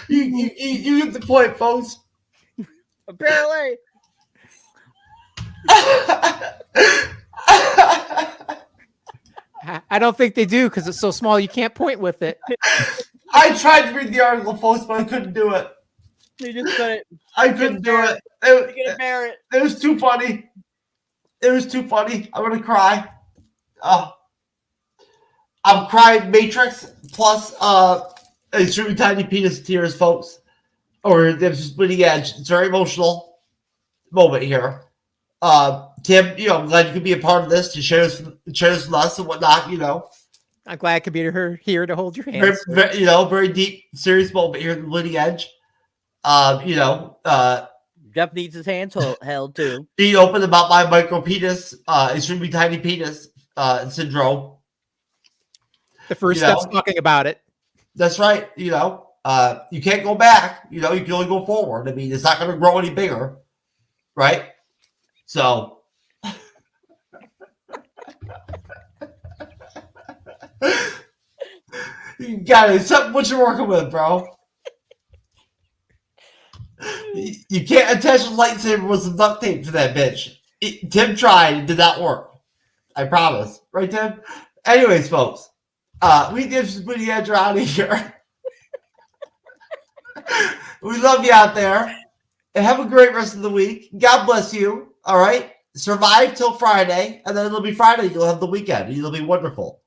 You get the point, folks. Apparently. I don't think they do because it's so small you can't point with it. I tried to read the article, folks, but I couldn't do it. You just couldn't. I couldn't do it. It was too funny. It was too funny. I'm gonna cry. I'm crying Matrix plus extremely tiny penis tears, folks. Or there's Bleeding Edge. It's a very emotional moment here. Tim, I'm glad you could be a part of this to share this with us and whatnot. I'm glad I could be here to hold your hand. Very deep, serious moment here in the Bleeding Edge. Jeff needs his hands held too. Being open about my micro penis, extremely tiny penis syndrome. The first step's talking about it. That's right. You can't go back. You can only go forward. I mean, it's not going to grow any bigger, right? So. You got it. Something what you're working with, bro. You can't attach a lightsaber with some duct tape to that bitch. Tim tried. It did not work. I promise. Right, Tim? Anyways, folks. We did some Bleeding Edge around here. We love you out there. And have a great rest of the week. God bless you. All right? Survive till Friday. And then it'll be Friday. You'll have the weekend. It'll be wonderful.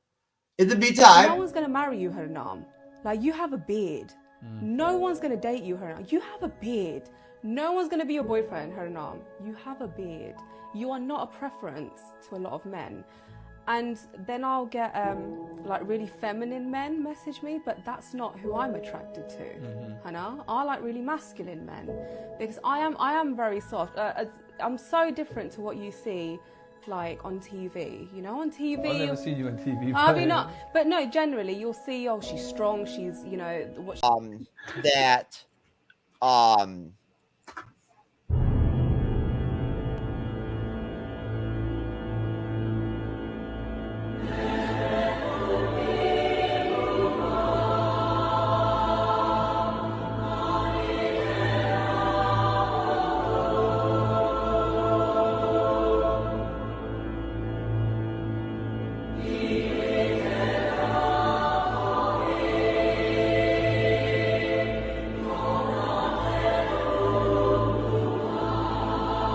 In the meantime. No one's going to marry you, Haranam. Like, you have a beard. No one's going to date you, Haranam. You have a beard. No one's going to be your boyfriend, Haranam. You have a beard. You are not a preference to a lot of men. And then I'll get like really feminine men message me, but that's not who I'm attracted to. Hannah, I like really masculine men because I am very soft. I'm so different to what you see like on TV. On TV. I've never seen you on TV. Probably not. But no, generally you'll see, oh, she's strong. She's, what.